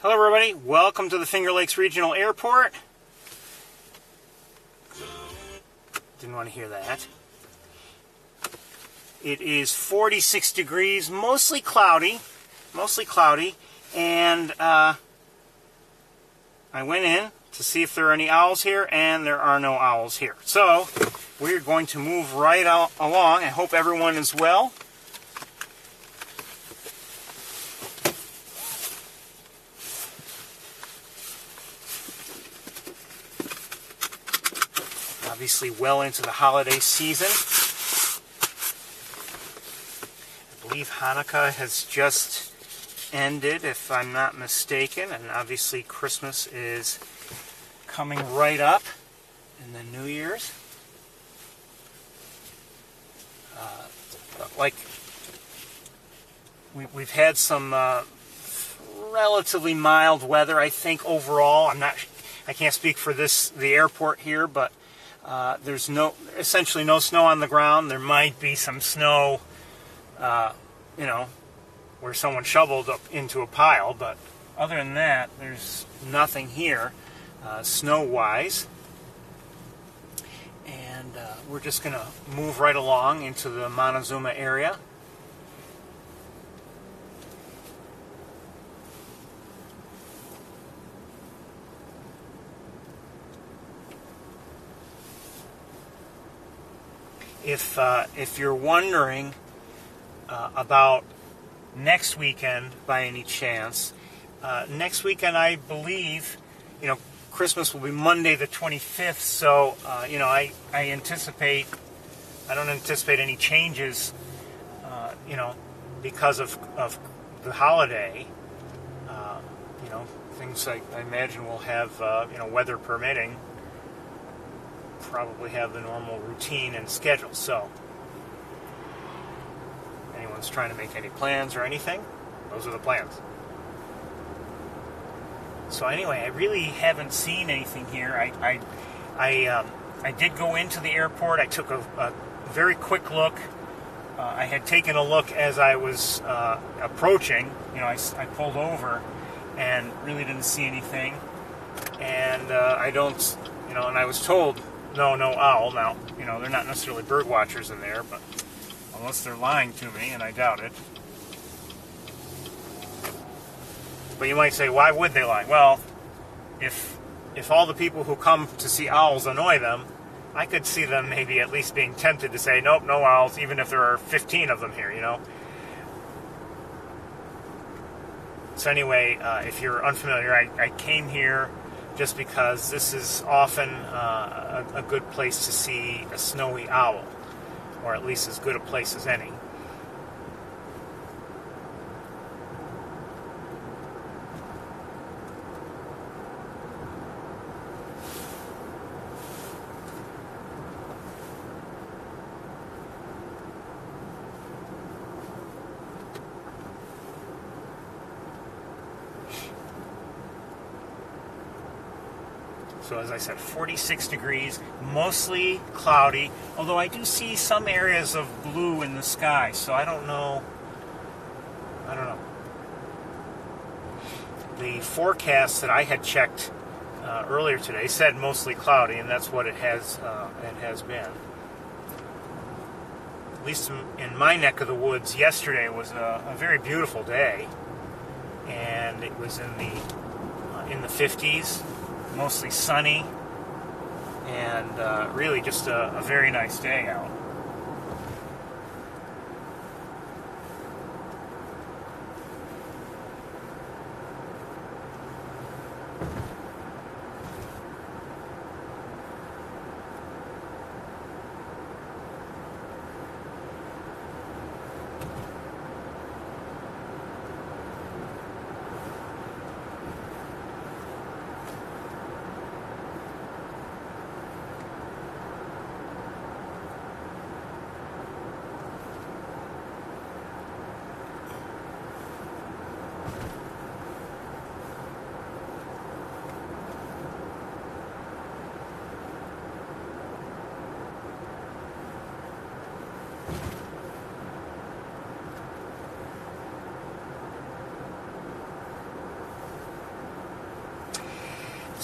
Hello everybody, welcome to the Finger Lakes Regional Airport. Didn't want to hear that. It is 46 degrees, mostly cloudy, and I went in to see if there are any owls here, and there are no owls here. So, we're going to move right along. I hope everyone is well. Obviously well into the holiday season. I believe Hanukkah has just ended, if I'm not mistaken, and obviously Christmas is coming right up, and then New Year's. Like, we've had some relatively mild weather, I think, overall. I can't speak for the airport here, but there's essentially no snow on the ground. There might be some snow, where someone shoveled up into a pile, but other than that, there's nothing here, snow-wise. And we're just going to move right along into the Montezuma area. If you're wondering about next weekend by any chance, next weekend I believe, Christmas will be Monday the 25th, so I don't anticipate any changes, because of the holiday. Things I imagine will have, weather permitting, probably have the normal routine and schedule. So, if anyone's trying to make any plans or anything, those are the plans. So anyway, I really haven't seen anything here. I did go into the airport. I took a very quick look. I had taken a look as I was approaching. I pulled over and really didn't see anything. And and I was told, no owl. Now, they're not necessarily bird watchers in there, but unless they're lying to me, and I doubt it. But you might say, why would they lie? Well, if all the people who come to see owls annoy them, I could see them maybe at least being tempted to say, nope, no owls, even if there are 15 of them here, So anyway, if you're unfamiliar, I came here just because this is often a good place to see a snowy owl, or at least as good a place as any. So as I said, 46 degrees, mostly cloudy, although I do see some areas of blue in the sky, so I don't know. The forecast that I had checked earlier today said mostly cloudy, and that's what it has been. At least in my neck of the woods, yesterday was a very beautiful day, and it was in the 50s. Mostly sunny, and really just a very nice day out.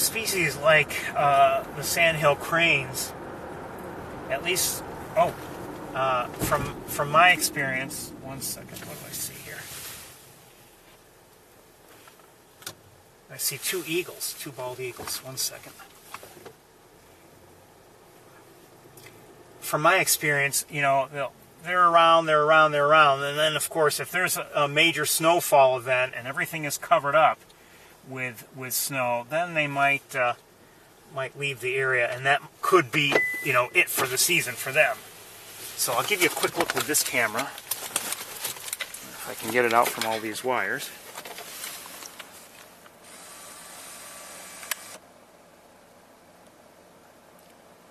species like the sandhill cranes, at least, from my experience, one second, what do I see here? I see two eagles, two bald eagles, one second. From my experience, you know, they're around, and then of course if there's a major snowfall event and everything is covered up with snow, then they might leave the area, and that could be, you know, it for the season for them. So I'll give you a quick look with this camera, if I can get it out from all these wires.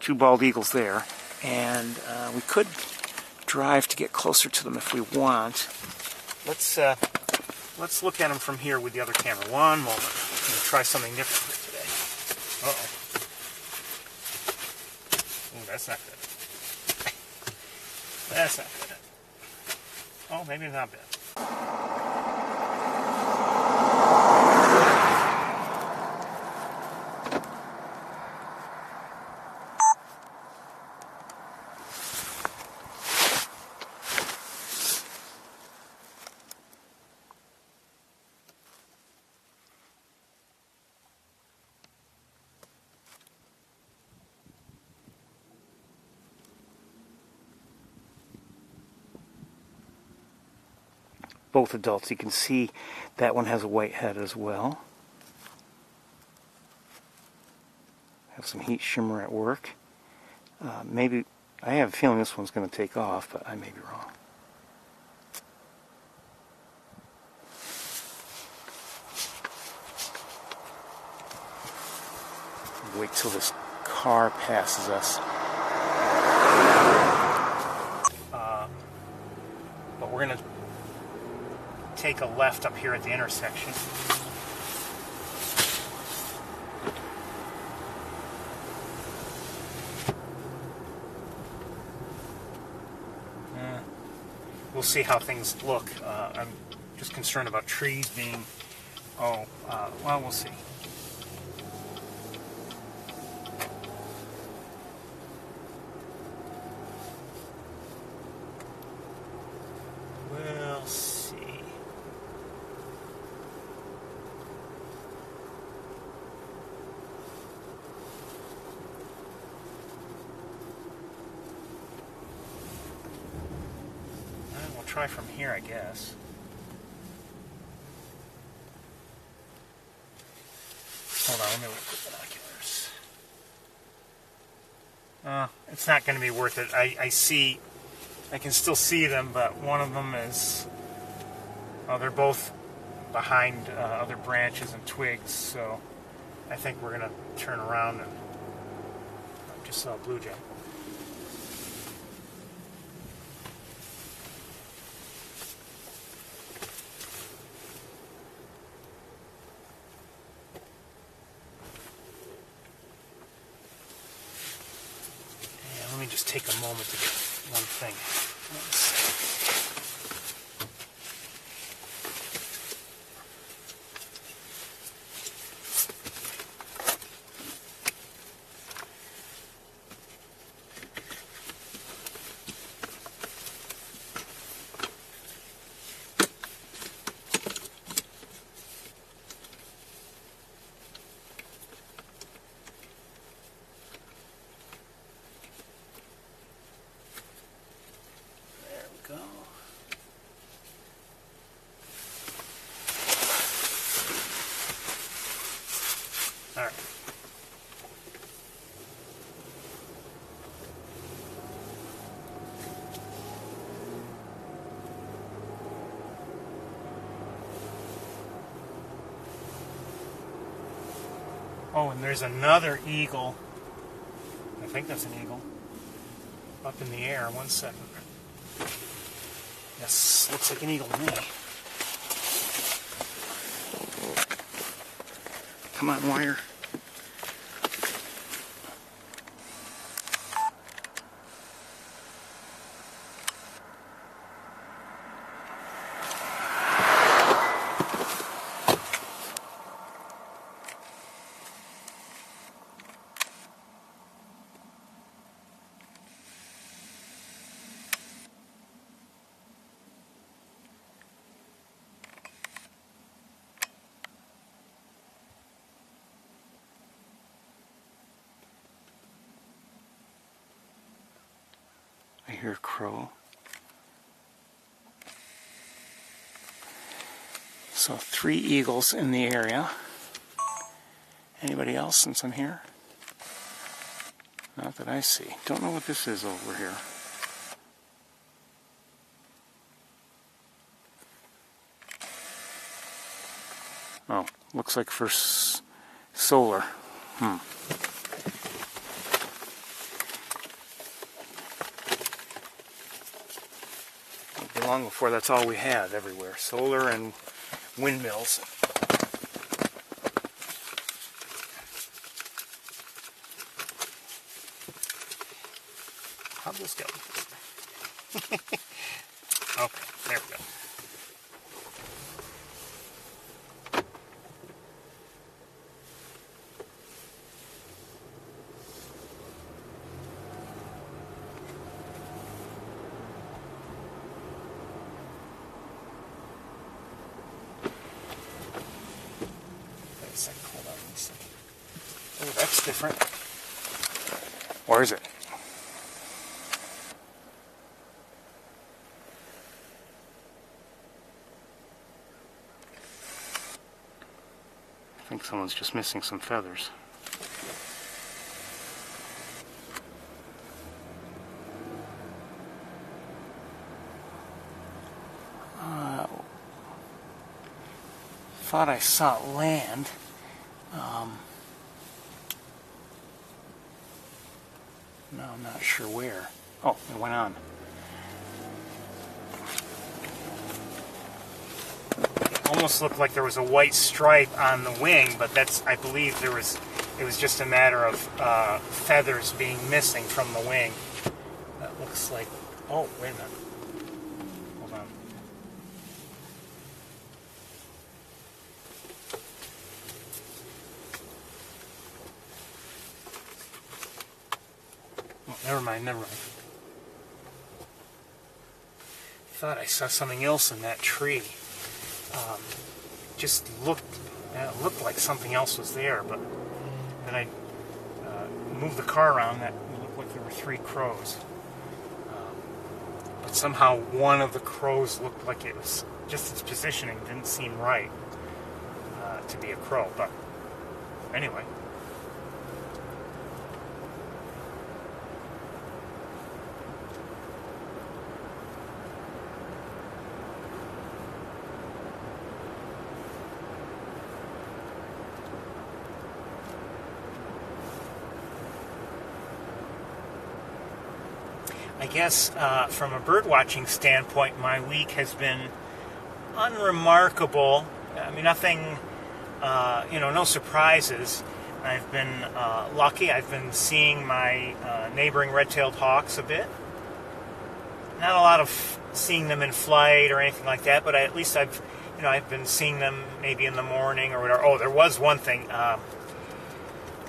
Two bald eagles there, and we could drive to get closer to them if we want. Let's look at them from here with the other camera. One moment. I'm going to try something different here today. Uh-oh. Ooh, that's not good. That's not good. Oh, maybe not bad. Both adults. You can see that one has a white head as well. Have some heat shimmer at work. Maybe, I have a feeling this one's going to take off, but I may be wrong. Wait till this car passes us. But we're going to take a left up here at the intersection. We'll see how things look. I'm just concerned about trees being, well, we'll see. We'll see. We'll try from here, I guess. Hold on, let me look with binoculars. It's not going to be worth it. I can still see them, but one of them is, they're both behind other branches and twigs, so I think we're going to turn around, and I just saw a blue jay. Let me just take a moment to get one thing. Go. All right. Oh, and there's another eagle. I think that's an eagle. Up in the air. 1 second. Yes, looks like an eagle to me. Come on, wire. hear a crow. So 3 eagles in the area. Anybody else since I'm here? Not that I see. Don't know what this is over here. Oh, looks like for solar. Long before that's all we had everywhere. Solar and windmills. How'd this go? Okay, there we go. Hold on, let me see. Oh, that's different. Or is it? I think someone's just missing some feathers. Thought I saw land. No, I'm not sure where. Oh, it went on. It almost looked like there was a white stripe on the wing, but I believe it was just a matter of feathers being missing from the wing. That looks like, oh, wait a minute. Hold on. Oh, never mind. Thought I saw something else in that tree. Just looked like something else was there, but then I moved the car around. That it looked like there were 3 crows. But somehow one of the crows looked like it was just its positioning didn't seem right to be a crow. But anyway. I guess from a bird watching standpoint, my week has been unremarkable. I mean, nothing, no surprises. I've been lucky. I've been seeing my neighboring red-tailed hawks a bit. Not a lot of seeing them in flight or anything like that, but at least I've been seeing them maybe in the morning or whatever. Oh, there was one thing.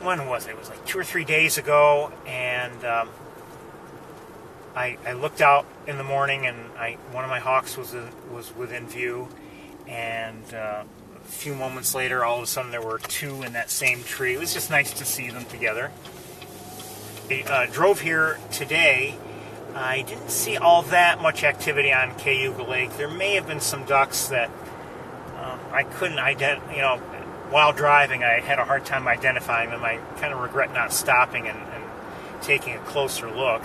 When was it? It was like 2 or 3 days ago, and I looked out in the morning, and one of my hawks was within view, and a few moments later, all of a sudden, there were 2 in that same tree. It was just nice to see them together. I drove here today. I didn't see all that much activity on Cayuga Lake. There may have been some ducks that I couldn't identify. While driving, I had a hard time identifying them. I kind of regret not stopping and taking a closer look.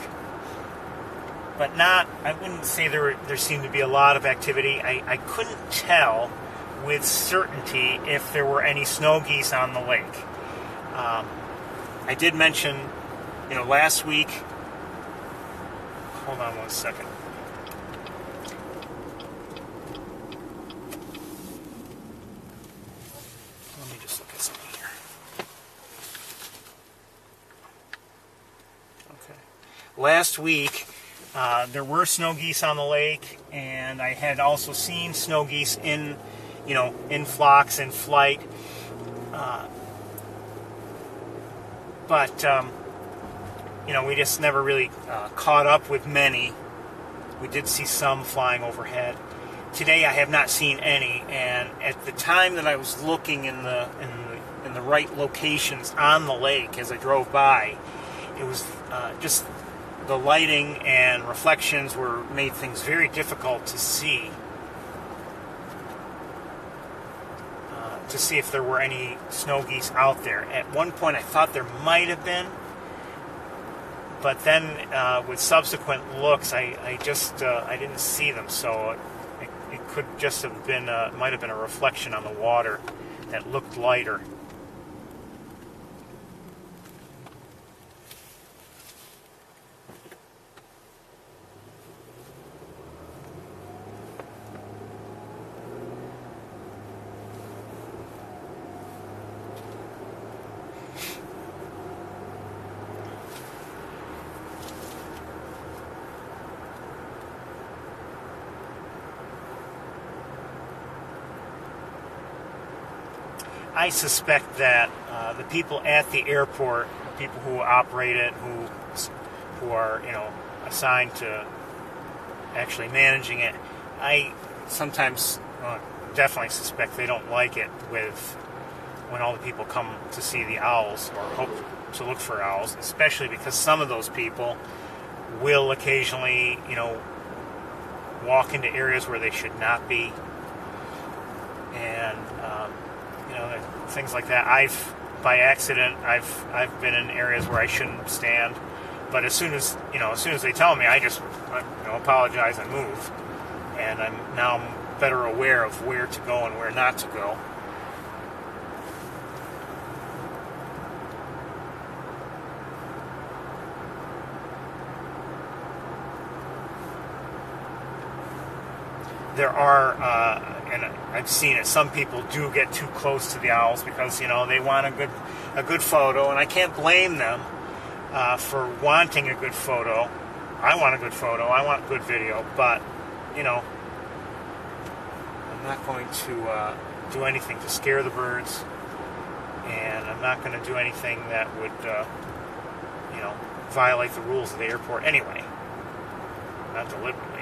But I wouldn't say there seemed to be a lot of activity. I couldn't tell with certainty if there were any snow geese on the lake. I did mention, last week. Hold on one second. Let me just look at something here. Okay. Last week, there were snow geese on the lake, and I had also seen snow geese in flocks, in flight. But we just never really caught up with many. We did see some flying overhead. Today, I have not seen any, and at the time that I was looking in the right locations on the lake as I drove by, it was just the lighting and reflections made things very difficult to see if there were any snow geese out there. At one point I thought there might have been, but then with subsequent looks I didn't see them, so it could just have been might have been a reflection on the water that looked lighter. I suspect that the people at the airport, people who operate it, who are assigned to actually managing it, I sometimes definitely suspect they don't like it when all the people come to see the owls or hope to look for owls, especially because some of those people will occasionally walk into areas where they should not be, and things like that. By accident, I've been in areas where I shouldn't stand, but as soon as they tell me, I just apologize and move, and I'm now better aware of where to go and where not to go. There are, and I've seen it, some people do get too close to the owls because, they want a good photo, and I can't blame them for wanting a good photo. I want a good photo, I want good video, but, I'm not going to do anything to scare the birds, and I'm not going to do anything that would, violate the rules of the airport anyway, not deliberately.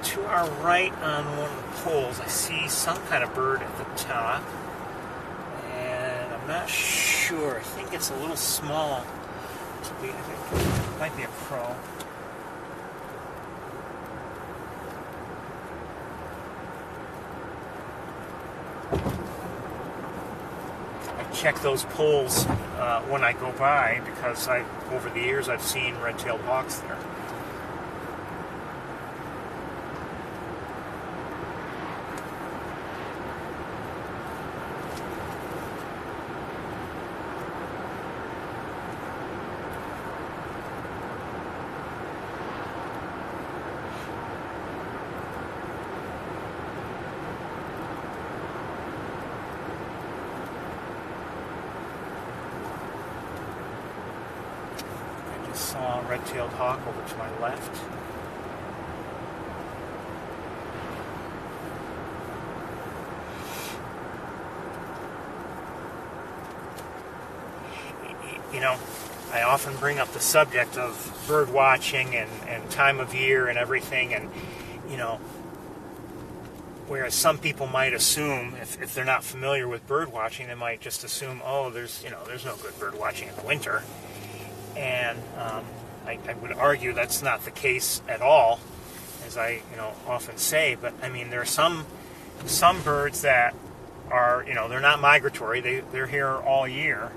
To our right on one of the poles, I see some kind of bird at the top, and I'm not sure. I think it's a little small. I think it might be a crow. I check those poles when I go by because over the years I've seen red-tailed hawks there. Saw a red-tailed hawk over to my left. I often bring up the subject of bird watching and time of year and everything, and whereas some people might assume, if they're not familiar with bird watching, they might just assume, there's no good bird watching in the winter. And I would argue that's not the case at all, as I often say. But I mean, there are some birds that are they're not migratory. They're here all year,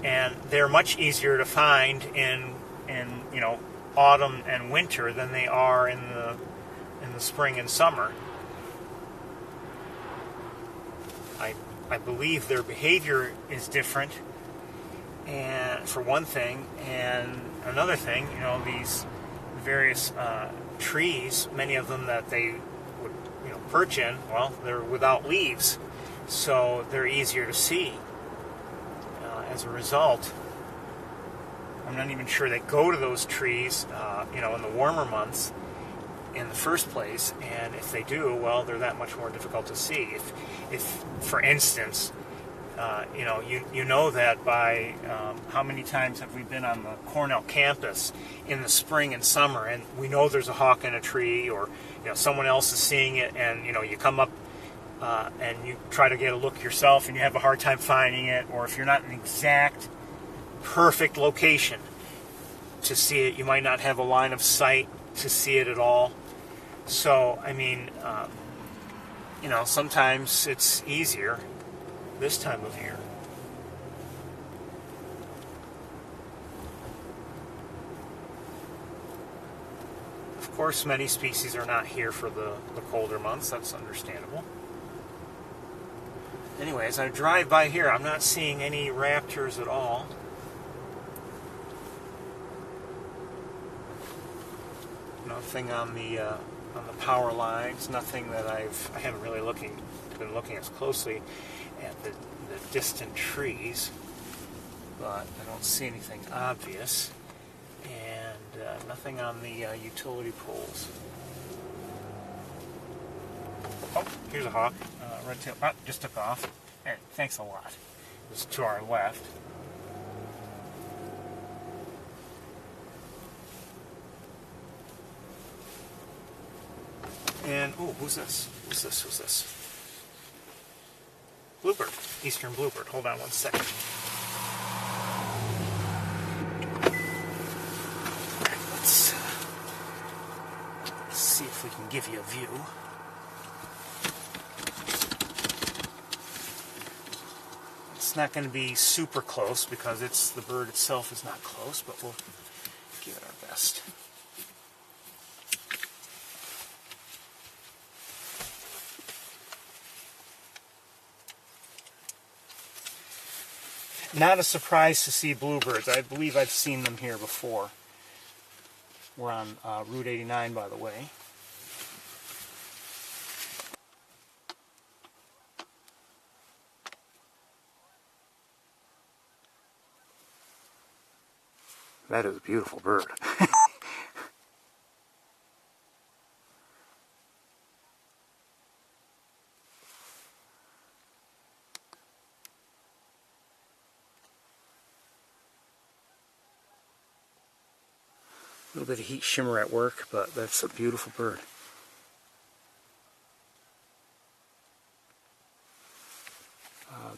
and they're much easier to find in autumn and winter than they are in the spring and summer. I believe their behavior is different. And for one thing, and another thing, these various trees, many of them that they would perch in, well, they're without leaves, so they're easier to see. As a result, I'm not even sure they go to those trees, in the warmer months in the first place, and if they do, well, they're that much more difficult to see. If for instance, you know that by how many times have we been on the Cornell campus in the spring and summer, and we know there's a hawk in a tree, or someone else is seeing it, and you come up and you try to get a look yourself and you have a hard time finding it, or if you're not in an exact perfect location to see it, you might not have a line of sight to see it at all. So, I mean, you know, sometimes it's easier this time of year. Of course, many species are not here for the colder months. That's understandable. Anyway, as I drive by here, I'm not seeing any raptors at all. Nothing on the power lines. Nothing that I haven't really been looking as closely at the distant trees, but I don't see anything obvious, and nothing on the utility poles. Oh, here's a hawk. Red tail. Oh, just took off. Hey, thanks a lot. It was to our left. And, oh, who's this? Who's this? Who's this? Bluebird. Eastern bluebird. Hold on one second. Let's see if we can give you a view. It's not going to be super close because the bird itself is not close, but we'll give it our best. Not a surprise to see bluebirds. I believe I've seen them here before. We're on Route 89, by the way. That is a beautiful bird. A little bit of heat shimmer at work, but that's a beautiful bird.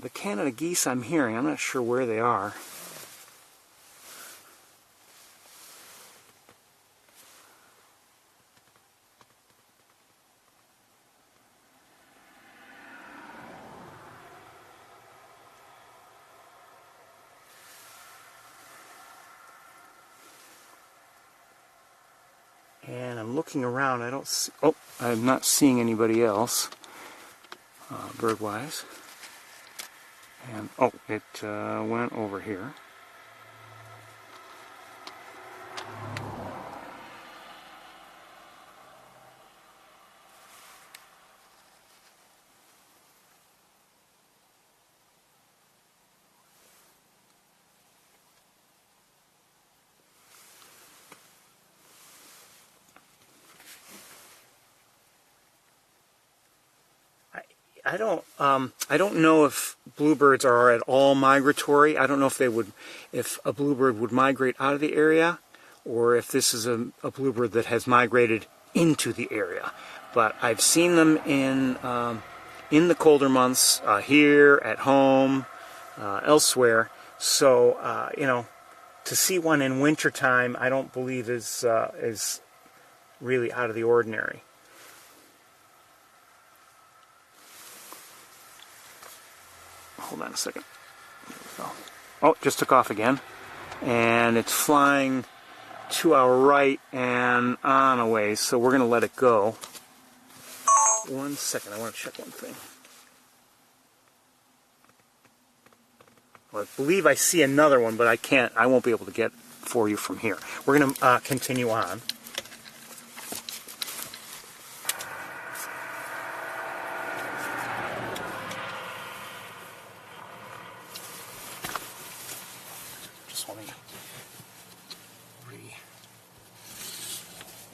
The Canada geese I'm hearing, I'm not sure where they are. And I'm looking around, I don't see, oh, I'm not seeing anybody else, bird-wise. And, oh, it went over here. I don't know if bluebirds are at all migratory. I don't know if a bluebird would migrate out of the area, or if this is a bluebird that has migrated into the area. But I've seen them in the colder months, here, at home, elsewhere. So, you know, to see one in wintertime, I don't believe is really out of the ordinary. Hold on a second. There we go. Oh, just took off again. And it's flying to our right and on a ways, so we're going to let it go. 1 second, I want to check one thing. Well, I believe I see another one, but I won't be able to get for you from here. We're going to continue on.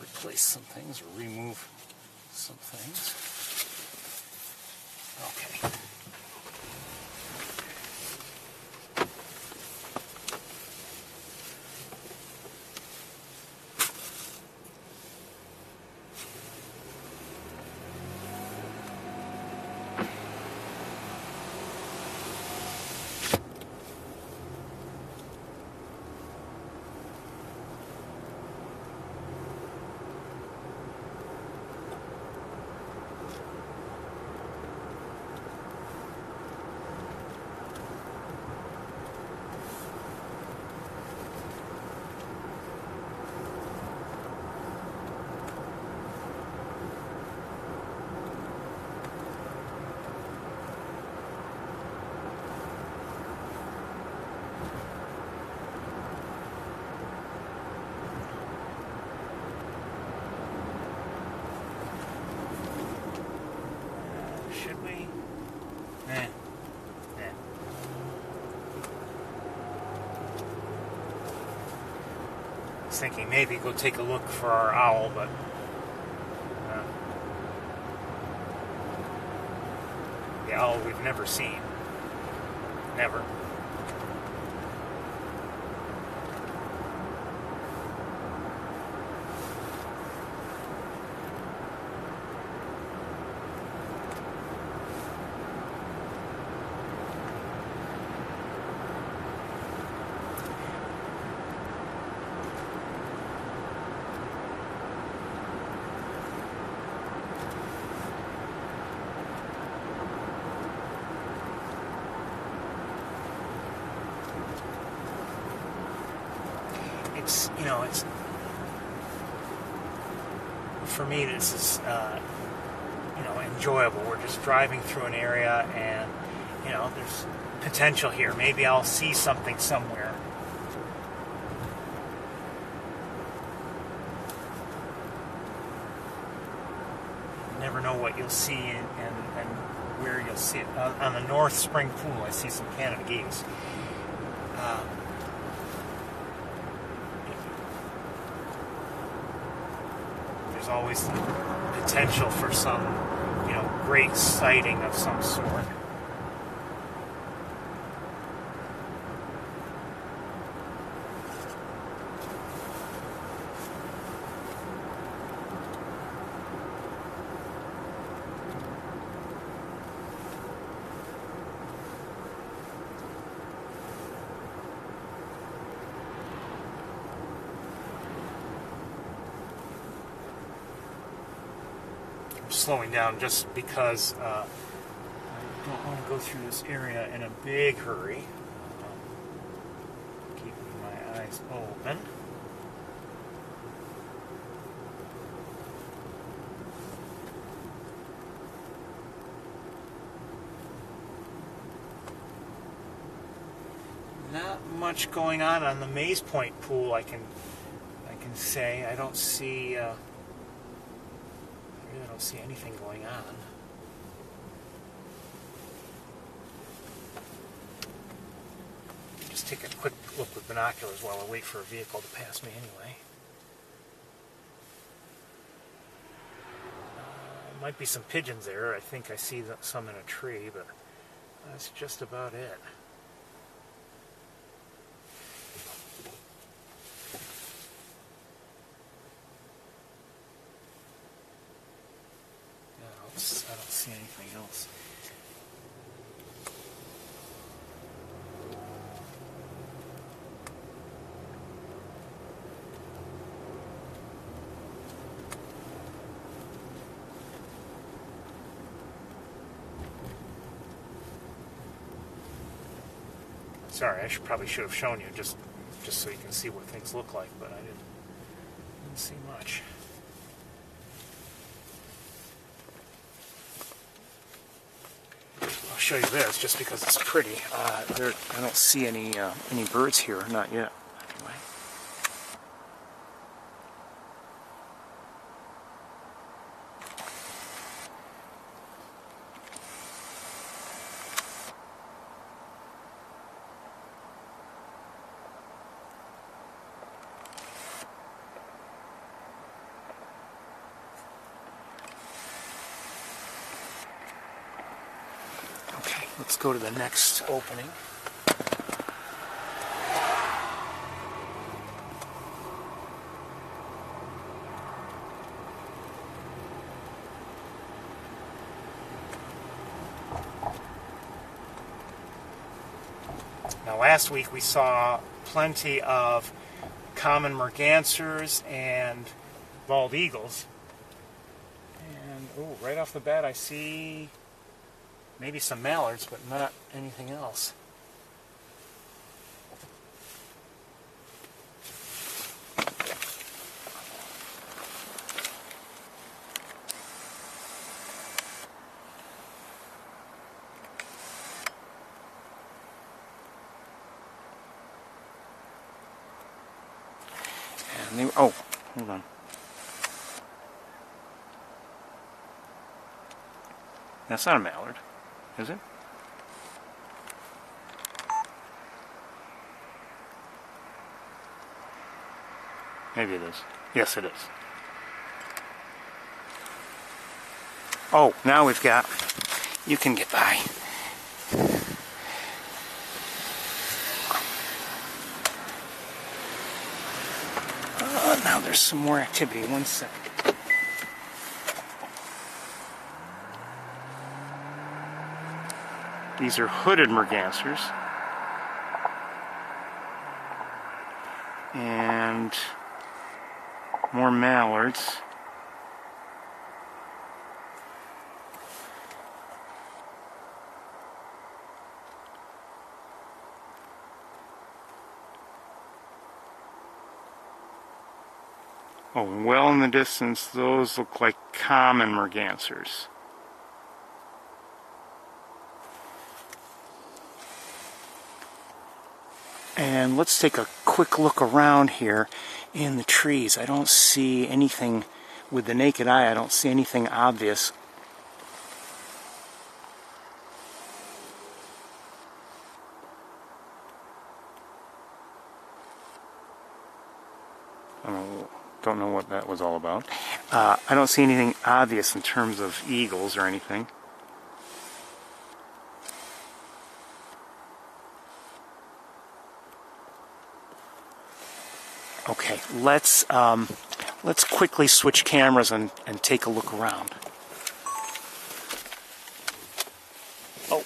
Replace some things or remove some things. Okay. was thinking maybe go take a look for our owl, but the owl we've never seen. Never. It's, you know, it's, for me, this is, you know, enjoyable. We're just driving through an area and, you know, there's potential here. Maybe I'll see something somewhere. You never know what you'll see and where you'll see it. On the North Spring Pool, I see some Canada geese. There's always the potential for some, you know, great sighting of some sort. Slowing down just because I don't want to go through this area in a big hurry. Keeping my eyes open. Not much going on the Maze Point pool. I can say I don't see. I don't see anything going on. Just take a quick look with binoculars while I wait for a vehicle to pass me anyway. Might be some pigeons there. I think I see some in a tree, but that's just about it. I don't see anything else. Sorry, I probably should have shown you just so you can see what things look like, but I didn't see much. I'll show you this just because it's pretty. I don't see any birds here, not yet. Anyway. Let's go to the next opening. Now last week we saw plenty of common mergansers and bald eagles. And oh, right off the bat I see maybe some mallards, but not anything else. And they, oh, hold on. That's not a mallard, is it? Maybe it is. Yes, it is. Oh, now we've got... You can get by. Now there's some more activity. 1 second. These are hooded mergansers. And more mallards. Oh, well in the distance, those look like common mergansers. And let's take a quick look around here in the trees. I don't see anything with the naked eye. I don't see anything obvious. Don't know what that was all about. I don't see anything obvious in terms of eagles or anything. Okay, let's quickly switch cameras and take a look around. Oh,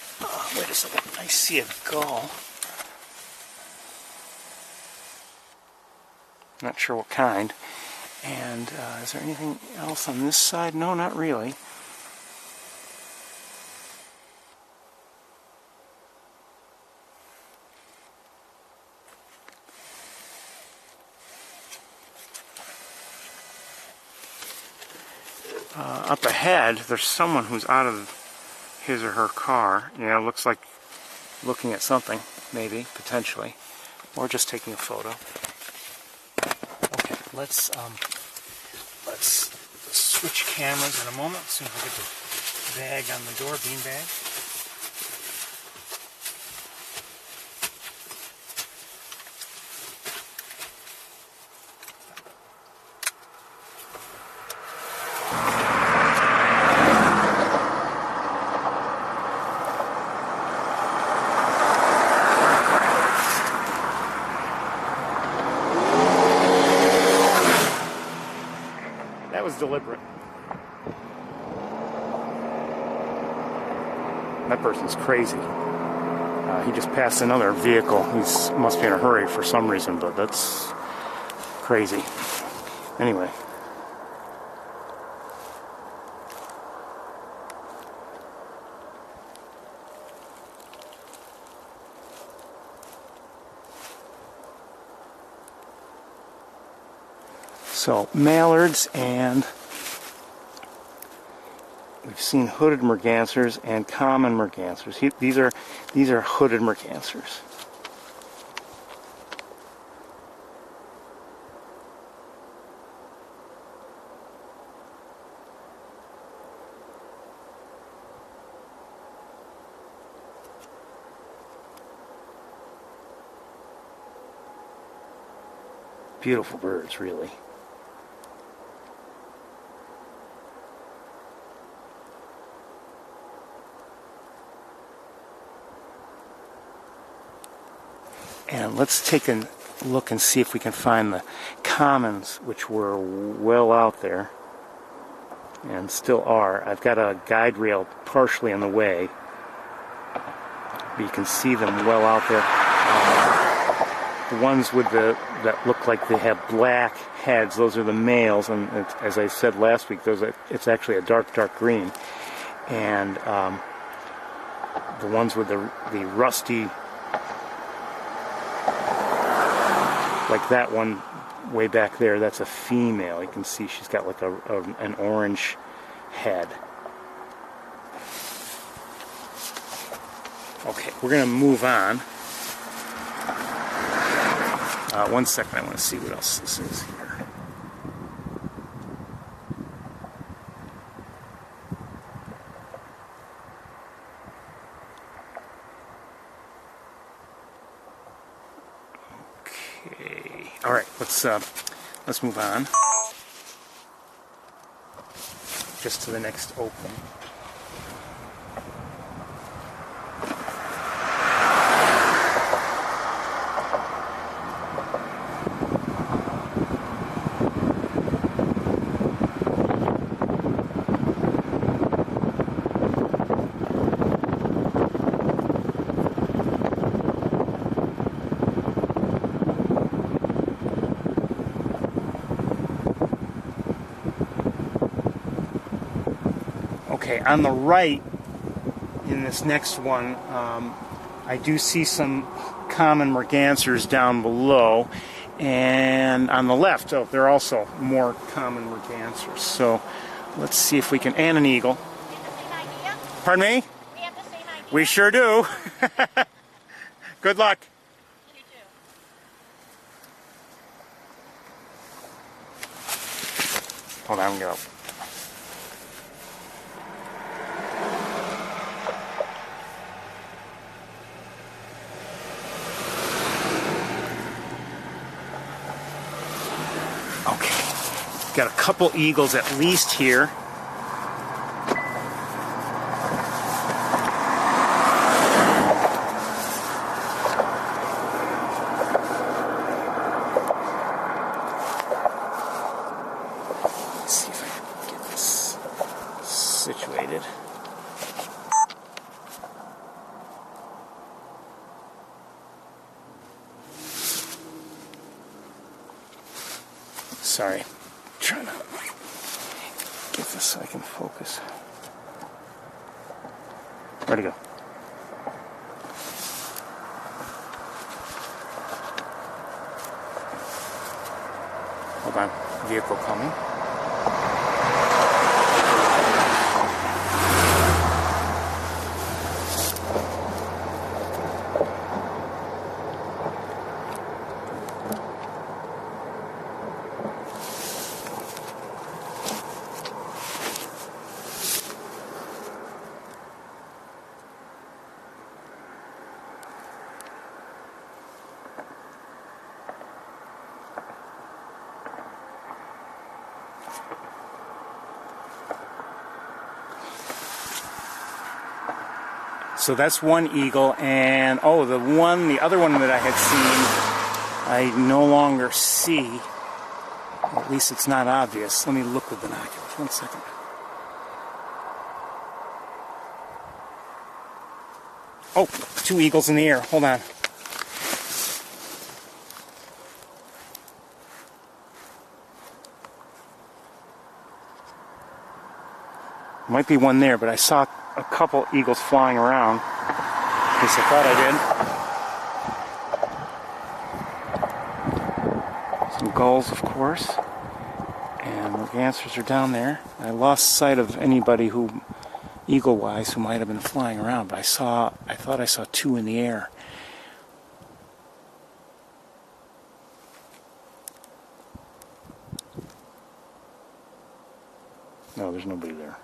wait a second. I see a gull. Not sure what kind. And is there anything else on this side? No, not really. Up ahead, there's someone who's out of his or her car. Yeah, it looks like looking at something, maybe, potentially, or just taking a photo. Okay, let's switch cameras in a moment. As soon as I get the bag on the door, bean bag. That was deliberate. That person's crazy. He just passed another vehicle. He must be in a hurry for some reason, but that's crazy. Anyway. So, mallards, and we've seen hooded mergansers and common mergansers. These are hooded mergansers. Beautiful birds, really. And let's take a look and see if we can find the commons, which were well out there and still are. I've got a guide rail partially in the way, but you can see them well out there. The ones with that look like they have black heads, those are the males, and as I said last week, it's actually a dark green. And the ones with the rusty, like that one way back there, that's a female. You can see she's got like an orange head. Okay, we're going to move on. 1 second, I want to see what else this is here. Okay. All right. let's move on. Just to the next open. Okay, on the right, in this next one, I do see some common mergansers down below, and on the left, oh, there are also more common mergansers. So let's see if we can, and an eagle. We have the same idea? Pardon me? We have the same idea? We sure do. Good luck. You too. Hold on, go. Got a couple eagles at least here. Let's see if I can get this situated. Sorry. Trying to get this so I can focus. Where'd it go? Hold on. Vehicle coming. So that's one eagle, and oh, the other one that I had seen, I no longer see. Or at least it's not obvious. Let me look with binoculars. 1 second. Oh, 2 eagles in the air. Hold on. Might be one there, but I saw a couple eagles flying around. At least I thought I did. Some gulls, of course. And mergansers are down there. I lost sight of anybody who, eagle-wise, who might have been flying around, but I thought I saw 2 in the air. No, there's nobody there.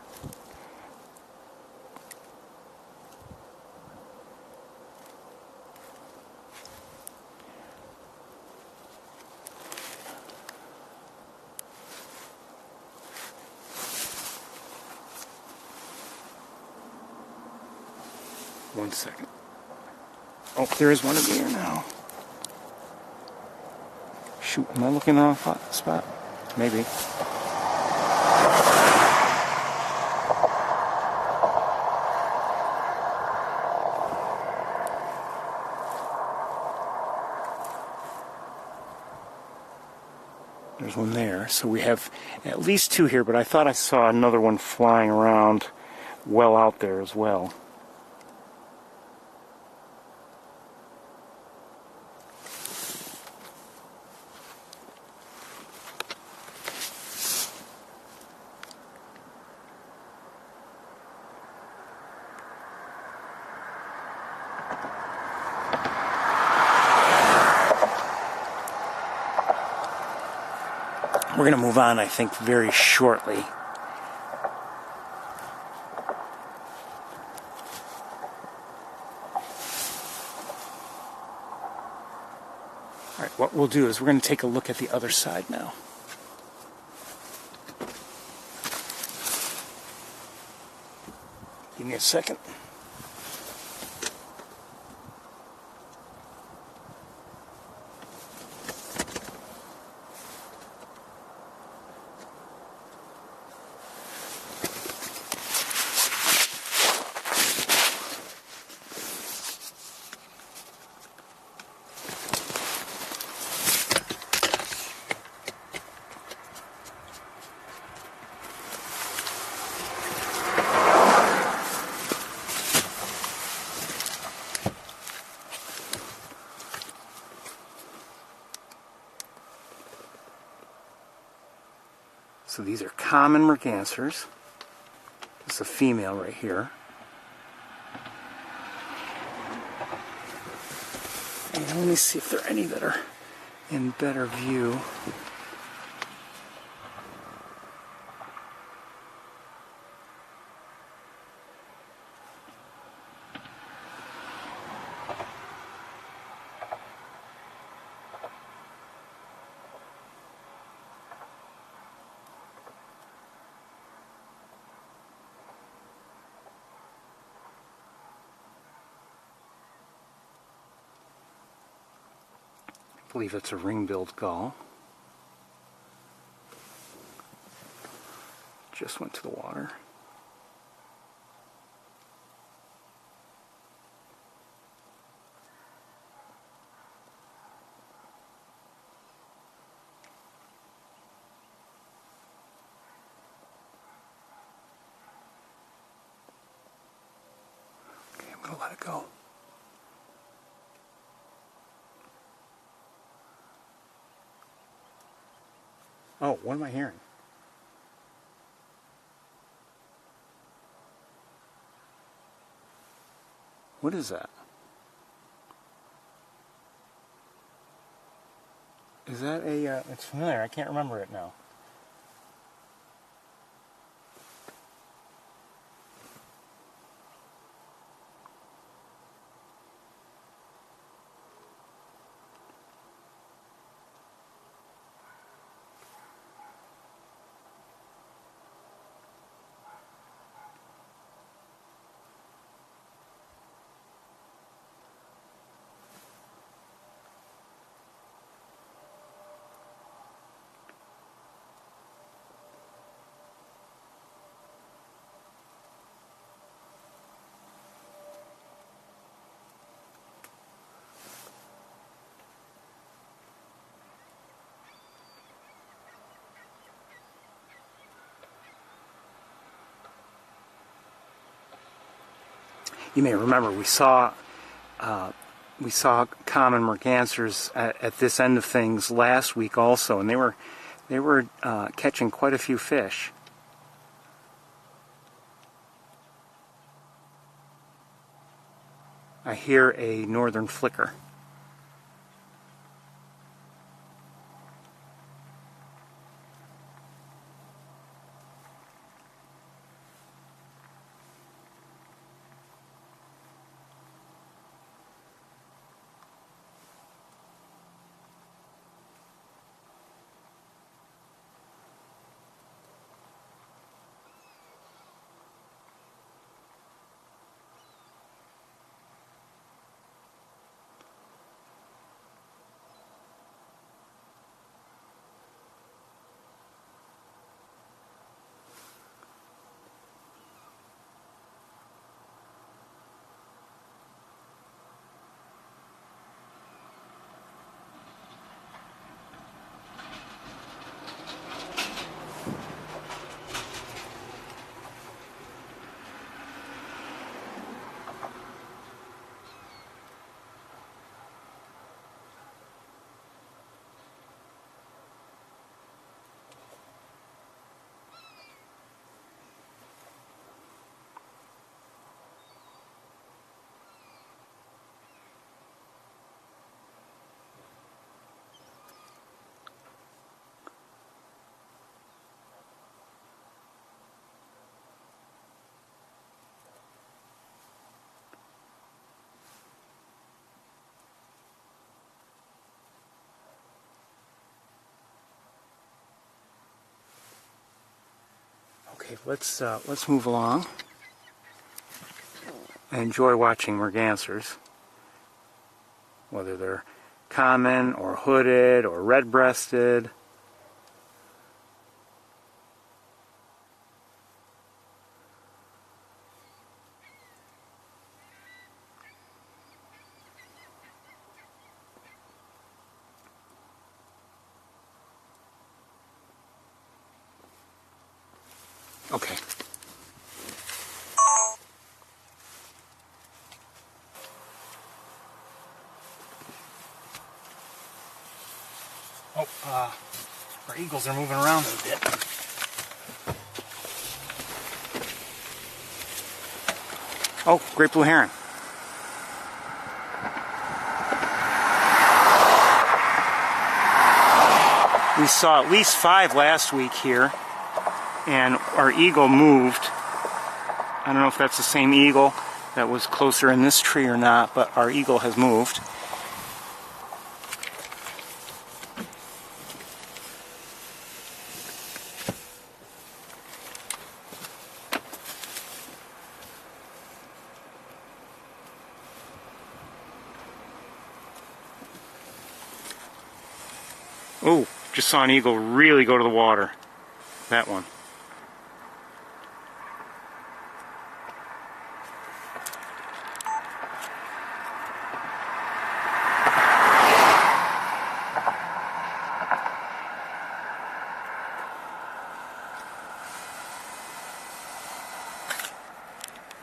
One second. Oh, there is one in the air now. Shoot, am I looking in the wrong spot? Maybe. There's one there. So we have at least 2 here, but I thought I saw another one flying around well out there as well. We're going to move on, I think, very shortly. All right, what we'll do is we're going to take a look at the other side now. Give me a second. So these are common mergansers. This is a female right here. And let me see if there are any that are in better view. I believe it's a ring-billed gull. Just went to the water. Okay, I'm going to let it go. Oh, what am I hearing? What is that? Is that a, it's familiar, I can't remember it now. You may remember we saw common mergansers at this end of things last week also, and they were catching quite a few fish. I hear a northern flicker. Okay, let's move along. I enjoy watching mergansers, whether they're common or hooded or red-breasted. Okay. Oh, our eagles are moving around a bit. Oh, great blue heron. We saw at least 5 last week here, and our eagle moved. I don't know if that's the same eagle that was closer in this tree or not, but our eagle has moved. Oh, just saw an eagle really go to the water. That one.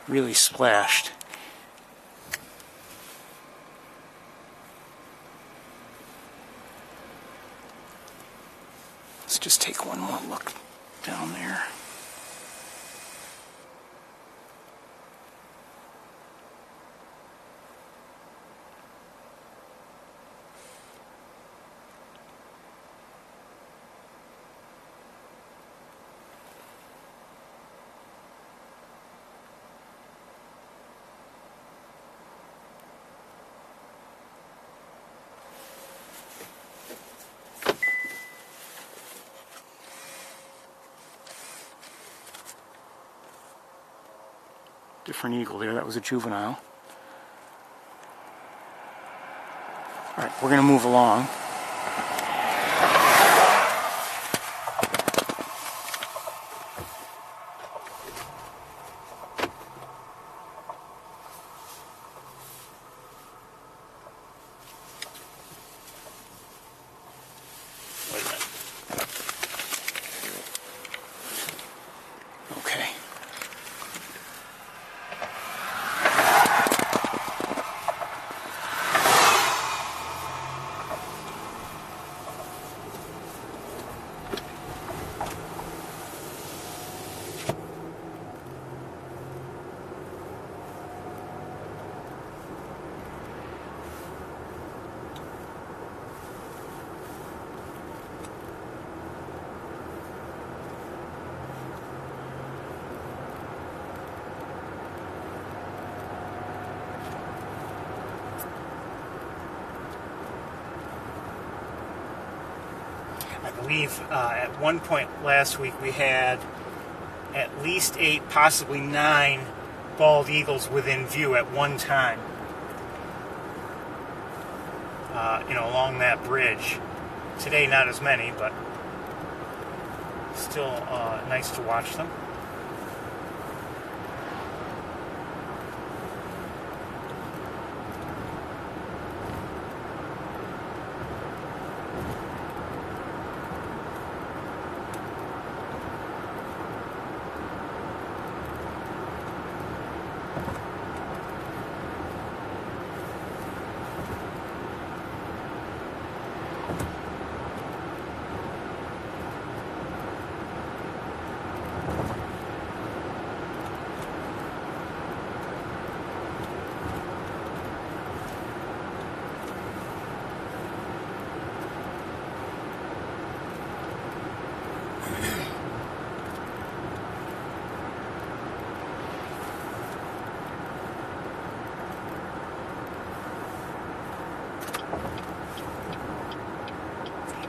Really splashed. Let's just take one more look down there. Different eagle there, that was a juvenile. Alright, we're going to move along. Wait a minute. Okay. I believe at one point last week we had at least 8, possibly 9 bald eagles within view at one time. Along that bridge. Today not as many, but still nice to watch them.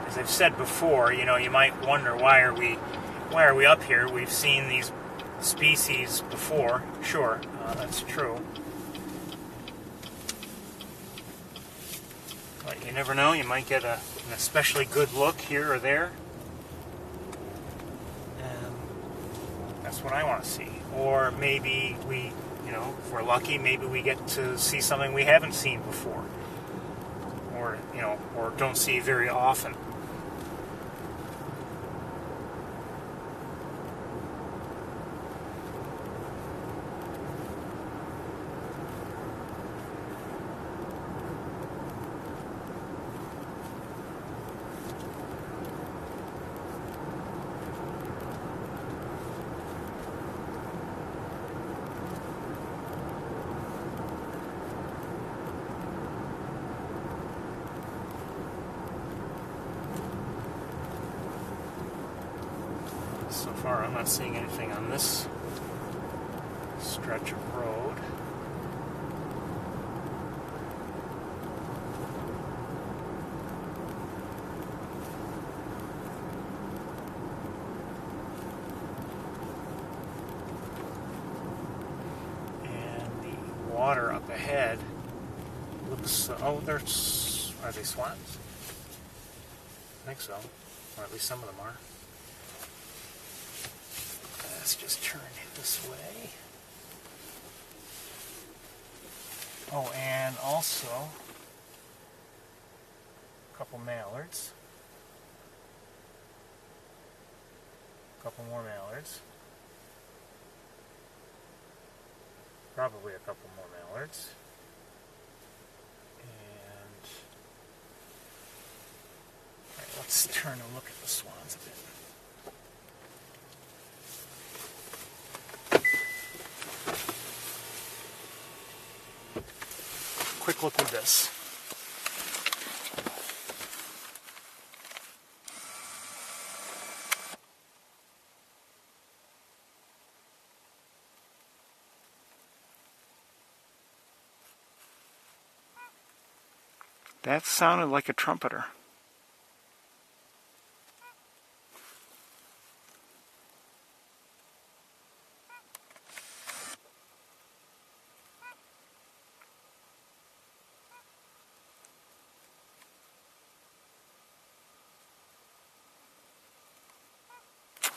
As I've said before, you might wonder why are we up here? We've seen these species before. Sure, that's true. never know, you might get an especially good look here or there. And that's what I want to see. Or maybe we, if we're lucky, maybe we get to see something we haven't seen before. Or, or don't see very often. So far, I'm not seeing anything on this stretch of road. And the water up ahead looks... oh, there's... are they swans? I think so. Or at least some of them are. Let's just turn this way. Oh, and also a couple mallards. A couple more mallards. Probably a couple more mallards. And all right, let's turn and look at the swans a bit. Quick look with this. That sounded like a trumpeter.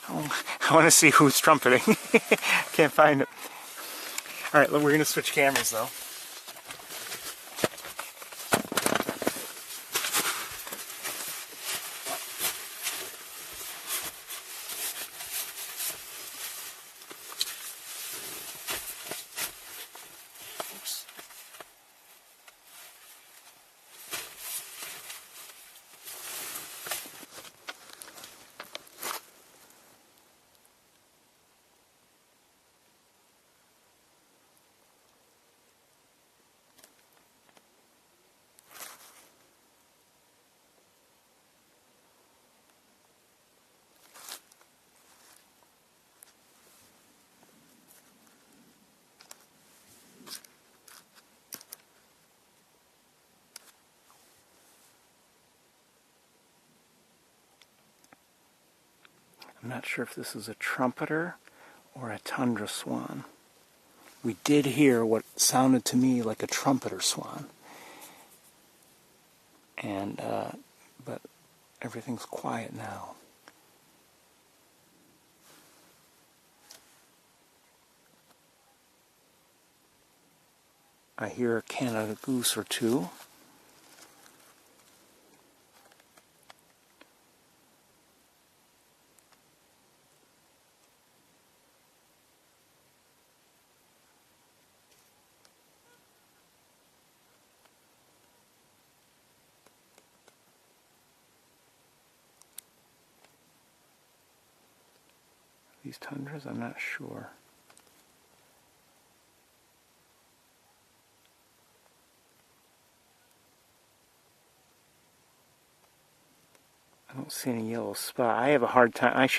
Oh, I want to see who's trumpeting. Can't find it. All right, we're going to switch cameras though. I'm not sure if this is a trumpeter or a tundra swan. We did hear what sounded to me like a trumpeter swan. And, but everything's quiet now. I hear a Canada goose or two. These tundras, I'm not sure. I don't see any yellow spot. I have a hard time.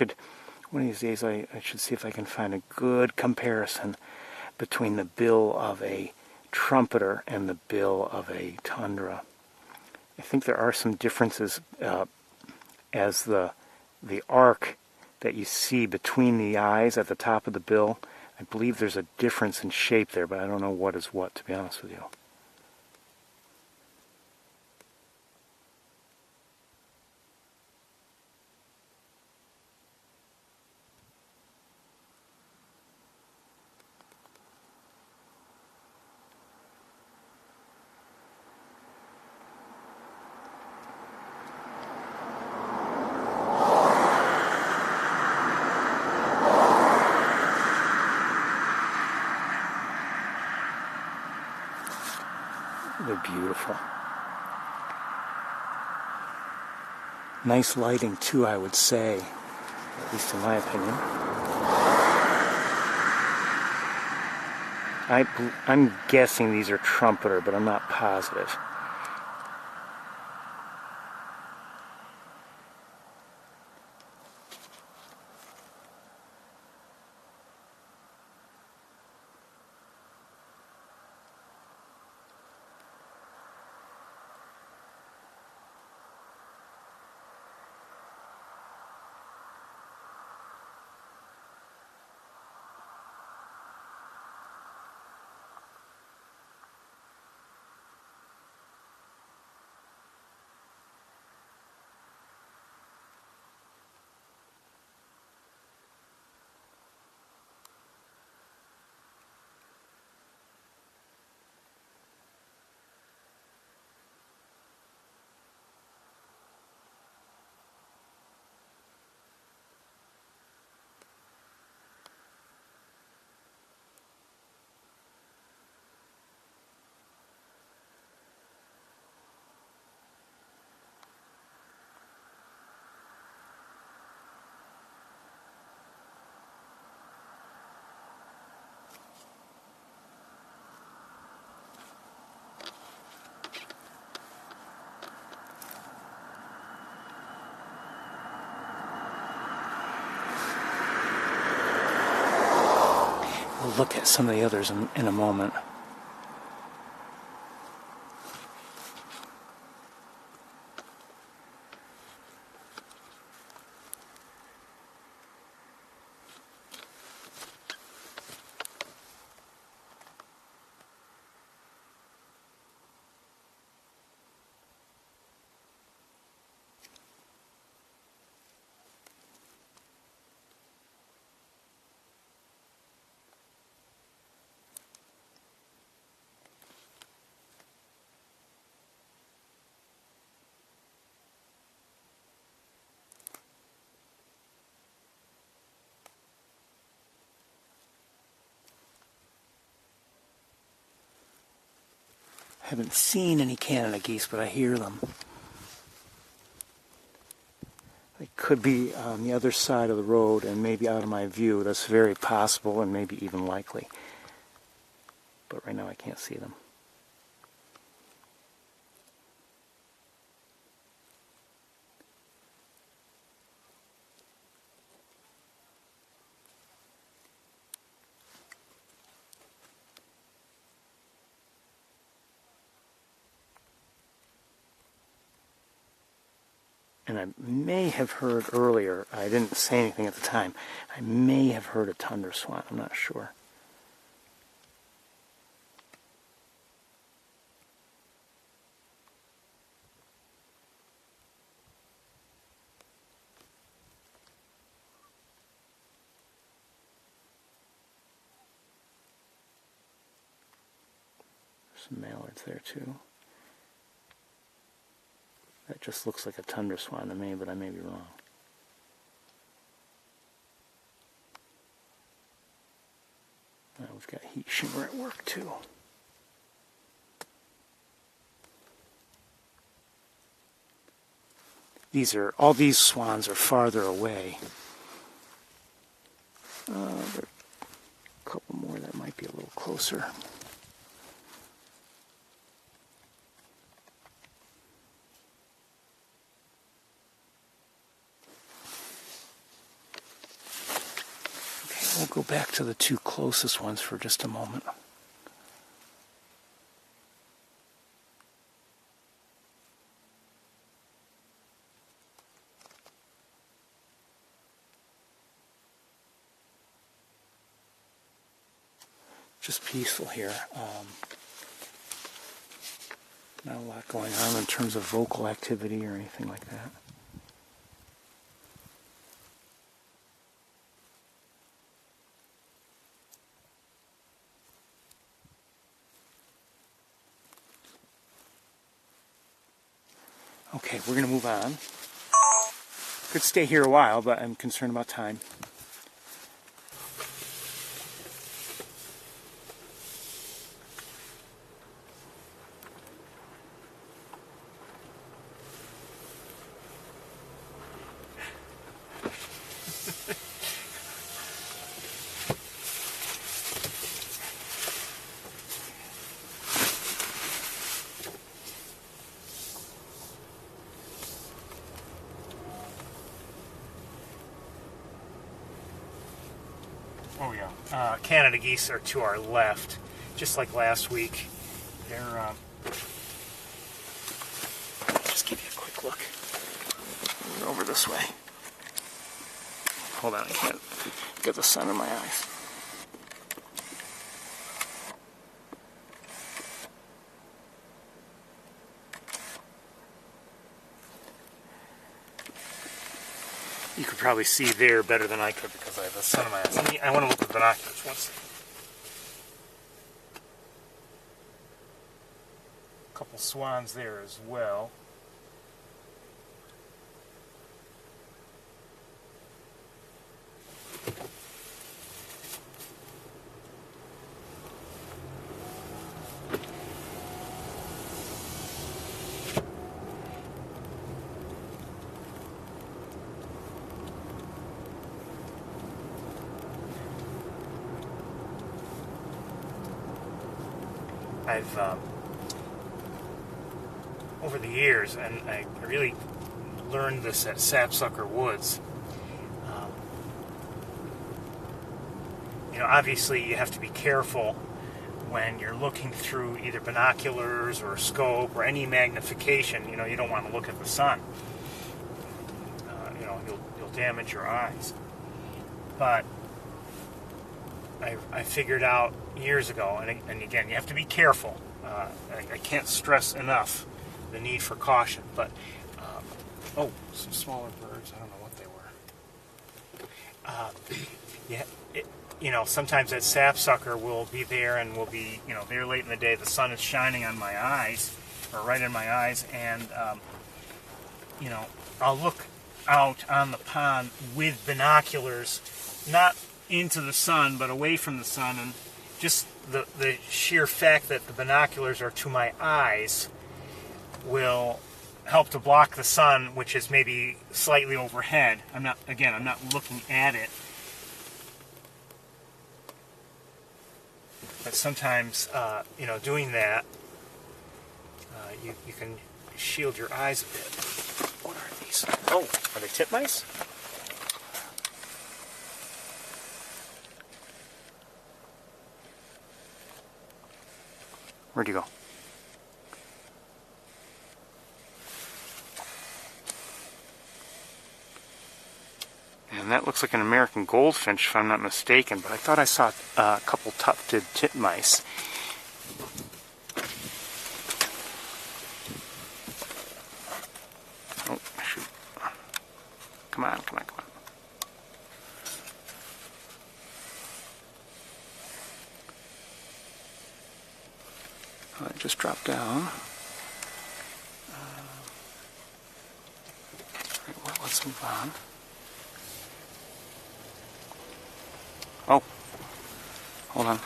One of these days, I should see if I can find a good comparison between the bill of a trumpeter and the bill of a tundra. I think there are some differences as the arc that you see between the eyes at the top of the bill. I believe there's a difference in shape there, but I don't know what is what, to be honest with you. They're beautiful. Nice lighting too, I would say, at least in my opinion. I'm guessing these are trumpeter, but I'm not positive. We'll look at some of the others in a moment. I haven't seen any Canada geese, but I hear them. They could be on the other side of the road and maybe out of my view. That's very possible and maybe even likely. But right now I can't see them. And I may have heard earlier, I didn't say anything at the time, I may have heard a tundra swan, I'm not sure. There's some mallards there too. That just looks like a tundra swan to me, but I may be wrong. We've got heat shimmer at work too. All these swans are farther away. There are a couple more that might be a little closer. We'll go back to the two closest ones for just a moment. Just peaceful here. Not a lot going on in terms of vocal activity or anything like that. Okay, we're going to move on. Could stay here a while, but I'm concerned about time. Oh yeah. Canada geese are to our left, just like last week. They're. Just give you a quick look. Over this way. Hold on, I can't get the sun in my eyes. You could probably see there better than I could because I have the sun in my eyes. I want to look at the binoculars once. A couple swans there as well. I've over the years, and I really learned this at Sapsucker Woods. Obviously you have to be careful when you're looking through either binoculars or scope or any magnification. You don't want to look at the sun. You'll damage your eyes. But I figured out years ago, and again, you have to be careful. I can't stress enough the need for caution. But some smaller birds. I don't know what they were. Sometimes that sapsucker will be there, and will be there late in the day. The sun is shining on my eyes, or right in my eyes, and I'll look out on the pond with binoculars, not into the sun, but away from the sun, and just the sheer fact that the binoculars are to my eyes will help to block the sun, which is maybe slightly overhead. I'm not looking at it. But sometimes, doing that, you can shield your eyes a bit. What are these? Oh, are they titmice? Where'd you go? And that looks like an American goldfinch, if I'm not mistaken, but I thought I saw a couple tufted titmice. Oh, shoot. Come on. It just dropped down. Right, well, let's move on. Oh, hold on.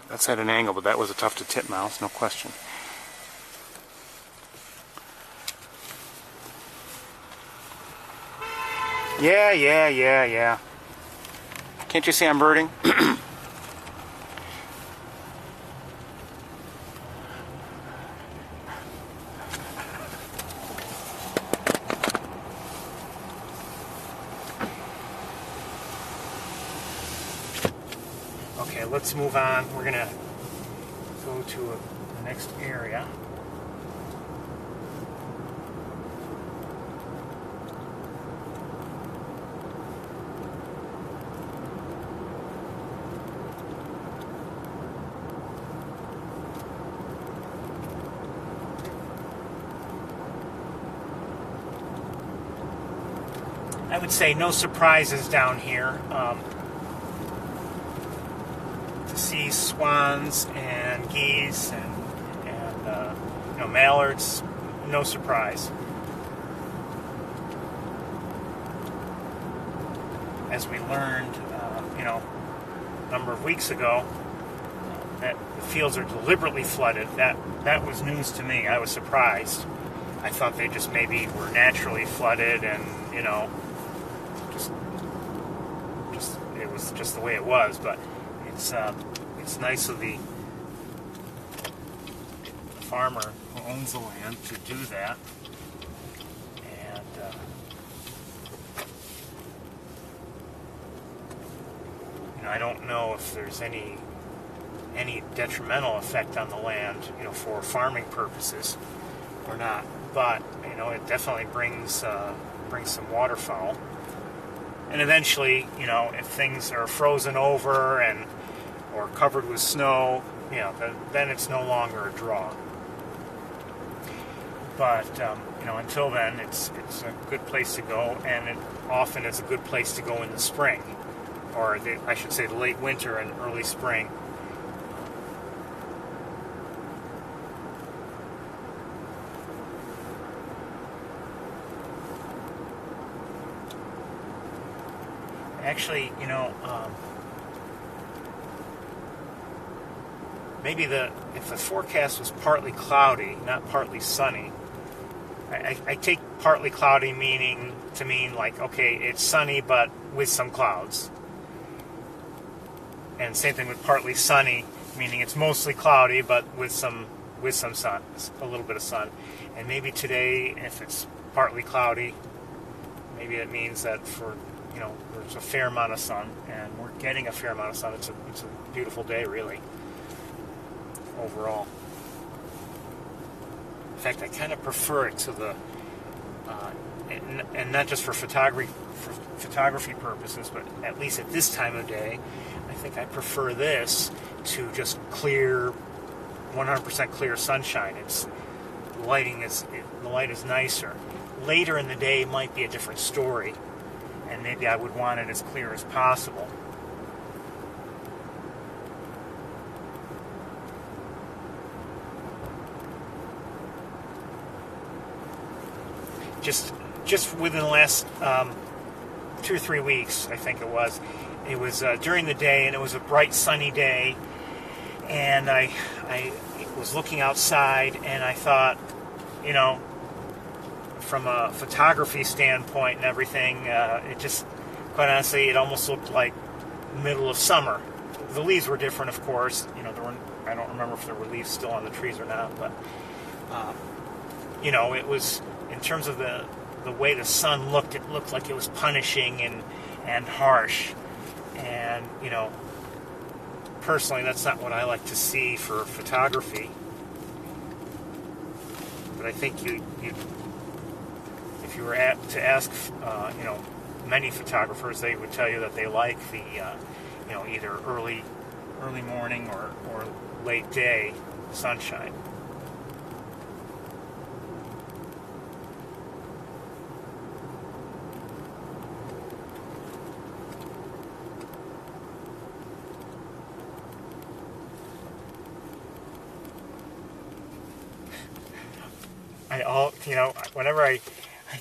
That's at an angle, but that was a tufted titmouse, no question. Yeah. Can't you see I'm birding? Okay, let's move on. We're going to go to the next area. I would say no surprises down here. To see swans and geese and mallards, no surprise. As we learned, a number of weeks ago, that the fields are deliberately flooded. That was news to me. I was surprised. I thought they just maybe were naturally flooded, and it was just the way it was. But it's nice of the farmer who owns the land to do that. And I don't know if there's any detrimental effect on the land, for farming purposes or not. But it definitely brings some waterfowl. And eventually, if things are frozen over or covered with snow, then it's no longer a draw. But until then, it's a good place to go, and it often is a good place to go in the spring, or I should say the late winter and early spring. Actually, maybe if the forecast was partly cloudy, not partly sunny. I take partly cloudy to mean like, okay, it's sunny but with some clouds. And same thing with partly sunny, meaning it's mostly cloudy but with some sun, a little bit of sun. And maybe today, if it's partly cloudy, maybe it means that there's a fair amount of sun, and we're getting a fair amount of sun. It's a beautiful day, really, overall. In fact, I kind of prefer it to the, and not just for photography purposes, but at least at this time of day, I think I prefer this to just clear, 100% clear sunshine. The light is nicer. Later in the day might be a different story, and maybe I would want it as clear as possible. Just within the last 2 or 3 weeks, I think it was during the day, and it was a bright sunny day, and I was looking outside, and I thought, from a photography standpoint and everything, it just, quite honestly, it almost looked like middle of summer. The leaves were different, of course. I don't remember if there were leaves still on the trees or not, but it was, in terms of the way the sun looked, it looked like it was punishing and harsh. And personally, that's not what I like to see for photography. But I think if you were to ask, many photographers, they would tell you that they like the, either early morning or late day sunshine. Whenever I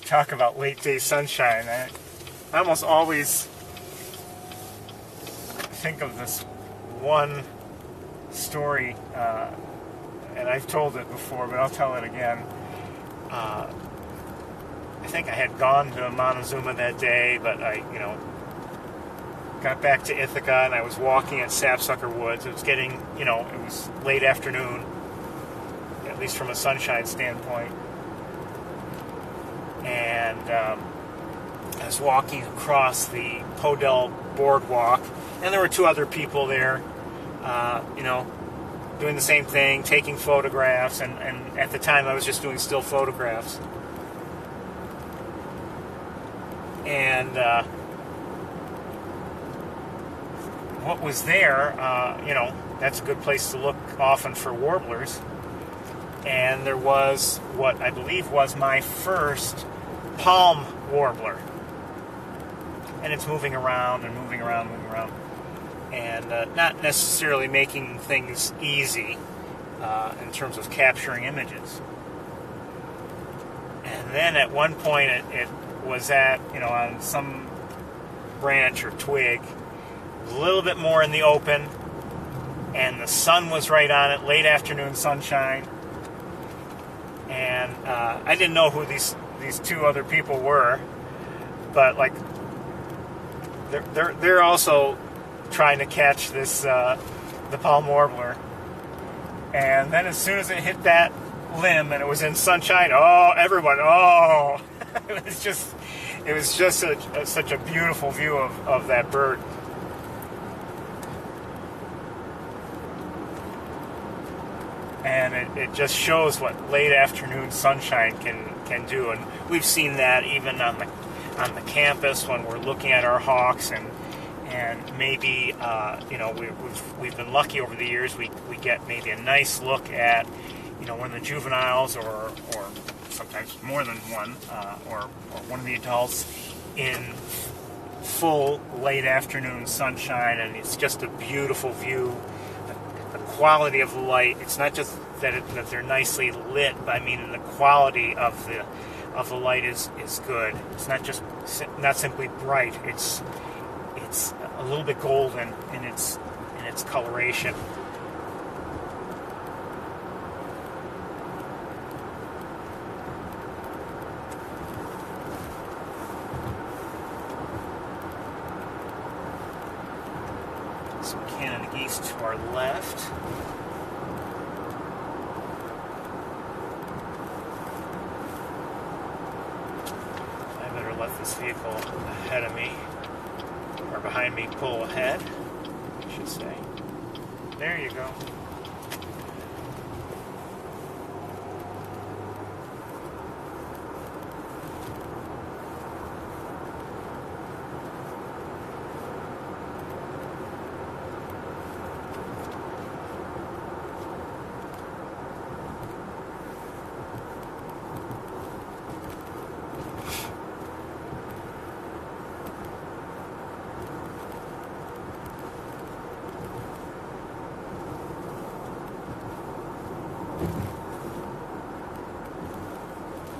talk about late day sunshine, I almost always think of this one story, and I've told it before, but I'll tell it again. I think I had gone to Montezuma that day, but I, got back to Ithaca, and I was walking at Sapsucker Woods. It was getting, it was late afternoon, at least from a sunshine standpoint. And I was walking across the Podell boardwalk, and there were 2 other people there, doing the same thing, taking photographs, and at the time I was just doing still photographs. And what was there, that's a good place to look often for warblers. And there was what I believe was my first palm warbler. And it's moving around and moving around, and not necessarily making things easy in terms of capturing images. And then at one point it was at, on some branch or twig, a little bit more in the open, and the sun was right on it, late afternoon sunshine. And I didn't know who these 2 other people were, but like they're also trying to catch this the palm warbler, And then as soon as it hit that limb and it was in sunshine, oh, everyone, oh, it was just such a beautiful view of that bird. And it just shows what late afternoon sunshine can do. And we've seen that even on the campus when we're looking at our hawks, and maybe we've been lucky over the years. We get maybe a nice look at one of the juveniles or sometimes more than one or one of the adults in full late afternoon sunshine, and it's just a beautiful view. The quality of the light, it's not just that they're nicely lit, but I mean the quality of the light is good. It's not simply bright. It's a little bit golden in its coloration. Some Canada geese to our left. I better let this vehicle ahead of me, or behind me, pull ahead, I should say. There you go.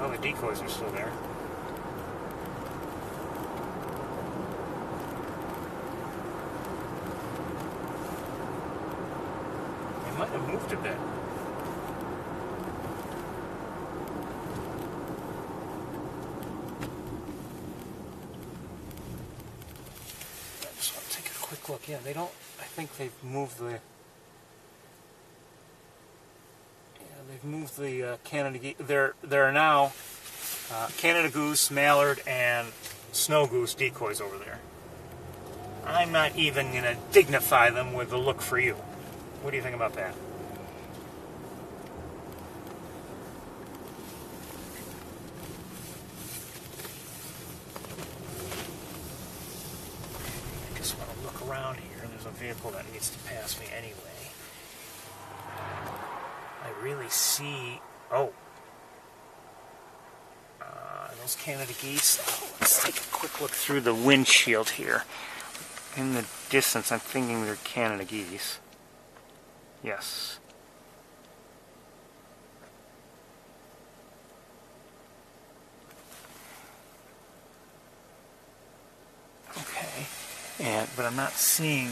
Oh, the decoys are still there. They might have moved a bit. I just want to take a quick look. Yeah, they don't. I think they've moved the. They've moved the Canada geese. There are now Canada goose, mallard, and snow goose decoys over there. I'm not even going to dignify them with a look for you. What do you think about that? I just want to look around here. There's a vehicle that needs to pass me anyway. I really see, those Canada geese. Let's take a quick look through the windshield here. In the distance, I'm thinking they're Canada geese. Yes. Okay. But I'm not seeing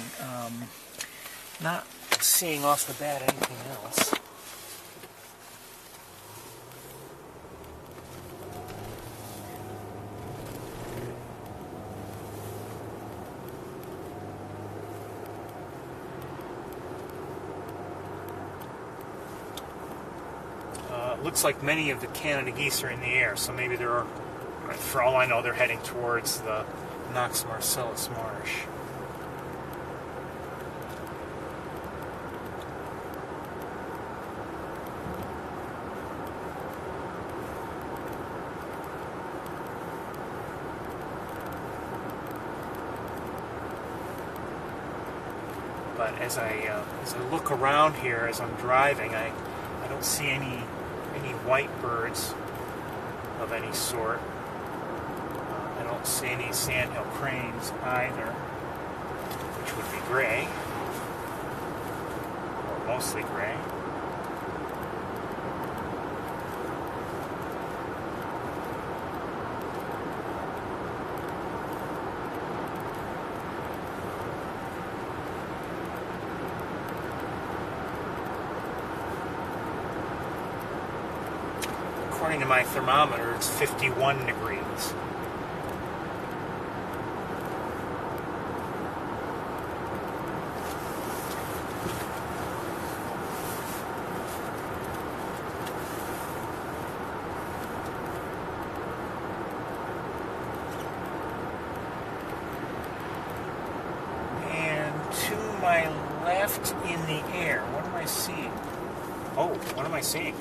off the bat anything else. Looks like many of the Canada geese are in the air, so maybe they're, for all I know, they're heading towards the Knox Marcellus Marsh. But as I look around here as I'm driving, I don't see any white birds of any sort. I don't see any sandhill cranes either, which would be gray, or mostly gray. According to my thermometer, it's 51 degrees. seeing? Oh, what am I seeing?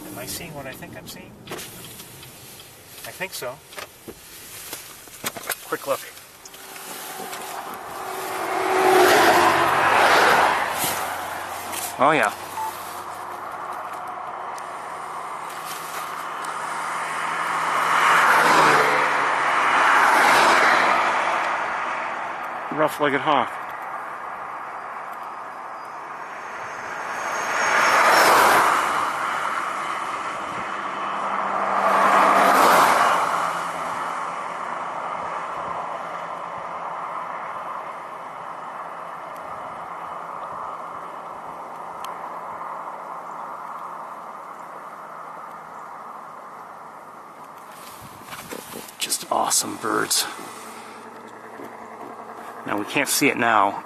Am I seeing what I think I'm seeing? I think so. Quick look. Oh yeah. Rough-legged hawk. Just awesome birds. Now we can't see it now.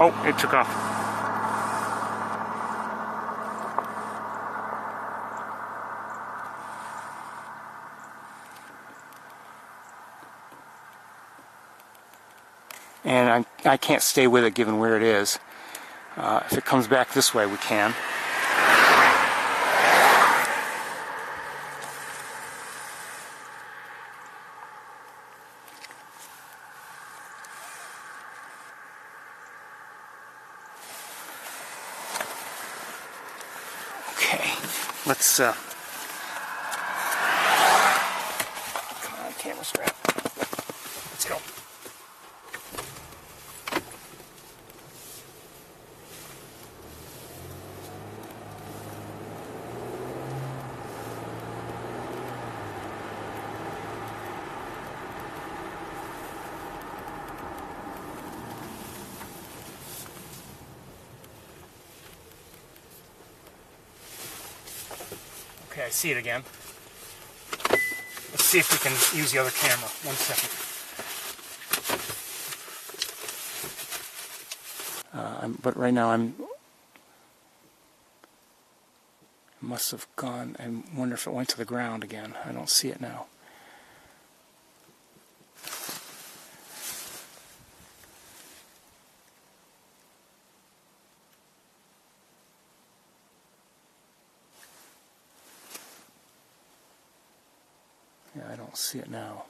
Oh, it took off. And I can't stay with it given where it is. If it comes back this way, we can. Okay, let's come on, camera strap. Let's go. Okay, I see it again. Let's see if we can use the other camera. 1 second. But right now I must have gone. I wonder if it went to the ground again. I don't see it now. Yeah, I don't see it now.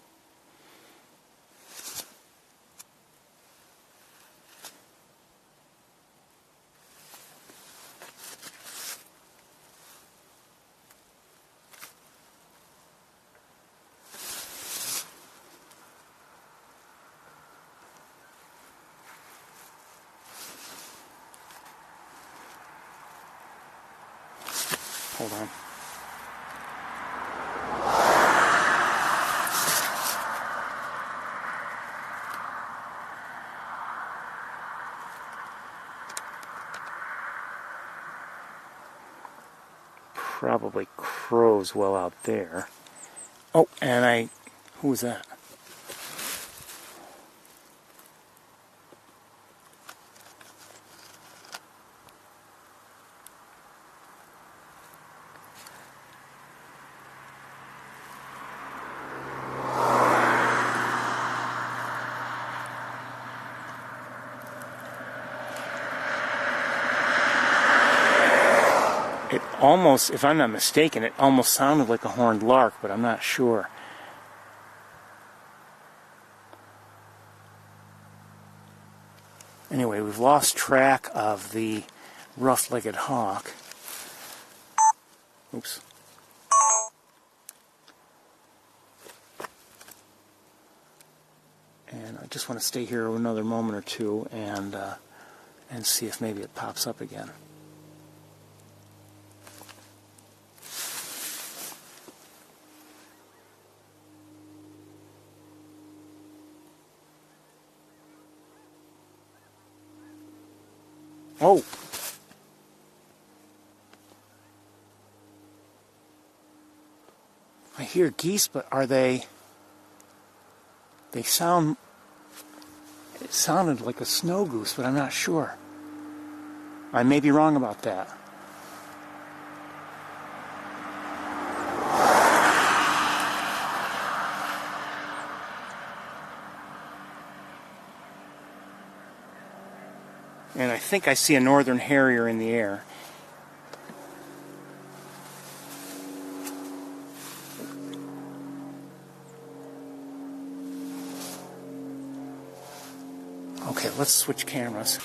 Hold on. Probably crows well out there. Oh, and who was that? It almost, if I'm not mistaken, it almost sounded like a horned lark, but I'm not sure. Anyway, we've lost track of the rough-legged hawk. Oops. And I just want to stay here another moment or two and see if maybe it pops up again. Oh! I hear geese, but are they... They sound... It sounded like a snow goose, but I'm not sure. I may be wrong about that. And I think I see a northern harrier in the air. Okay, let's switch cameras.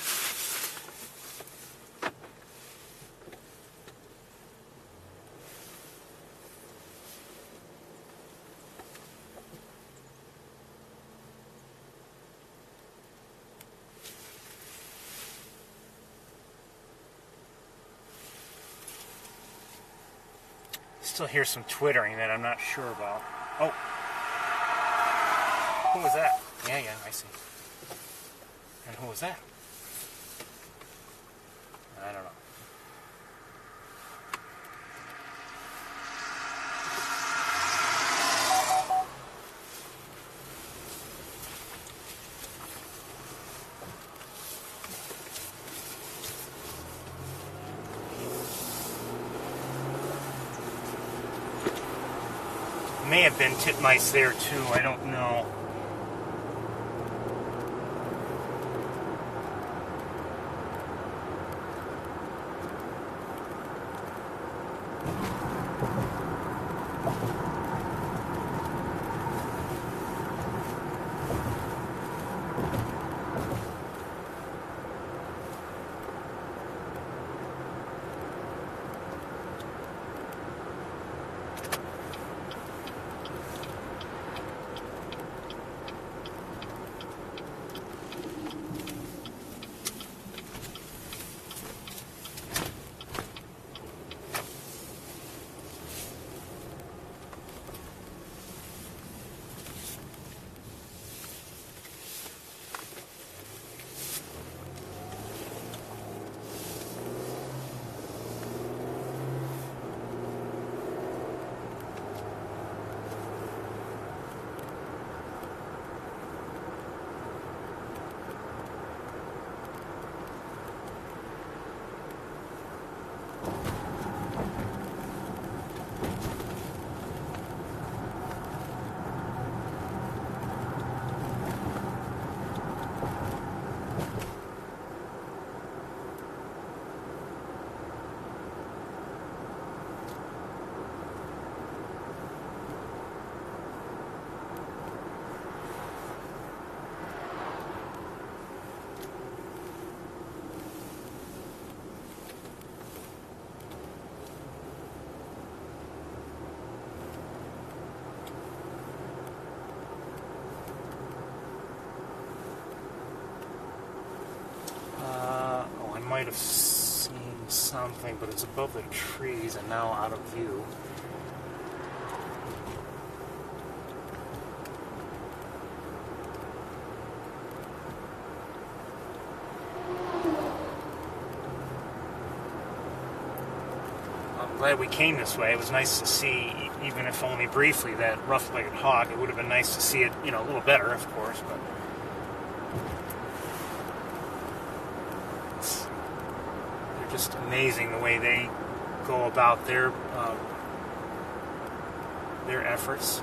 Still hear some twittering that I'm not sure about. Oh, who was that? Yeah, I see. And who was that? I don't know. May have been titmice there too, I don't know. Might have seen something, but it's above the trees and now out of view. I'm glad we came this way. It was nice to see, even if only briefly, that rough-legged hawk. It would have been nice to see it, a little better, of course, but just amazing the way they go about their efforts.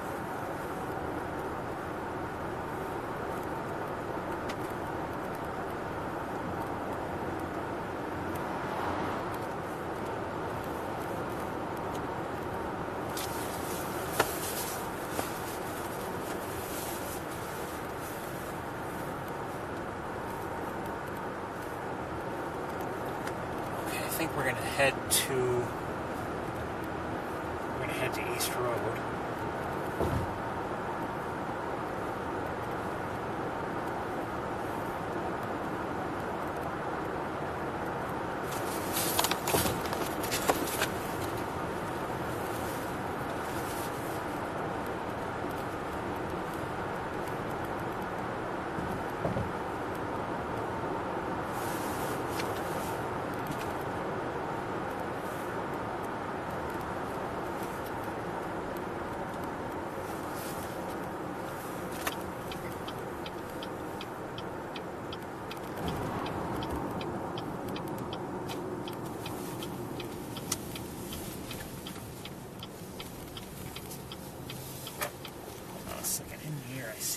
I think we're going to head to East Road.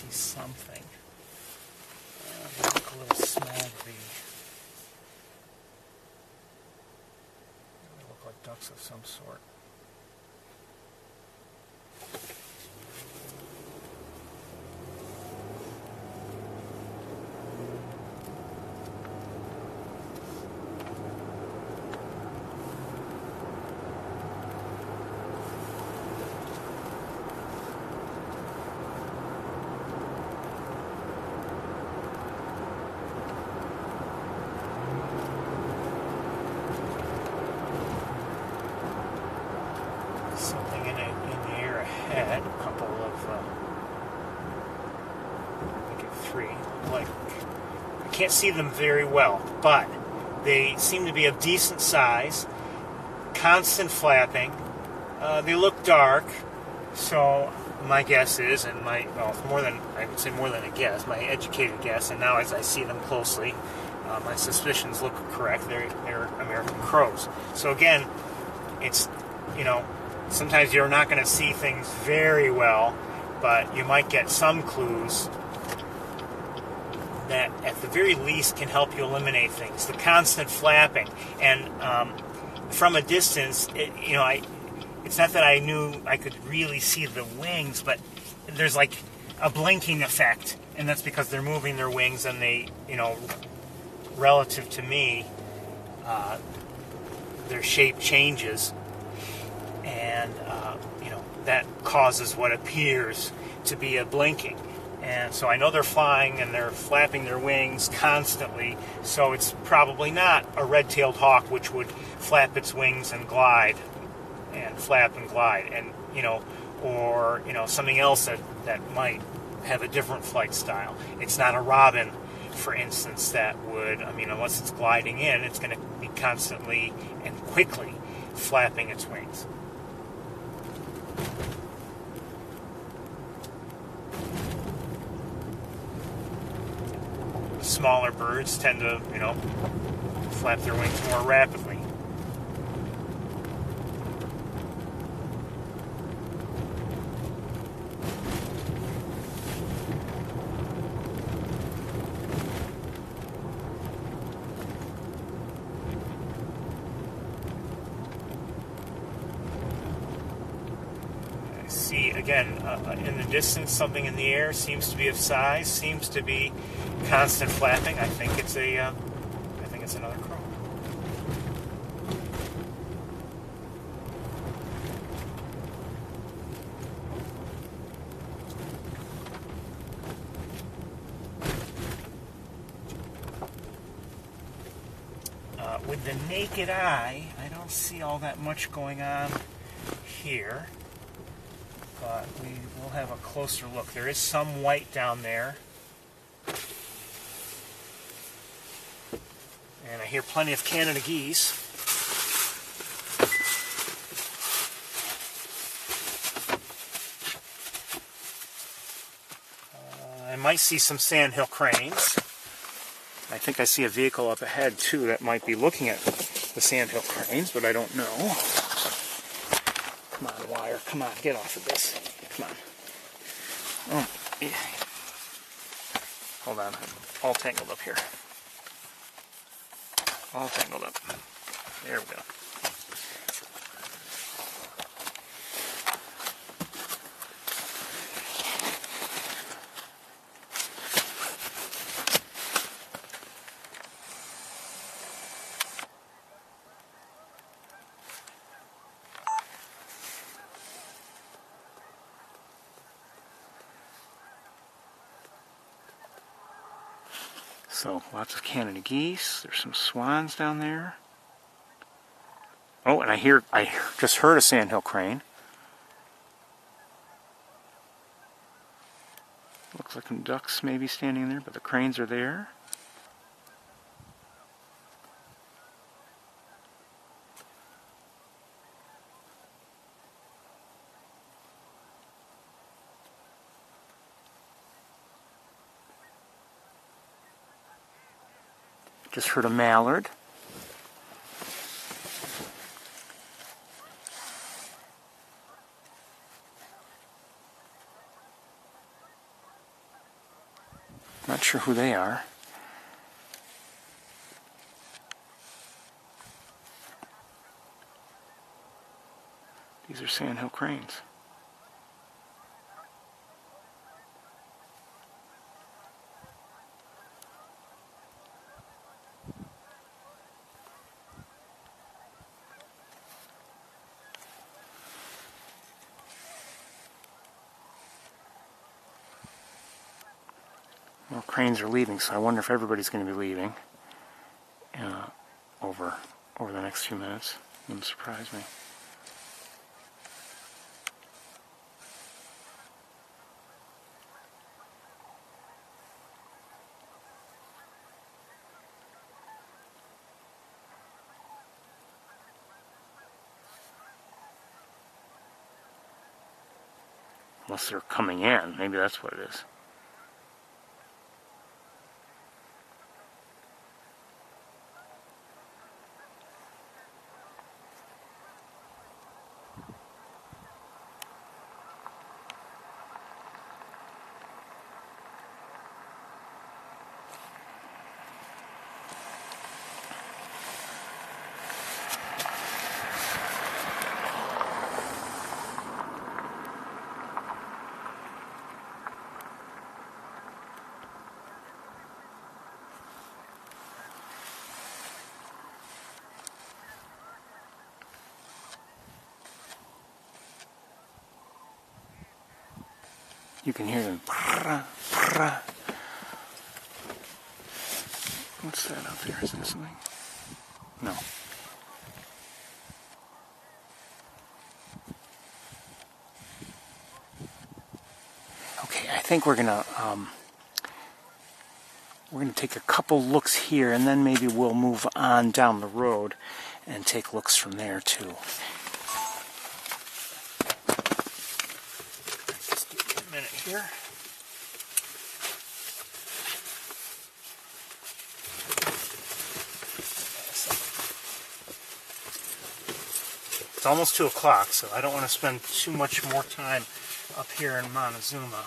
Something. Look a little small to be ducks of some sort. Something in the air ahead. A couple of, I think three. Like, I can't see them very well, but they seem to be of decent size. Constant flapping. They look dark, so my guess is, and more than I would say more than a guess, my educated guess, and now as I see them closely, my suspicions look correct. They're American crows. So again, it's, sometimes you're not going to see things very well, but you might get some clues that at the very least can help you eliminate things. The constant flapping, and from a distance, it's not that I knew I could really see the wings, but there's like a blinking effect, and that's because they're moving their wings, and they, relative to me, their shape changes, and that causes what appears to be a blinking. And so I know they're flying and they're flapping their wings constantly, so it's probably not a red-tailed hawk which would flap its wings and glide and flap and glide, and or something else that might have a different flight style. It's not a robin, for instance, that would, unless it's gliding in, it's going to be constantly and quickly flapping its wings. Smaller birds tend to, flap their wings more rapidly. See, again, in the distance, something in the air seems to be of size, seems to be constant flapping. I think it's another crow. With the naked eye, I don't see all that much going on here, but we will have a closer look. There is some white down there, and I hear plenty of Canada geese. I might see some sandhill cranes. I think I see a vehicle up ahead too that might be looking at the sandhill cranes, but I don't know. Come on, wire. Come on, get off of this. Come on. Oh, yeah. Hold on. I'm all tangled up here. All tangled up. There we go. So, lots of Canada geese. There's some swans down there. Oh, and I just heard a sandhill crane. Looks like some ducks maybe standing there, but the cranes are there. Just heard a mallard. Not sure who they are. These are sandhill cranes. Well, cranes are leaving, so I wonder if everybody's going to be leaving over the next few minutes. Wouldn't surprise me. Unless they're coming in. Maybe that's what it is. You can hear them. What's that out there? Is that something? No. Okay, I think we're gonna take a couple looks here, and then maybe we'll move on down the road and take looks from there too. Just give me a minute here. It's almost 2 o'clock, so I don't want to spend too much more time up here in Montezuma.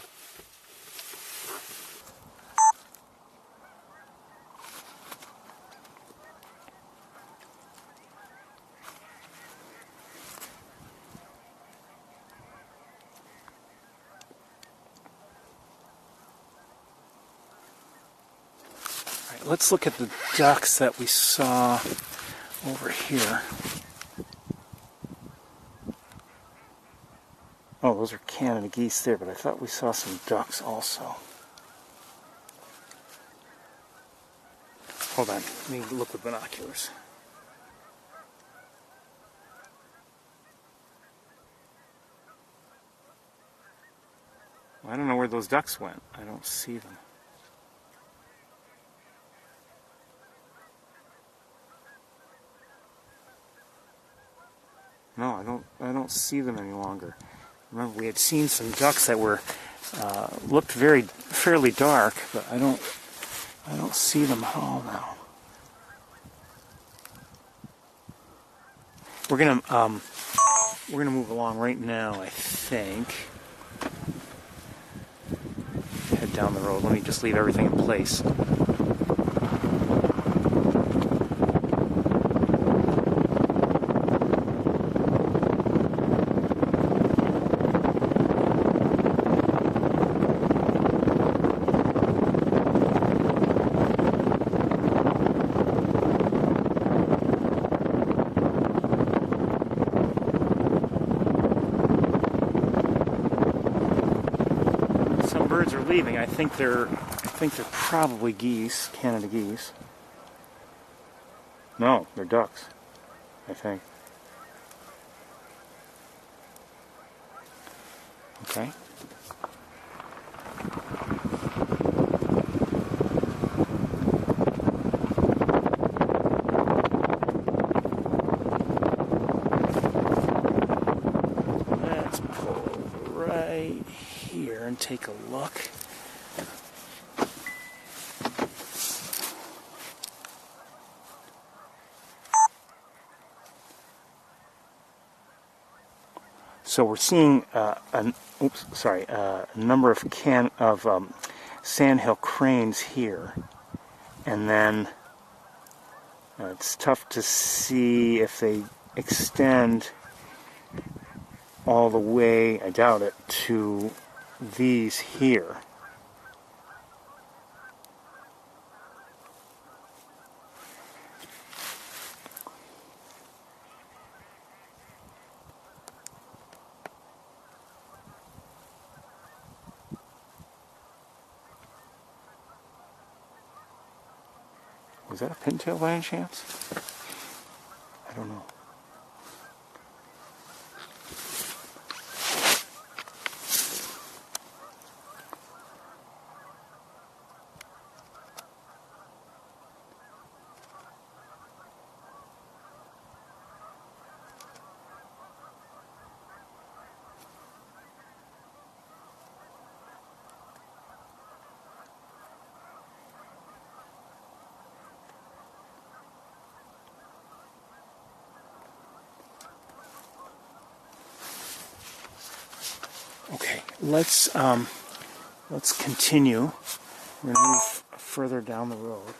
All right, let's look at the ducks that we saw over here. Oh, those are Canada geese there, but I thought we saw some ducks also. Hold on, let me look with binoculars. Well, I don't know where those ducks went. I don't see them. No, I don't see them any longer. Remember, we had seen some ducks that were looked fairly dark, but I don't see them at all now. We're gonna move along right now, I think. Head down the road. Let me just leave everything in place. Birds are leaving. I think they're probably geese, Canada geese. No, they're ducks, I think. Okay. Let's pull right here and take a look. So we're seeing a number of sandhill cranes here, and then it's tough to see if they extend all the way, I doubt it, to these here. Was that a pintail by any chance? I don't know. Okay, let's continue. We're gonna move further down the road.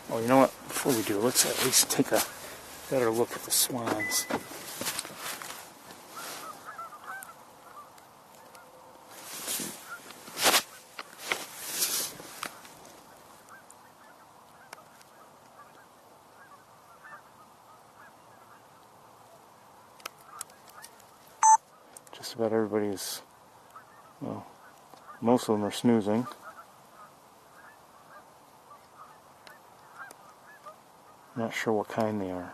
Oh, you know what? Before we do, let's at least take a better look at the swans. Just about everybody's, well, most of them are snoozing. Not sure what kind they are.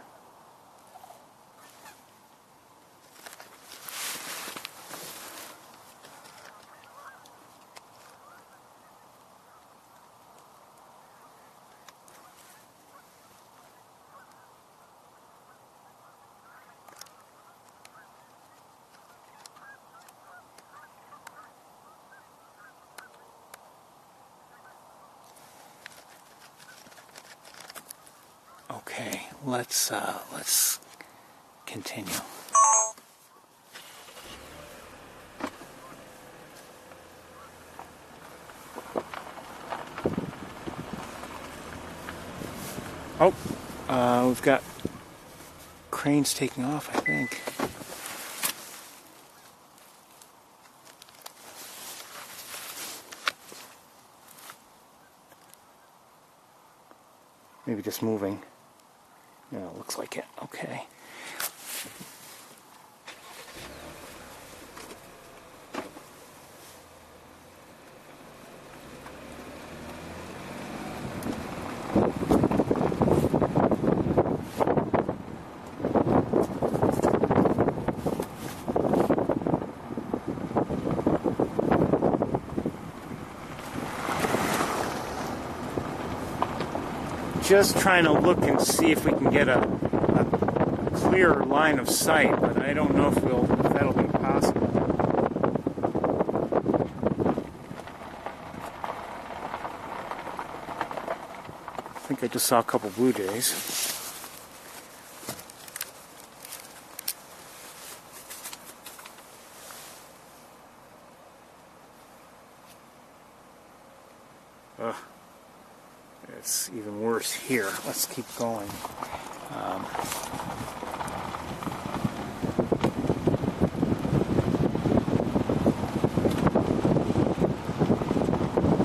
Okay, let's continue. Oh, we've got cranes taking off, I think. Maybe just moving. Yeah, it looks like it. Okay. Just trying to look and see if we can get a clearer line of sight, but I don't know if that'll be possible. I think I just saw a couple blue jays. Ugh. It's even worse here. Let's keep going.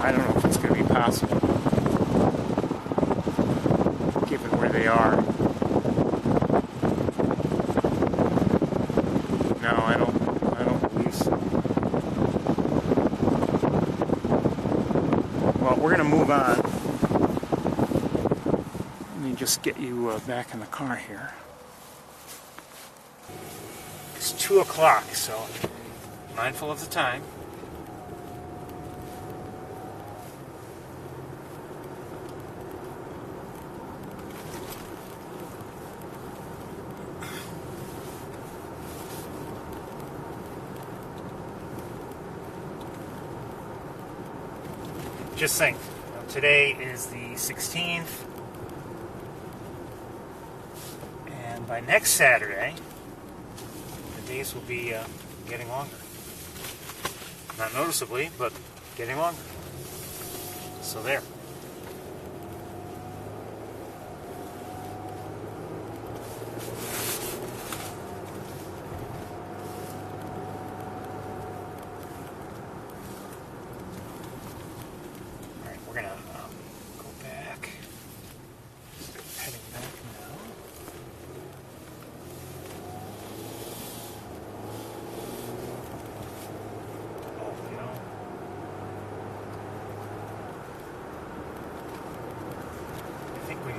I don't know if it's going to be possible, given where they are. No, I don't believe so. Well, we're going to move on. Just get you back in the car here. It's 2 o'clock, so mindful of the time. Just think, today is the 16th. By next Saturday, the days will be getting longer. Not noticeably, but getting longer. So there.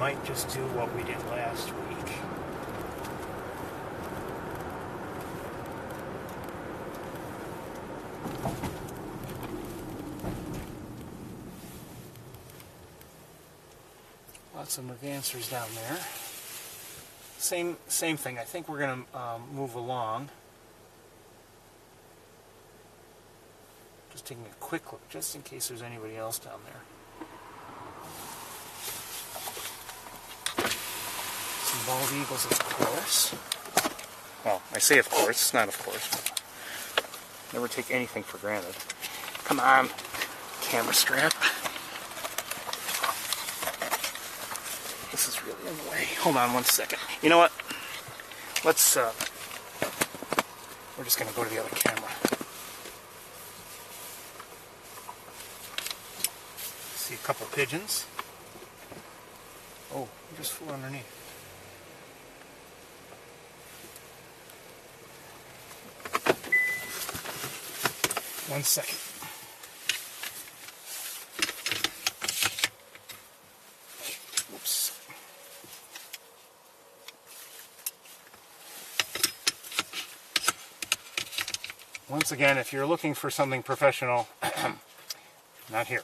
might just do what we did last week. Lots of mergansers down there. Same thing. I think we're going to move along. Just taking a quick look, just in case there's anybody else down there. Some bald eagles, of course. Well, I say of course, it's not of course. Never take anything for granted. Come on, camera strap. This is really in the way. Hold on one second. You know what? Let's, we're just going to go to the other camera. See a couple pigeons. Oh, he just flew underneath. One second. Oops. Once again, if you're looking for something professional, not here.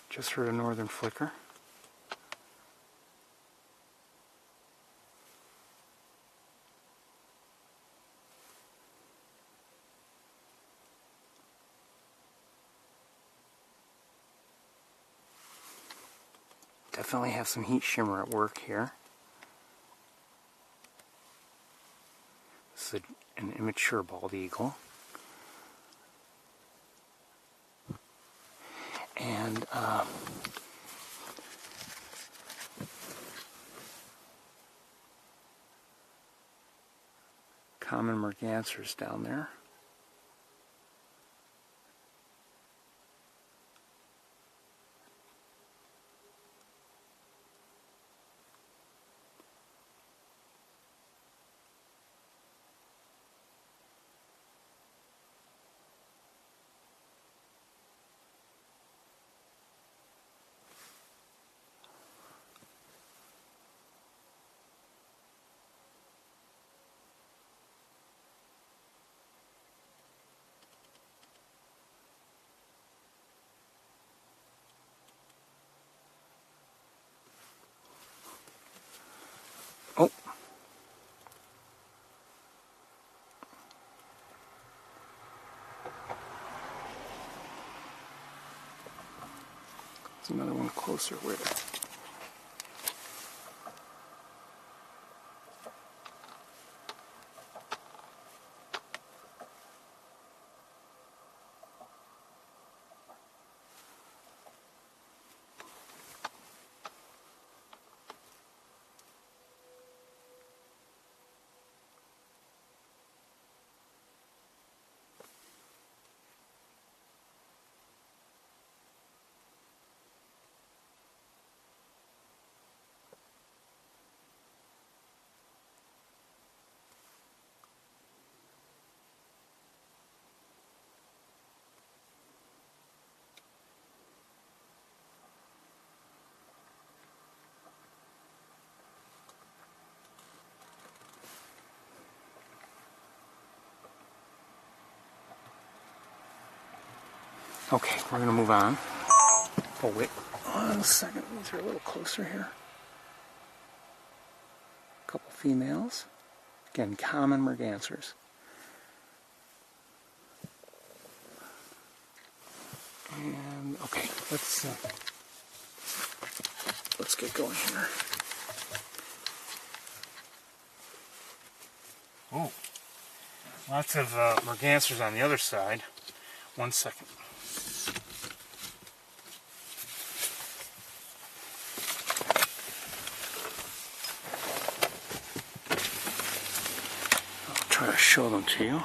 Just heard a northern flicker. Definitely have some heat shimmer at work here. This is an immature bald eagle. And common mergansers down there. Oh. There's another one closer with it. Okay, we're going to move on. Oh, wait. One second. These are a little closer here. A couple females. Again, common mergansers. And, okay, let's get going here. Oh, lots of mergansers on the other side. One second. Try to show them to you.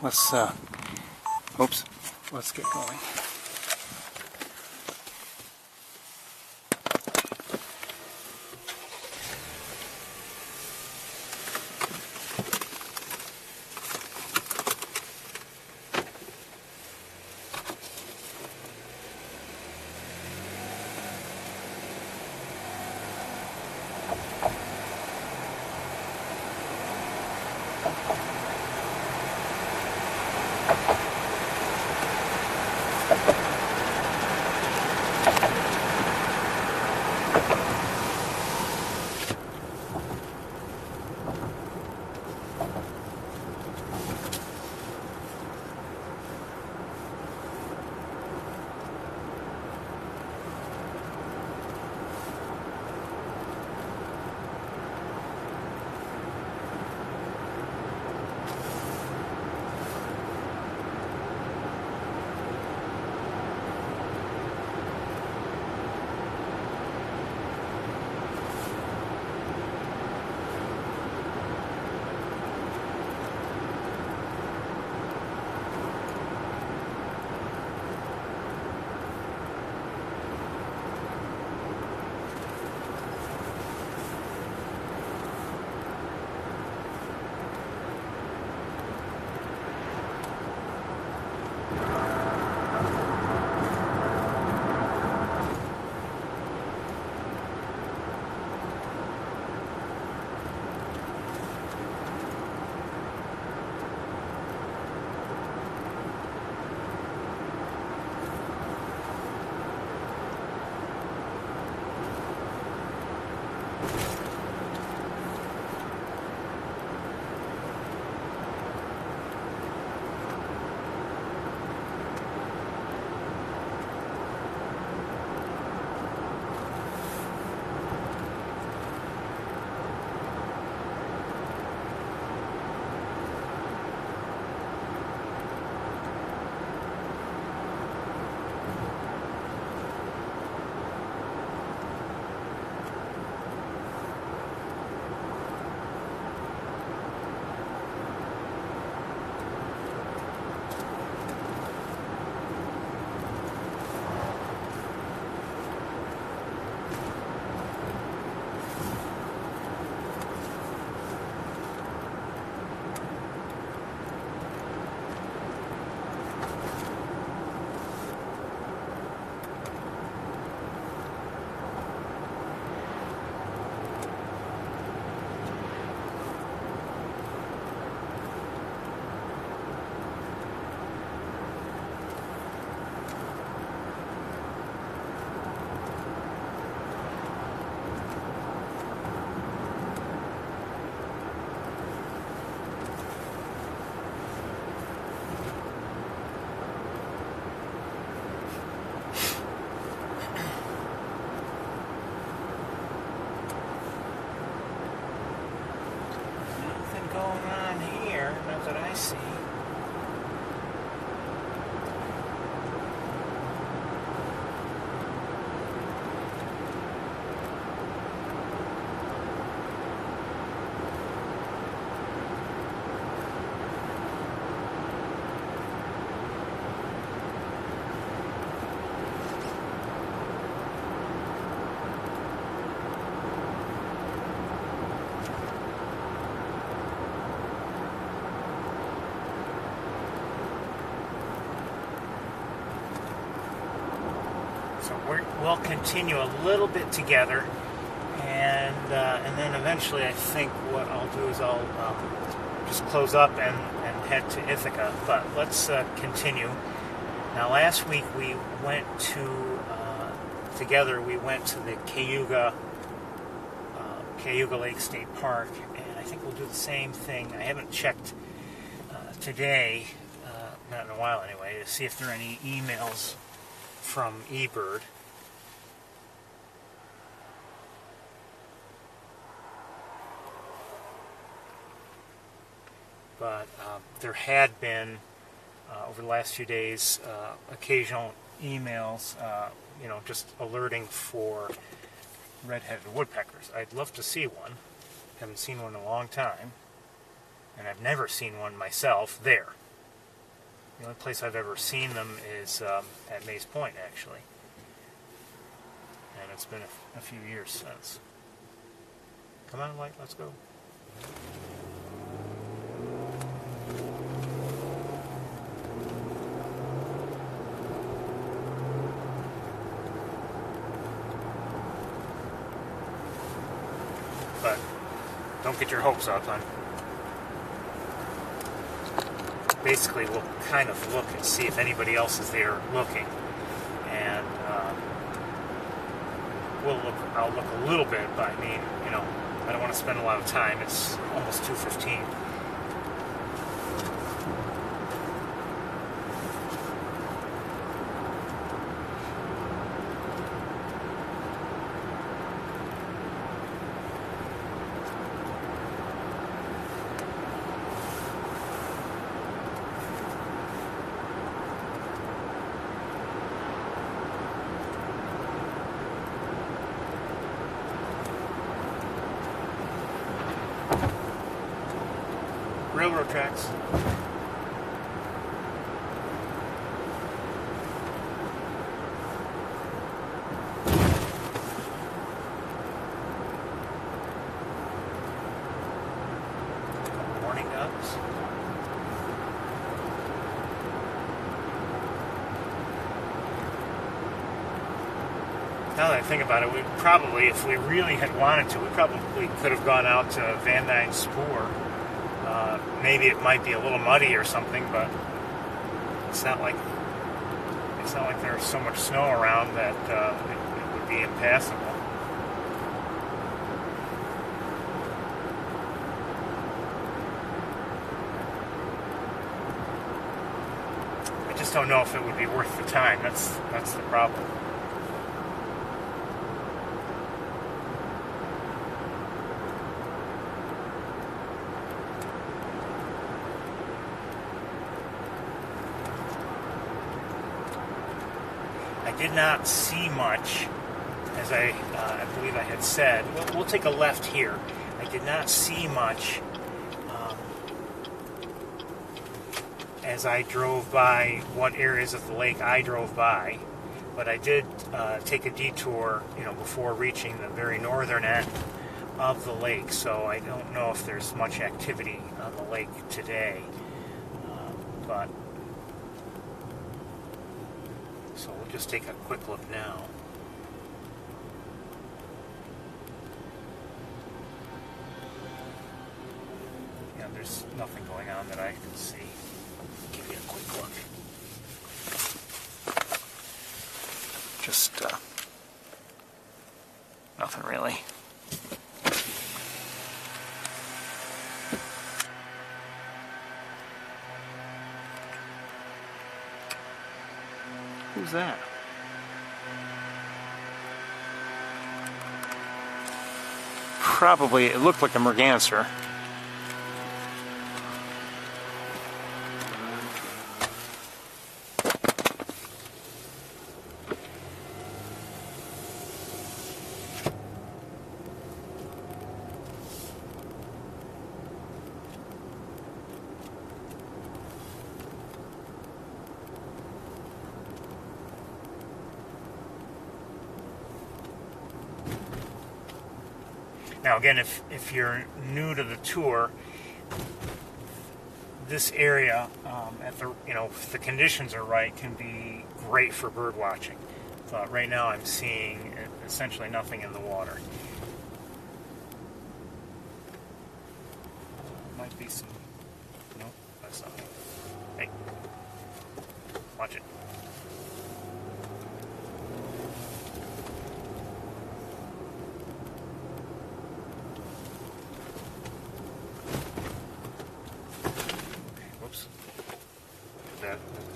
let's let's get going. We'll continue a little bit together, and then eventually I think what I'll do is I'll just close up and head to Ithaca. But let's continue. Now, last week we went to together. We went to the Cayuga Lake State Park, and I think we'll do the same thing. I haven't checked today, not in a while anyway, to see if there are any emails from eBird. But there had been, over the last few days, occasional emails, just alerting for red-headed woodpeckers. I'd love to see one. Haven't seen one in a long time, and I've never seen one myself there. The only place I've ever seen them is at Mays Point, actually. And it's been a few years since. Come on, Light, let's go. But don't get your hopes up, hon. Basically, we'll kind of look and see if anybody else is there looking, and I'll look a little bit, but I mean, you know, I don't want to spend a lot of time. It's almost 2:15. Railroad tracks. Morning doves. Now that I think about it, we probably, if we really had wanted to, we probably could have gone out to Van Dyne Spoor. Maybe it might be a little muddy or something, but it's not like there's so much snow around that it would be impassable. I just don't know if it would be worth the time. That's the problem. I did not see much, as I believe I had said. We'll take a left here. I did not see much as I drove by what areas of the lake I drove by, but I did take a detour, you know, before reaching the very northern end of the lake. So I don't know if there's much activity on the lake today, but. So we'll just take a quick look now. Yeah, there's nothing going on that I can see. Give you a quick look. Just nothing really. Who's that? Probably, it looked like a merganser. Now again, if you're new to the tour, this area, if the conditions are right, can be great for bird watching. But right now I'm seeing essentially nothing in the water. Might be some. Nope, that's not it. Hey, watch it.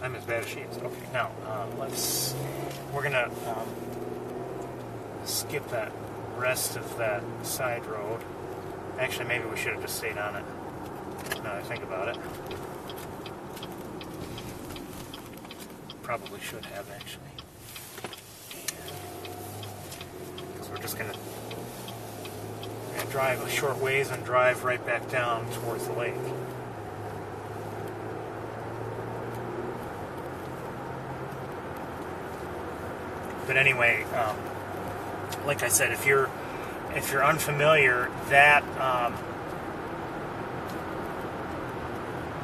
I'm as bad as she is. Okay, now we're gonna skip that rest of that side road. Actually, maybe we should have just stayed on it. Now that I think about it, probably should have actually, because we're just gonna drive a short ways and drive right back down towards the lake. But anyway, like I said, if you're unfamiliar, that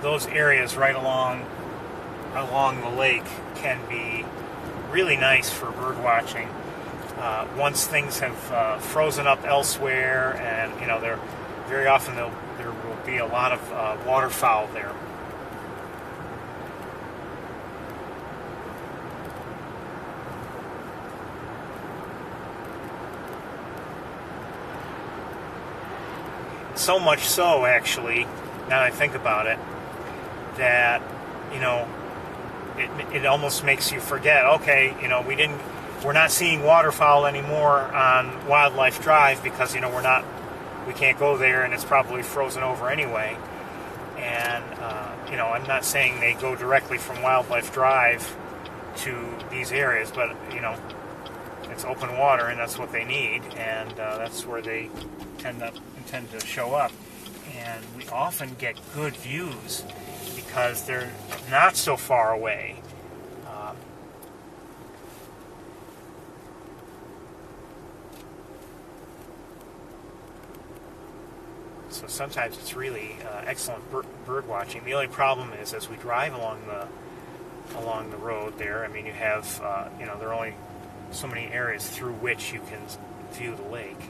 those areas right along the lake can be really nice for bird watching. Once things have frozen up elsewhere, and there very often there will be a lot of waterfowl there. So much so, actually, now that I think about it, that it almost makes you forget. Okay, we're not seeing waterfowl anymore on Wildlife Drive because we can't go there, and it's probably frozen over anyway. And I'm not saying they go directly from Wildlife Drive to these areas, but it's open water, and that's what they need, and that's where they tend to show up. And we often get good views because they're not so far away. So sometimes it's really excellent bird watching. The only problem is as we drive along the road there, you have there are only so many areas through which you can view the lake.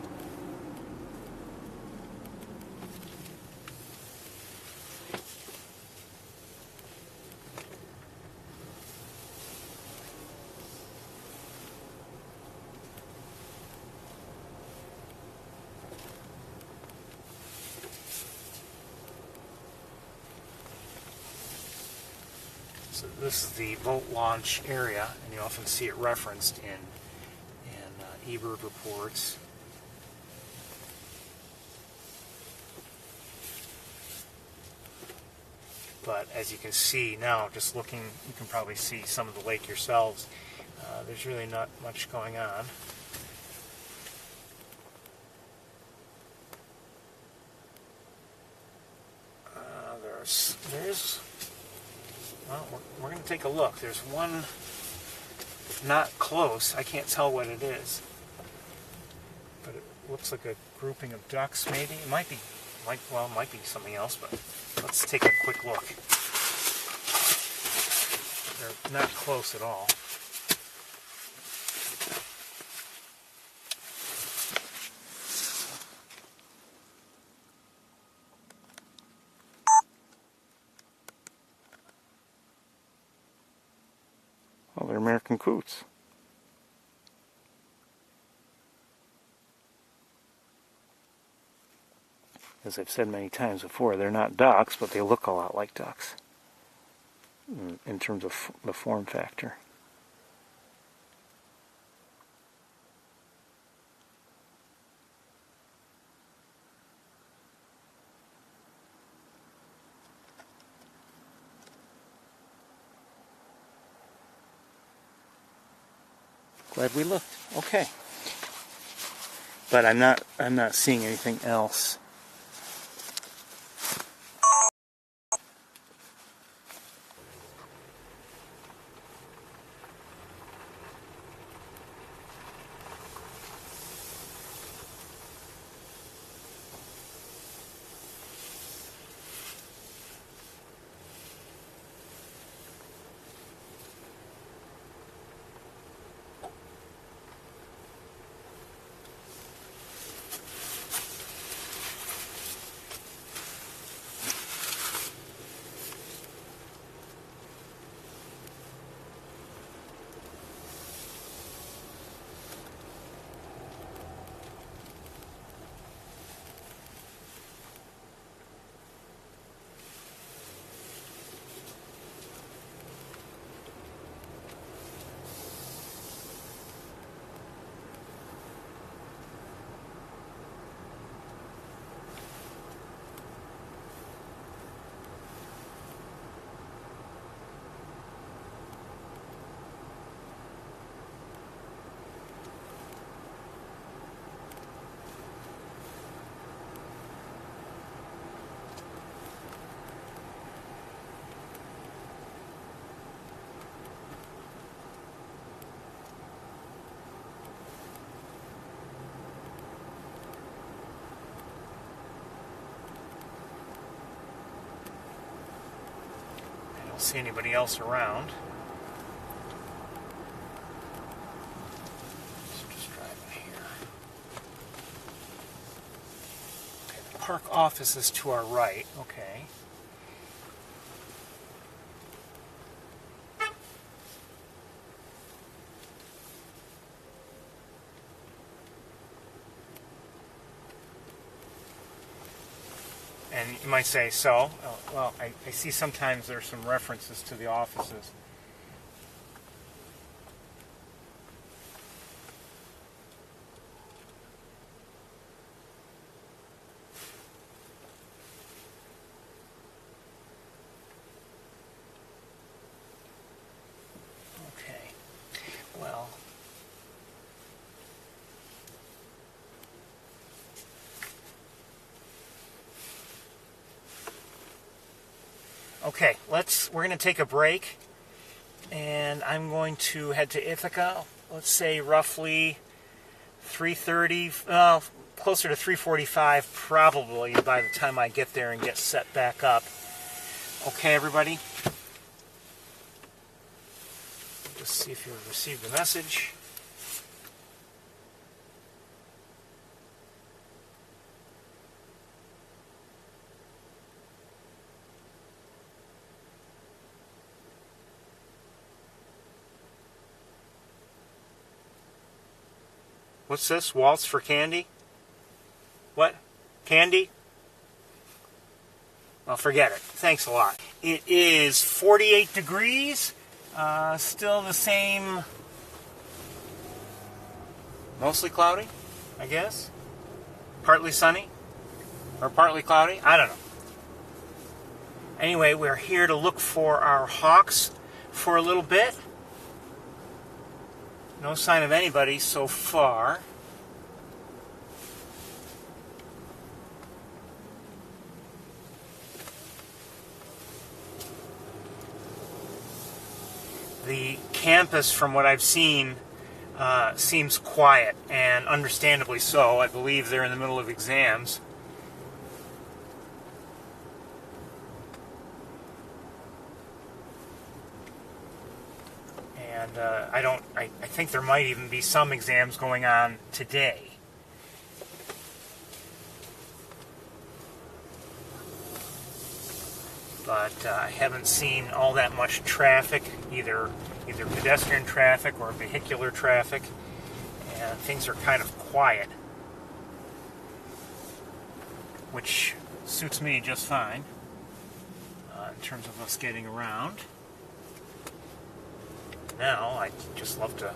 So this is the boat launch area, and you often see it referenced in eBird reports. But as you can see now, just looking, you can probably see some of the lake yourselves. There's really not much going on. Well, we're going to take a look. There's one not close. I can't tell what it is, but it looks like a grouping of ducks. Maybe it might be something else. But let's take a quick look. They're not close at all. Well, they're American coots. As I've said many times before, they're not ducks, but they look a lot like ducks in terms of the form factor. Glad we looked. Okay. But I'm not seeing anything else. see anybody else around. So just driving here. Okay, the park office is to our right. Okay. And you might say, so? Oh, well, I see sometimes there's some references to the offices. Okay. Well, okay, we're going to take a break, and I'm going to head to Ithaca, let's say roughly 3:30, closer to 3:45 probably by the time I get there and get set back up. Okay, everybody? Just see if you've received the message. What's this? Waltz for candy? What? Candy? Well, forget it. Thanks a lot. It is 48 degrees. Still the same. Mostly cloudy, I guess. Partly sunny. Or partly cloudy. I don't know. Anyway, we're here to look for our hawks for a little bit. No sign of anybody so far. The campus, from what I've seen, seems quiet, and understandably so. I believe they're in the middle of exams. And I think there might even be some exams going on today. But I haven't seen all that much traffic, either pedestrian traffic or vehicular traffic, and things are kind of quiet, which suits me just fine in terms of us getting around. Now, I'd just love to,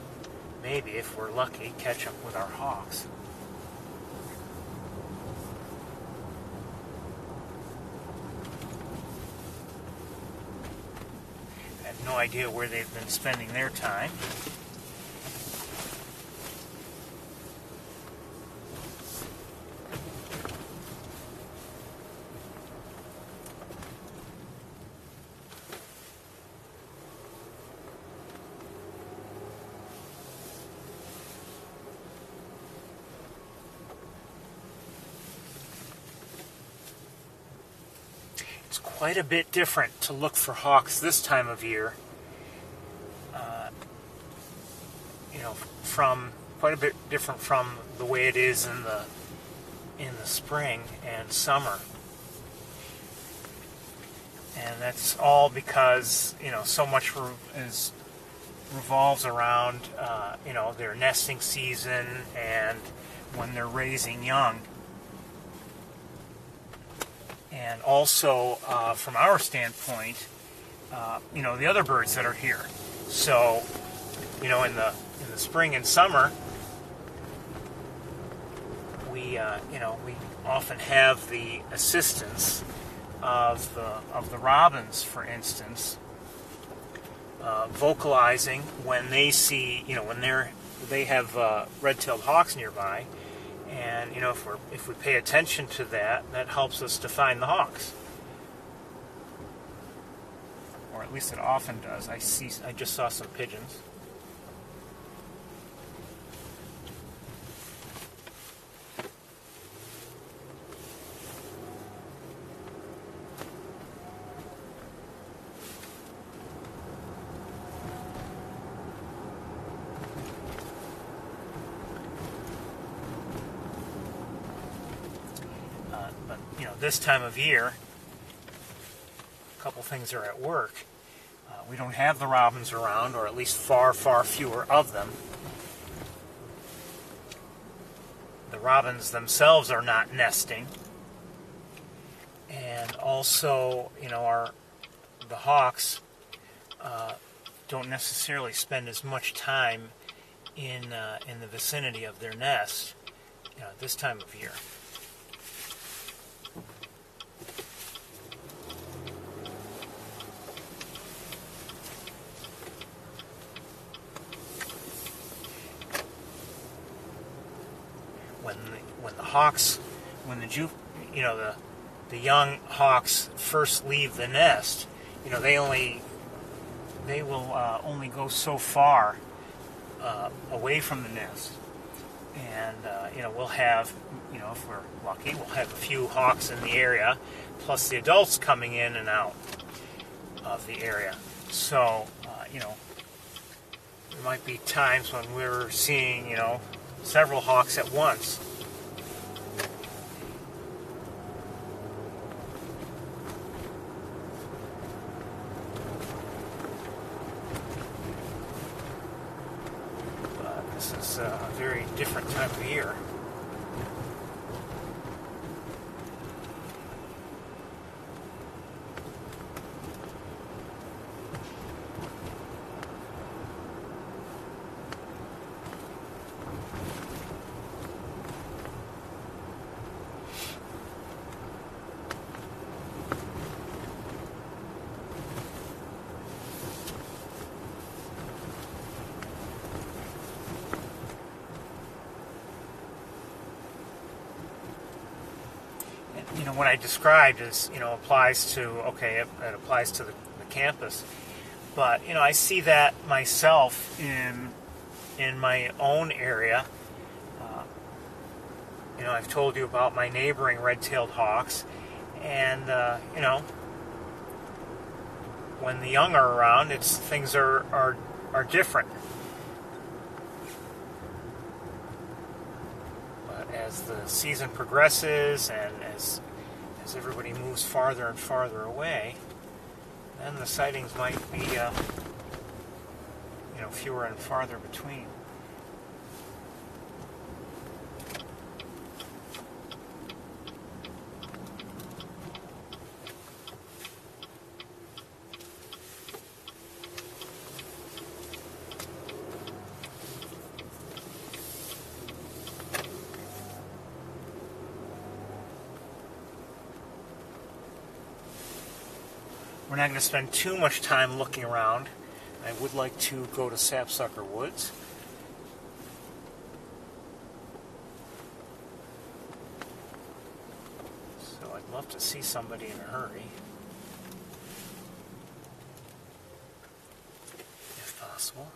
maybe, if we're lucky, catch up with our hawks. I have no idea where they've been spending their time. Quite a bit different to look for hawks this time of year. From quite a bit different from the way it is in the spring and summer. And that's all because so much revolves around their nesting season and when they're raising young. And also, from our standpoint, the other birds that are here. So, in the spring and summer, we often have the assistance of the robins, for instance, vocalizing when they see, when they have red-tailed hawks nearby. And if we pay attention to that helps us to find the hawks, or at least it often does. I just saw some pigeons. But this time of year, a couple things are at work. We don't have the robins around, or at least far, far fewer of them. The robins themselves are not nesting. And also, the hawks don't necessarily spend as much time in the vicinity of their nest at this time of year. The young hawks first leave the nest, they will only go so far away from the nest, and we'll have, if we're lucky, we'll have a few hawks in the area, plus the adults coming in and out of the area. So there might be times when we're seeing several hawks at once. This is a very different time of year. What I described is, applies to, it applies to the campus. But, I see that myself in my own area. I've told you about my neighboring red-tailed hawks. And, when the young are around, things are different. But as the season progresses and as everybody moves farther and farther away, then the sightings might be, fewer and farther between. We're not going to spend too much time looking around. I would like to go to Sapsucker Woods. So I'd love to see somebody in a hurry, if possible.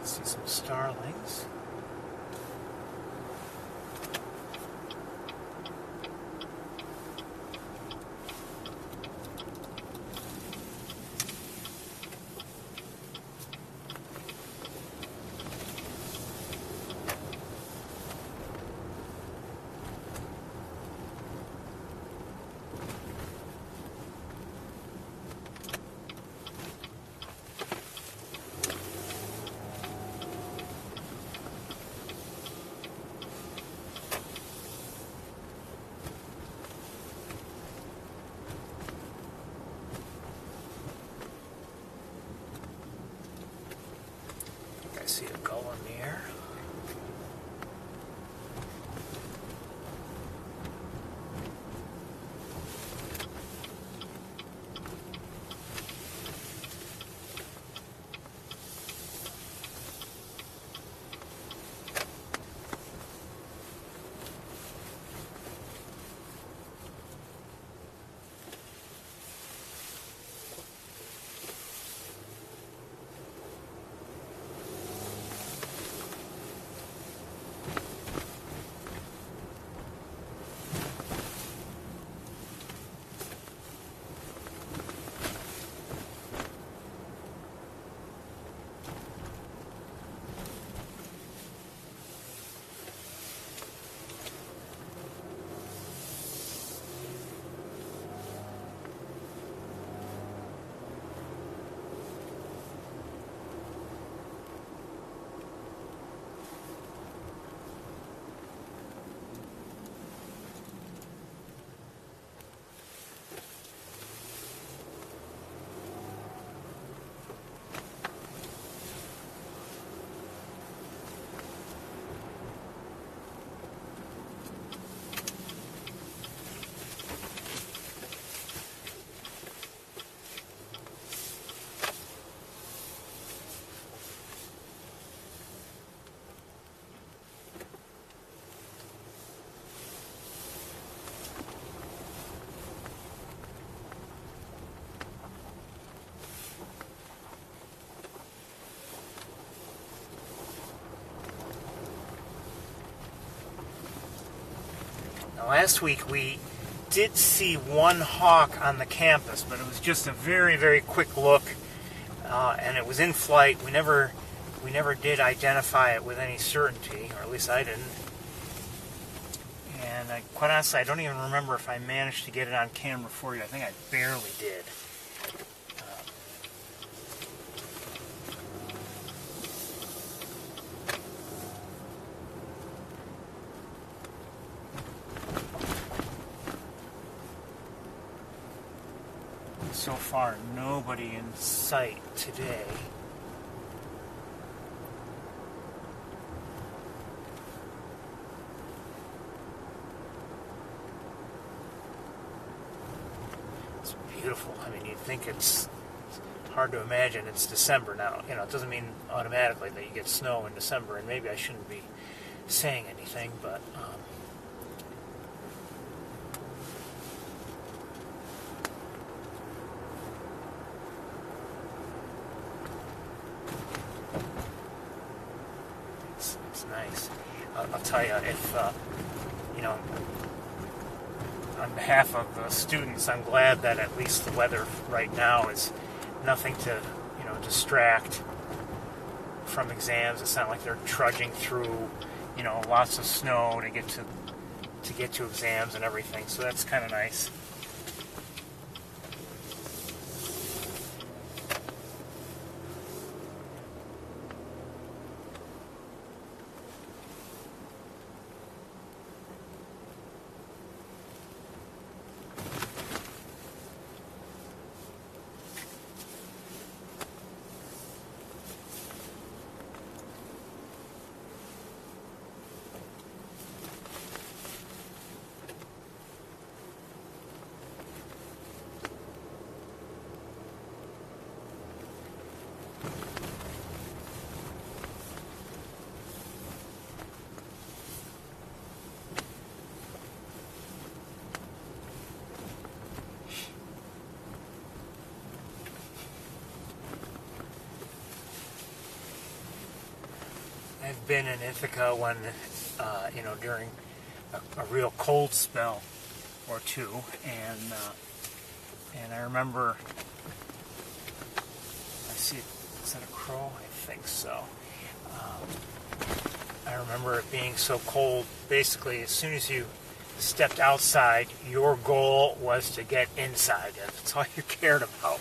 See some starlings. Now, last week we did see one hawk on the campus, but it was just a very, very quick look, and it was in flight. We never did identify it with any certainty, or at least I didn't. And quite honestly, I don't even remember if I managed to get it on camera for you. I think I barely did. So far, nobody in sight today. It's beautiful. I mean, you'd think it's hard to imagine it's December now. You know, it doesn't mean automatically that you get snow in December, and maybe I shouldn't be saying anything, but it's nice. I'll tell you, if you know, on behalf of the students, I'm glad that at least the weather right now is nothing to, distract from exams. It's not like they're trudging through, lots of snow to get to exams and everything. So that's kind of nice. I've been in Ithaca when, during a real cold spell or two, and I remember, is that a crow? I think so. I remember it being so cold, basically, as soon as you stepped outside, your goal was to get inside. That's all you cared about.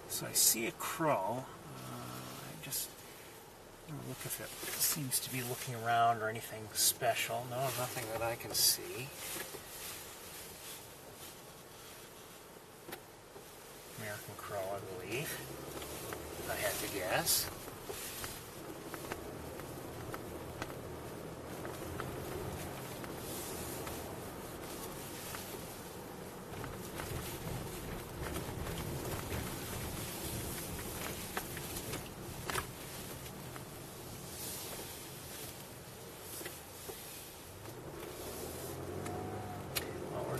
So I see a crow. I just look if it seems to be looking around or anything special. No, nothing that I can see. American crow, I believe. If I had to guess.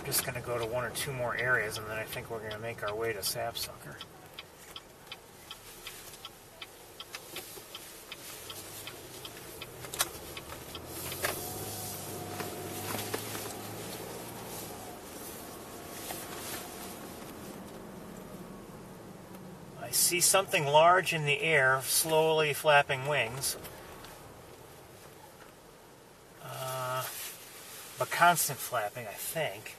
Just going to go to one or two more areas, and then I think we're going to make our way to Sapsucker. I see something large in the air, slowly flapping wings. But constant flapping, I think.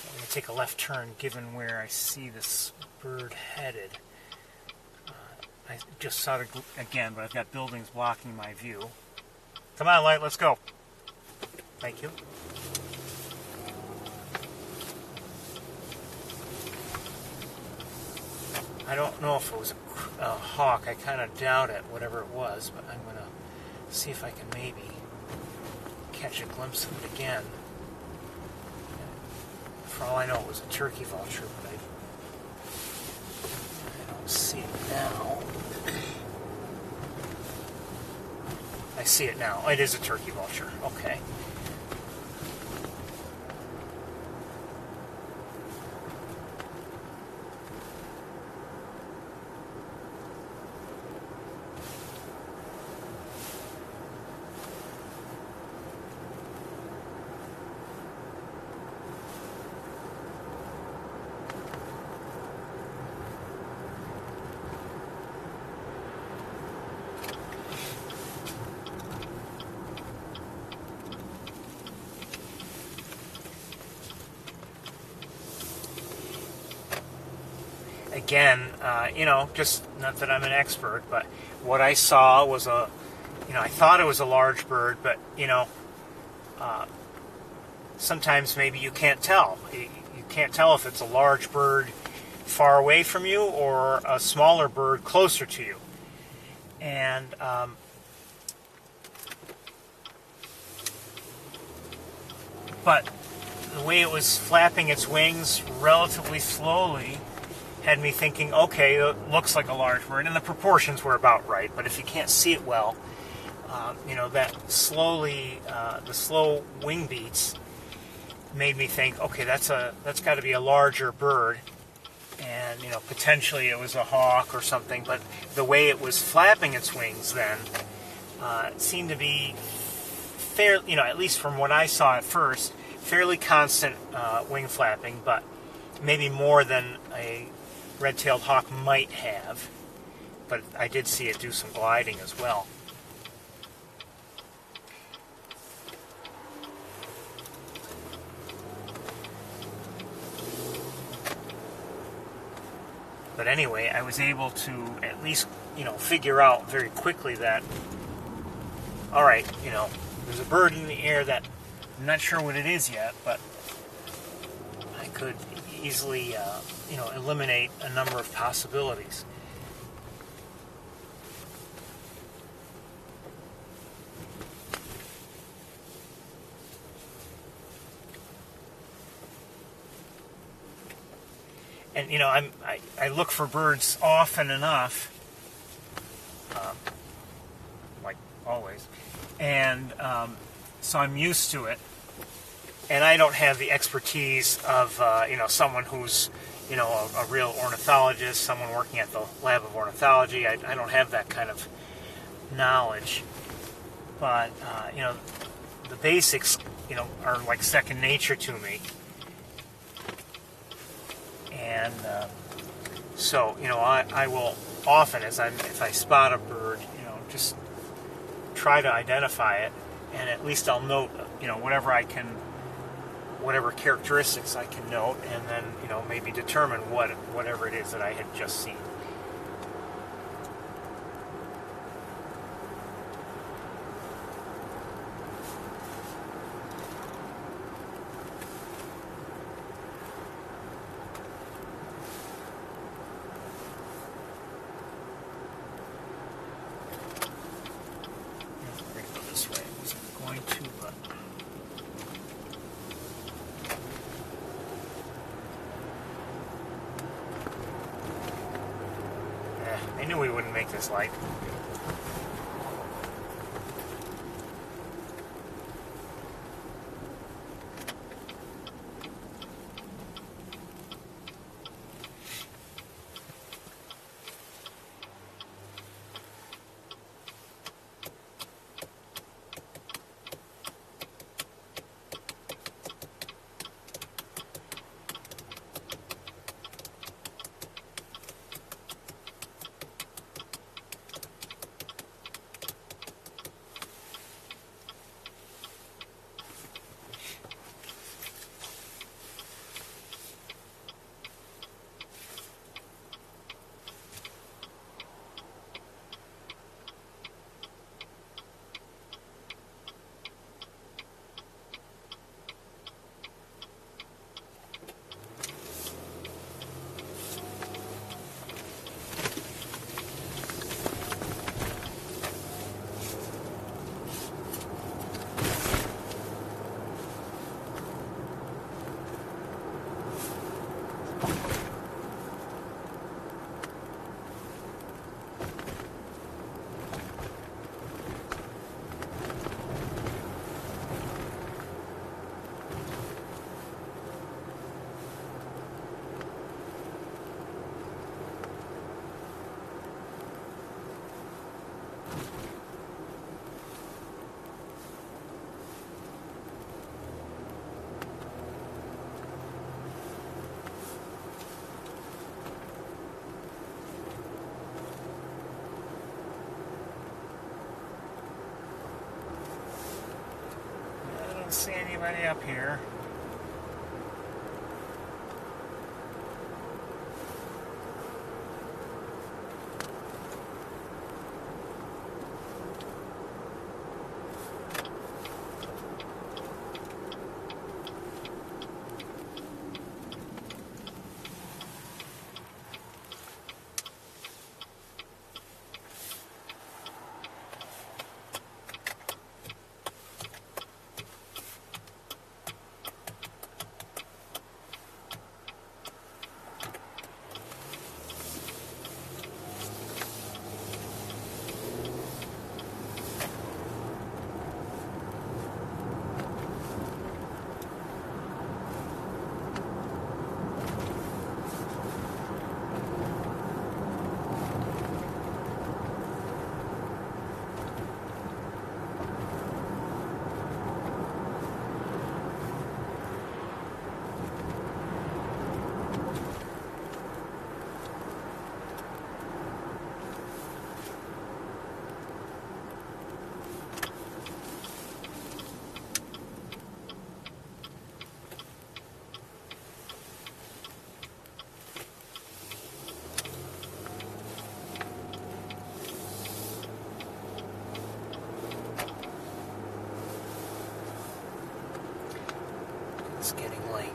I'm going to take a left turn given where I see this bird headed. I just saw it again, but I've got buildings blocking my view. Come on, Light, let's go. Thank you. I don't know if it was a hawk. I kind of doubt it, whatever it was, but I'm going to see if I can maybe catch a glimpse of it again. For all I know, it was a turkey vulture, but I don't see it now. I see it now. It is a turkey vulture. Okay. again, just not that I'm an expert, but what I saw was I thought it was a large bird, but sometimes maybe you can't tell. You can't tell if it's a large bird far away from you or a smaller bird closer to you. And but the way it was flapping its wings relatively slowly had me thinking, okay, it looks like a large bird, and the proportions were about right. But if you can't see it well, that the slow wing beats made me think, okay, that's got to be a larger bird, and potentially it was a hawk or something. But the way it was flapping its wings then it seemed to be fair, at least from what I saw at first, fairly constant wing flapping, but maybe more than a red-tailed hawk might have. But I did see it do some gliding as well. But anyway, I was able to at least, figure out very quickly that, all right, there's a bird in the air that I'm not sure what it is yet, but I could easily, eliminate a number of possibilities. And I look for birds often enough, like always, and so I'm used to it. And I don't have the expertise of someone who's a real ornithologist, someone working at the lab of ornithology. I don't have that kind of knowledge, but the basics are like second nature to me. And so I will often, if I spot a bird, just try to identify it, and at least I'll note whatever characteristics I can note, and then maybe determine whatever it is that I had just seen. I knew we wouldn't make this light. don't see anybody up here.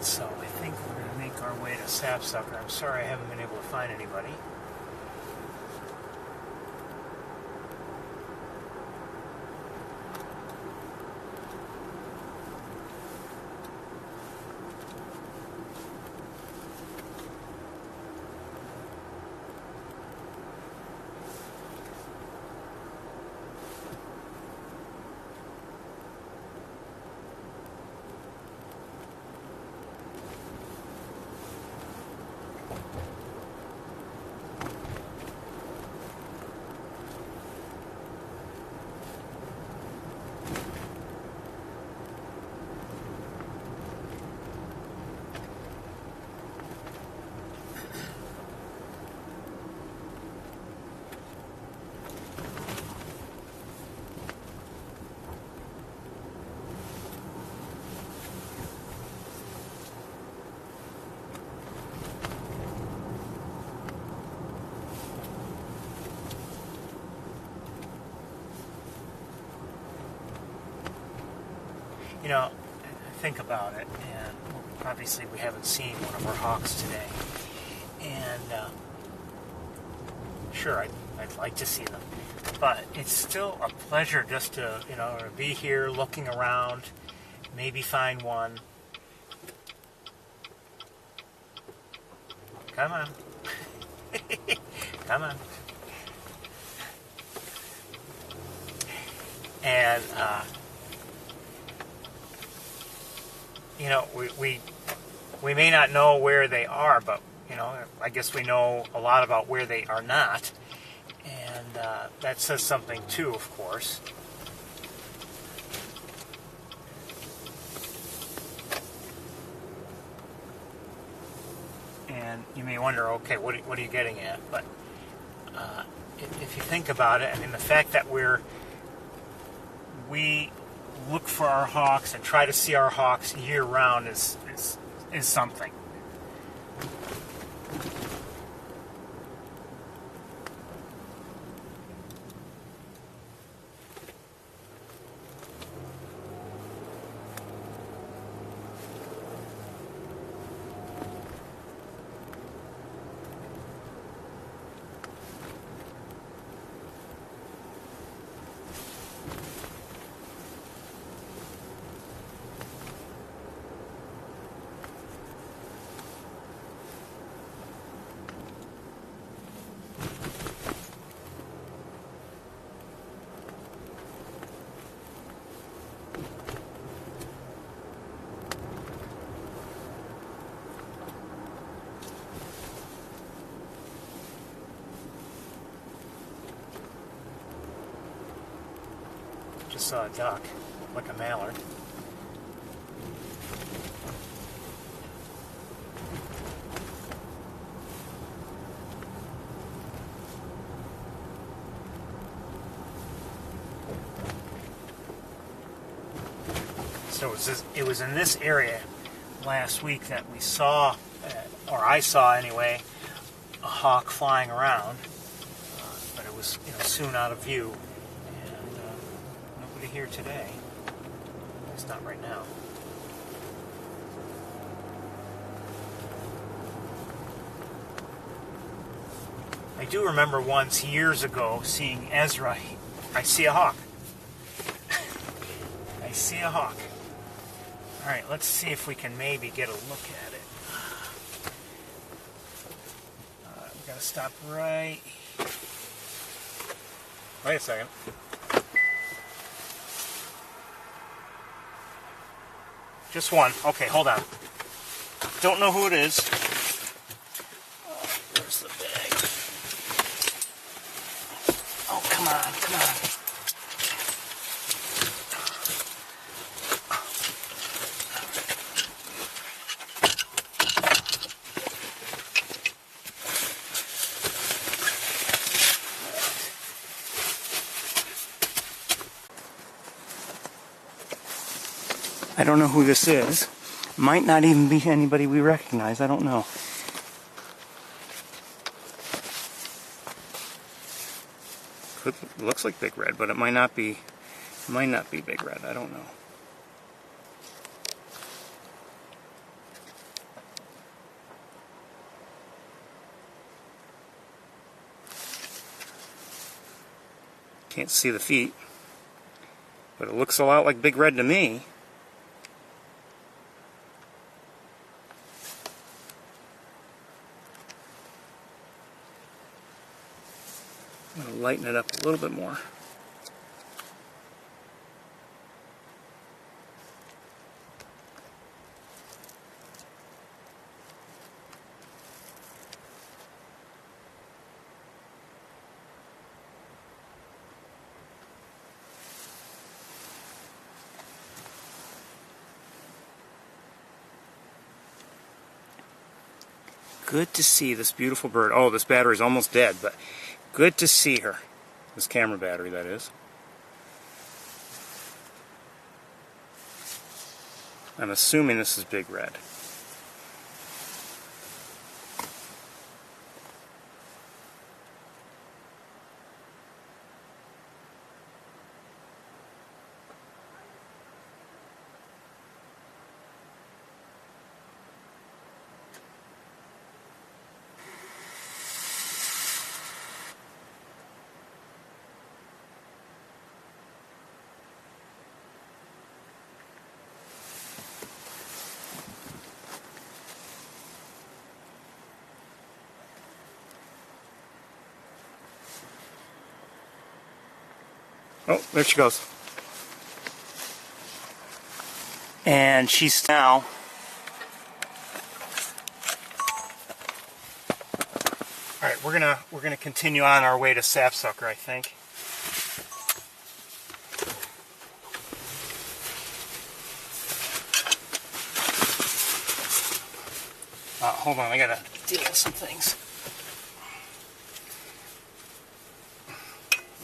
So I think we're going to make our way to Sapsucker. I'm sorry I haven't been able to find anybody. You know, think about it, and obviously we haven't seen one of our hawks today. And sure, I'd like to see them, but it's still a pleasure just to, to be here looking around, maybe find one. Come on. Come on. And, we may not know where they are, but, I guess we know a lot about where they are not. And that says something too, of course. And you may wonder, okay, what are you getting at? But if you think about it, I mean, the fact that we look for our hawks and try to see our hawks year round is something. Just saw a duck, like a mallard. So it was in this area last week that we saw, or I saw anyway, a hawk flying around, but it was soon out of view. Here today. It's not right now. I do remember once years ago seeing Ezra. I see a hawk. I see a hawk. Alright, let's see if we can maybe get a look at it. We gotta stop right. Wait a second. Just one. Okay, hold on. Don't know who it is. Oh, where's the bag? Oh, come on, come on. I don't know who this is. Might not even be anybody we recognize. I don't know. Looks like Big Red, but it might not be. Big Red. I don't know. Can't see the feet, but it looks a lot like Big Red to me. I'm going to lighten it up a little bit more. Good to see this beautiful bird. Oh, this battery's almost dead, but good to see her. This camera battery, that is. I'm assuming this is Big Red. Oh, there she goes. And she's now all right, we're gonna continue on our way to Sapsucker, I think. Hold on, I gotta deal with some things.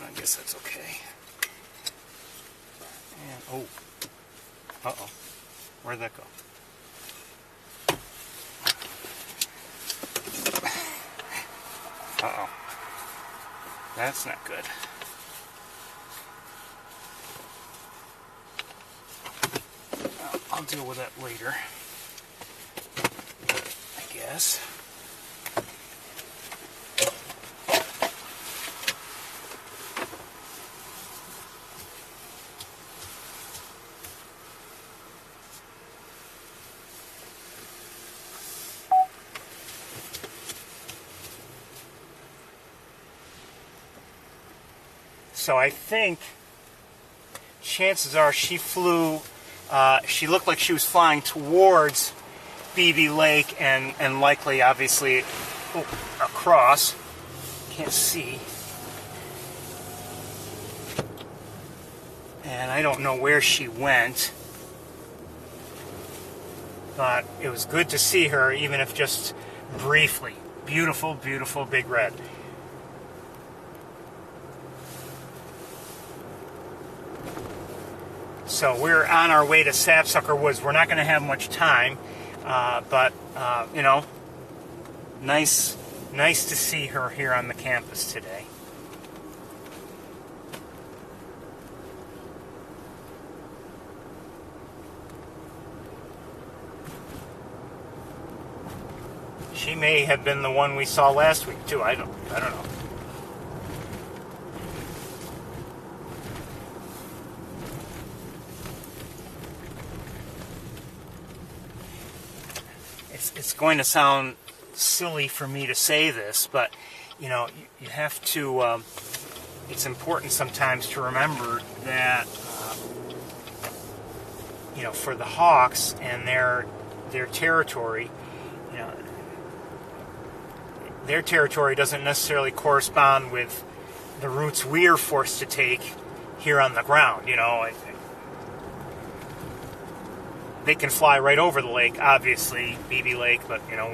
I guess that's okay. And, oh. Uh-oh. Where'd that go? Uh-oh. That's not good. I'll deal with that later, I guess. So I think chances are she flew, she looked like she was flying towards BB Lake and likely, obviously, across. Can't see. And I don't know where she went. But it was good to see her, even if just briefly. Beautiful, beautiful Big Red. So we're on our way to Sapsucker Woods. We're not going to have much time, but you know, nice to see her here on the campus today. She may have been the one we saw last week too. I don't know. It's going to sound silly for me to say this, but you know, you have to. It's important sometimes to remember that you know, for the hawks and their territory, you know, their territory doesn't necessarily correspond with the routes we are forced to take here on the ground. You know, they can fly right over the lake, obviously, BB Lake, but you know,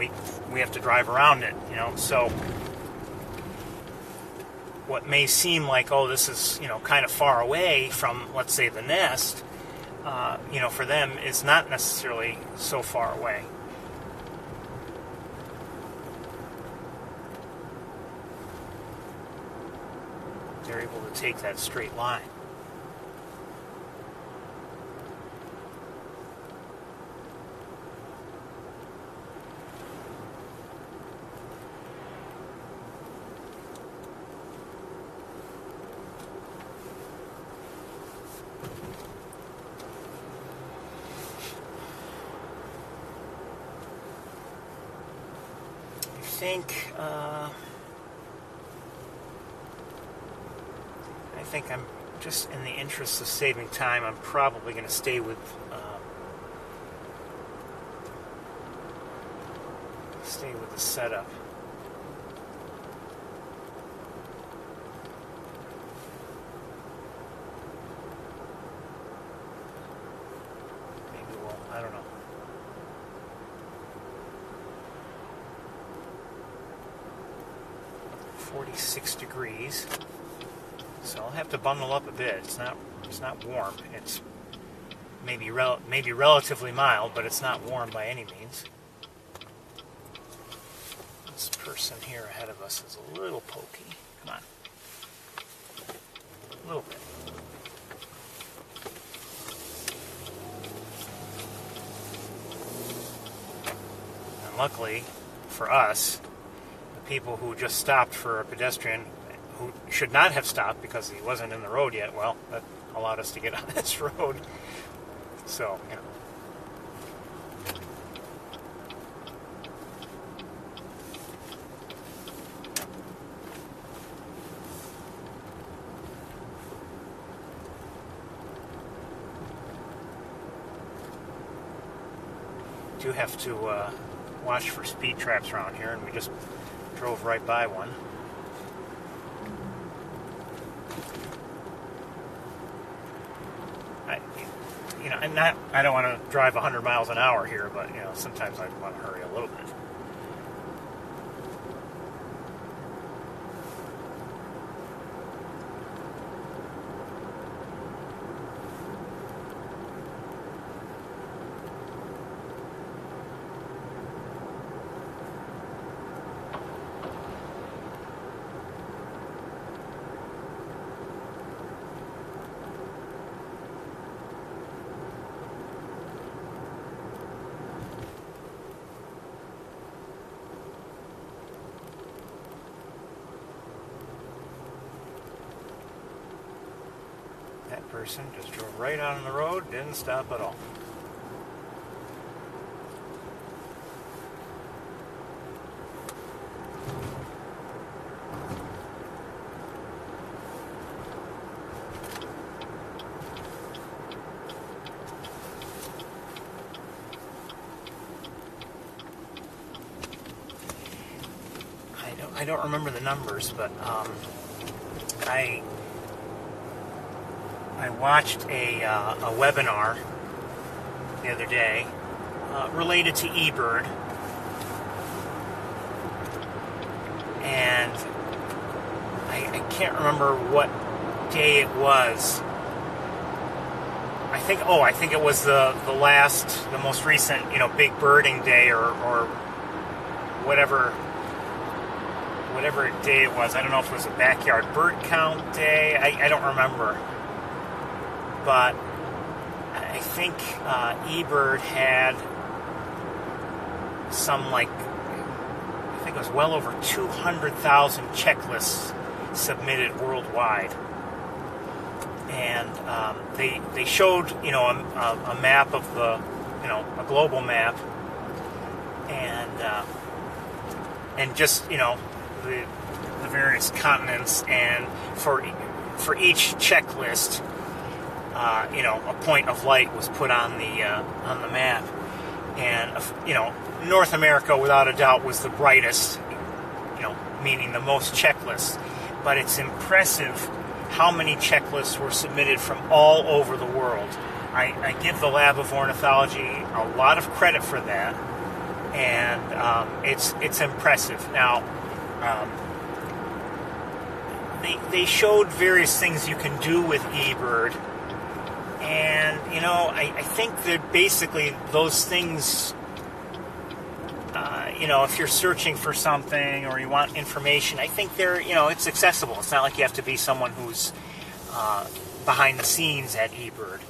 we have to drive around it, you know. So what may seem like, oh, this is, you know, kind of far away from, let's say, the nest, you know, for them is not necessarily so far away. They're able to take that straight line. think I'm just in the interest of saving time. I'm probably going to stay with the setup. Maybe we'll, I don't know. $46, so I'll have to bundle up a bit. It's not warm. It's maybe relatively mild, but it's not warm by any means. This person here ahead of us is a little pokey. Come on, a little bit. And luckily for us, people who just stopped for a pedestrian who should not have stopped because he wasn't in the road yet, well, that allowed us to get on this road. So, you know. Do have to watch for speed traps around here, and we just drove right by one. I don't want to drive 100 miles an hour here, but sometimes I want to hurry a little bit. That person just drove right out on the road, didn't stop at all. I don't remember the numbers, but I watched a webinar the other day related to eBird, and I can't remember what day it was. I think it was the most recent, big birding day or whatever day it was. I don't know if it was a backyard bird count day. I don't remember. But I think eBird had I think it was well over 200,000 checklists submitted worldwide. And they showed, a map of the, a global map, and just, the various continents, and for each checklist, a point of light was put on the map, and North America without a doubt was the brightest, meaning the most checklists. But it's impressive how many checklists were submitted from all over the world. I give the Lab of Ornithology a lot of credit for that, and it's impressive. Now, they showed various things you can do with eBird, and I think that basically those things, if you're searching for something or you want information, I think they're, it's accessible. It's not like you have to be someone who's behind the scenes at eBird.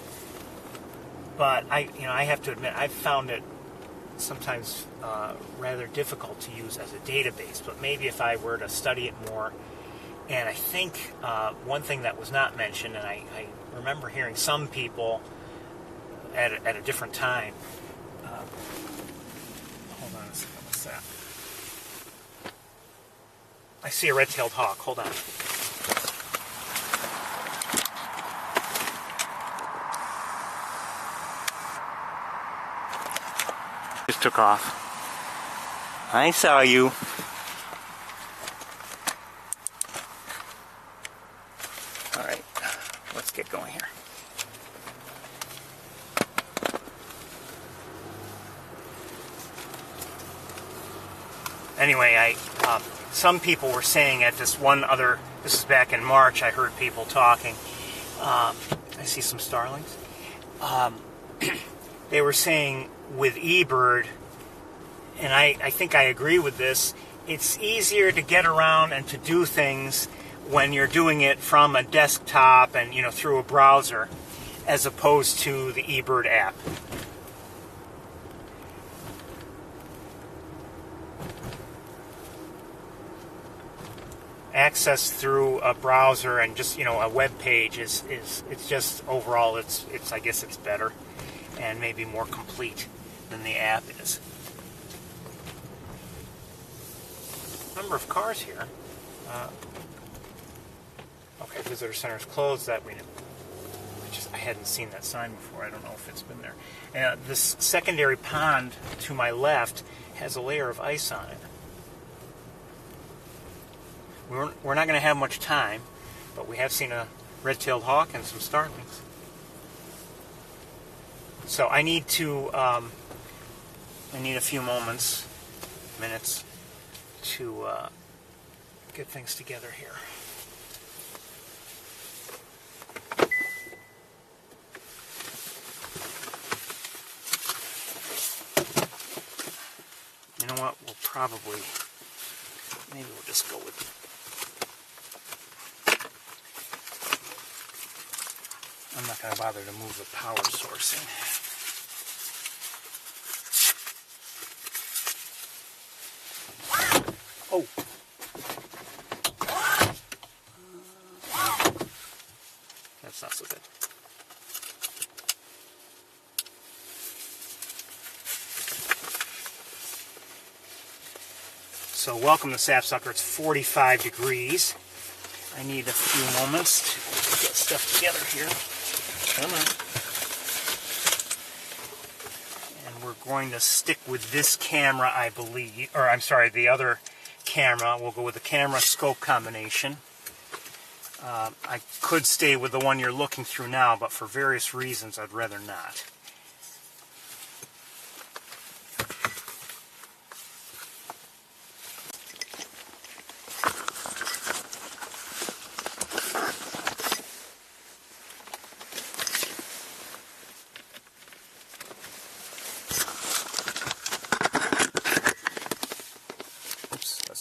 But I have to admit, I've found it sometimes rather difficult to use as a database. But maybe if I were to study it more. And I think one thing that was not mentioned, and I remember hearing some people at a different time. Hold on a second, what's that? I see a red-tailed hawk. Hold on. Just took off. I saw you. All right, let's get going here. Anyway, some people were saying at this one other, this is back in March, I heard people talking. I see some starlings. They were saying with eBird, and I think I agree with this, it's easier to get around and to do things when you're doing it from a desktop and, through a browser, as opposed to the eBird app. Access through a browser and just a web page is it's just overall it's I guess it's better and maybe more complete than the app is. Number of cars here. Okay, visitor center is closed. That we knew. I hadn't seen that sign before. I don't know if it's been there. This secondary pond to my left has a layer of ice on it. We're not going to have much time, but we have seen a red-tailed hawk and some starlings. So I need a few minutes to get things together here. You know what? Maybe we'll just go with it. I'm not going to bother to move the power source in. Oh! That's not so good. So welcome to Sapsucker. It's 45 degrees. I need a few moments to get stuff together here. Come on. And we're going to stick with this camera, I believe. Or, I'm sorry, the other camera. We'll go with the camera scope combination. I could stay with the one you're looking through now, but for various reasons, I'd rather not.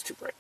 Too bright.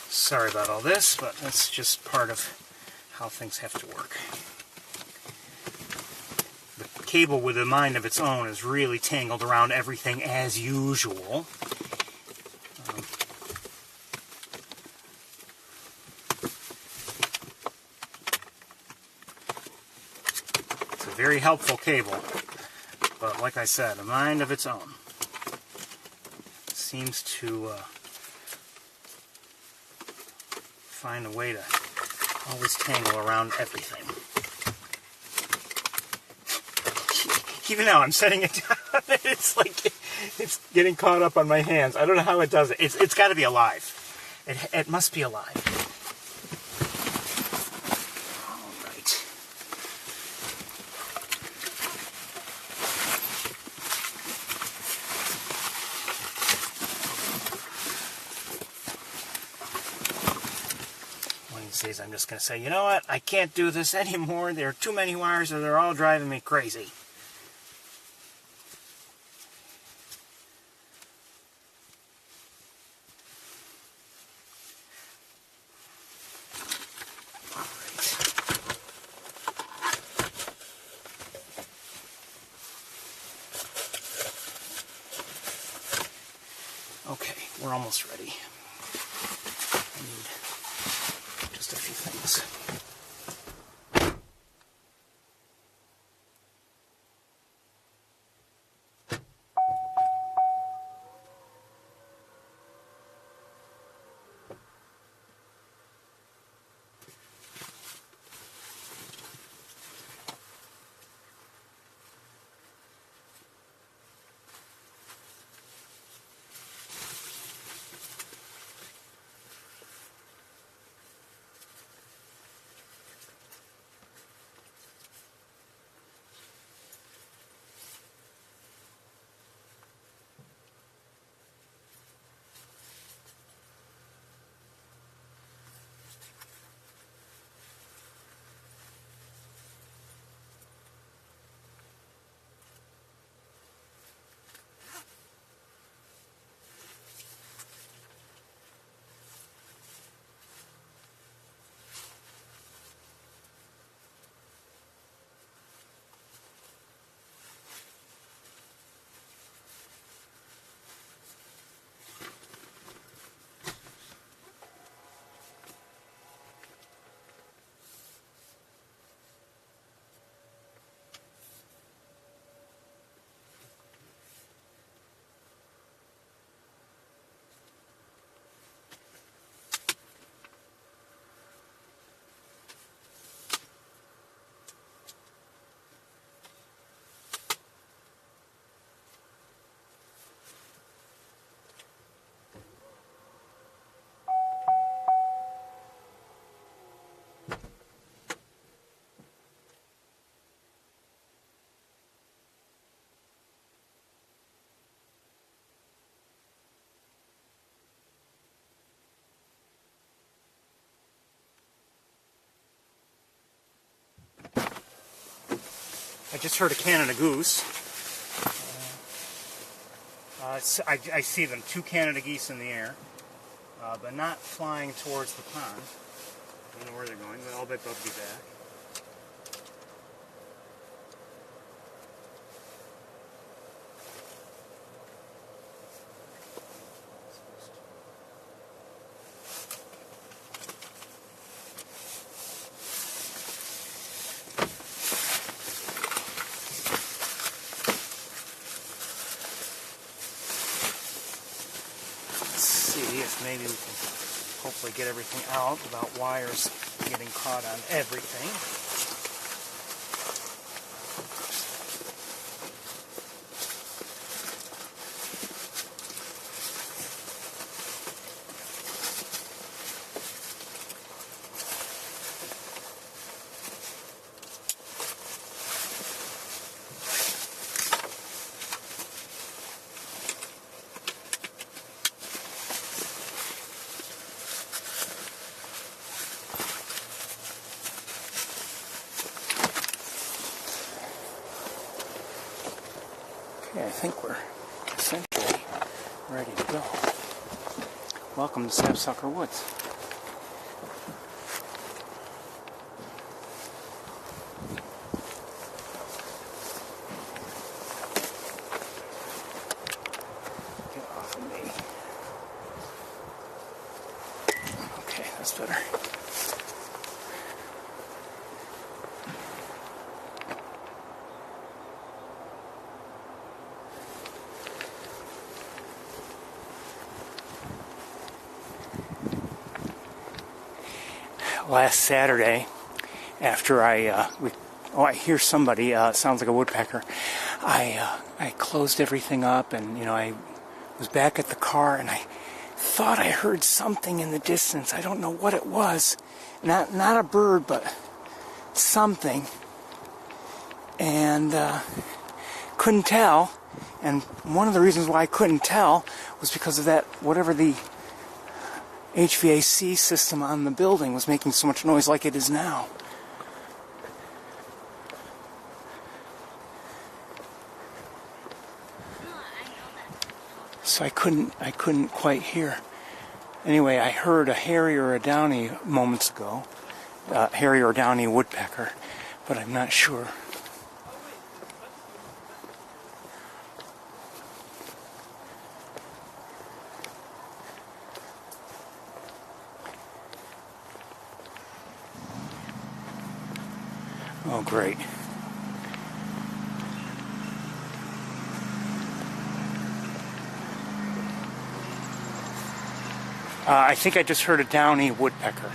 Sorry about all this, but that's just part of how things have to work. The cable with a mind of its own is really tangled around everything as usual. It's a very helpful cable, but like I said, a mind of its own. It seems to find a way to always tangle around everything. Even now, I'm setting it down. It's like it's getting caught up on my hands. I don't know how it does it. It's got to be alive. It must be alive. days I'm just going to say, you know what, I can't do this anymore. There are too many wires, or they're all driving me crazy. Okay, we're almost ready. I need just a few things. I just heard a Canada goose. I see them, 2 Canada geese in the air, but not flying towards the pond. I don't know where they're going, but I'll bet they'll be back. See if maybe we can hopefully get everything out without wires getting caught on everything. Okay, I think we're essentially ready to go. Welcome to Sapsucker Woods. Get off of me. Okay, that's better. Last Saturday, after I hear somebody, sounds like a woodpecker. I closed everything up, and I was back at the car, and I thought I heard something in the distance. I don't know what it was. Not a bird, but something. And couldn't tell. And one of the reasons why I couldn't tell was because of that, whatever the HVAC system on the building was making so much noise like it is now. So I couldn't quite hear. Anyway, I heard a Harry or a Downy moments ago. Harry or Downy woodpecker, but I'm not sure. Oh, great. I think I just heard a Downy woodpecker.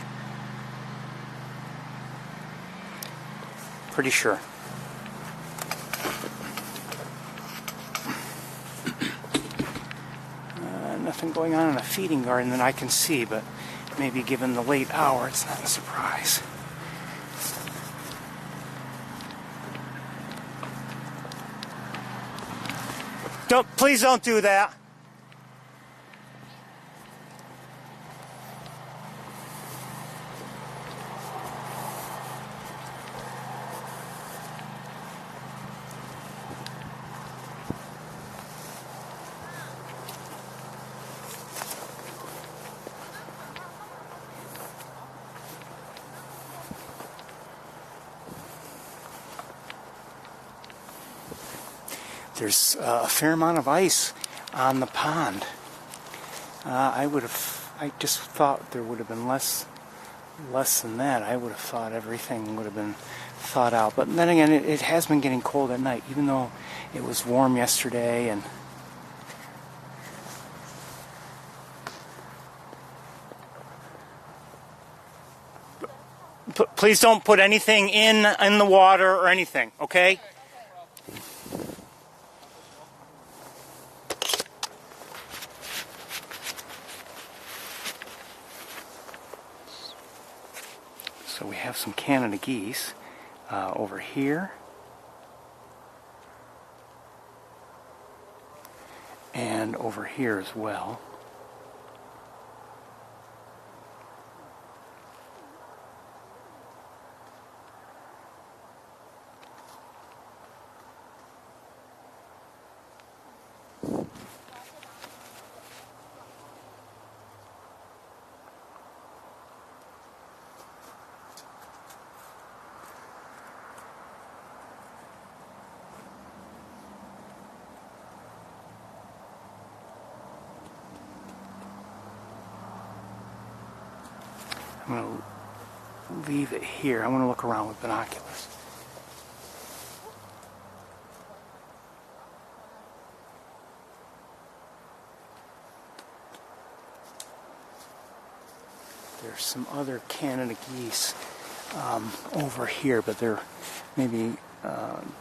Pretty sure. Nothing going on in a feeding garden that I can see, but maybe given the late hour, it's not a surprise. Please don't do that. There's a fair amount of ice on the pond. I just thought there would have been less than that. I would have thought everything would have been thawed out. But then again, it has been getting cold at night, even though it was warm yesterday. And please don't put anything in the water or anything, okay? So we have some Canada geese over here, and over here as well. I'm going to leave it here. I want to look around with binoculars. There's some other Canada geese over here, but they're maybe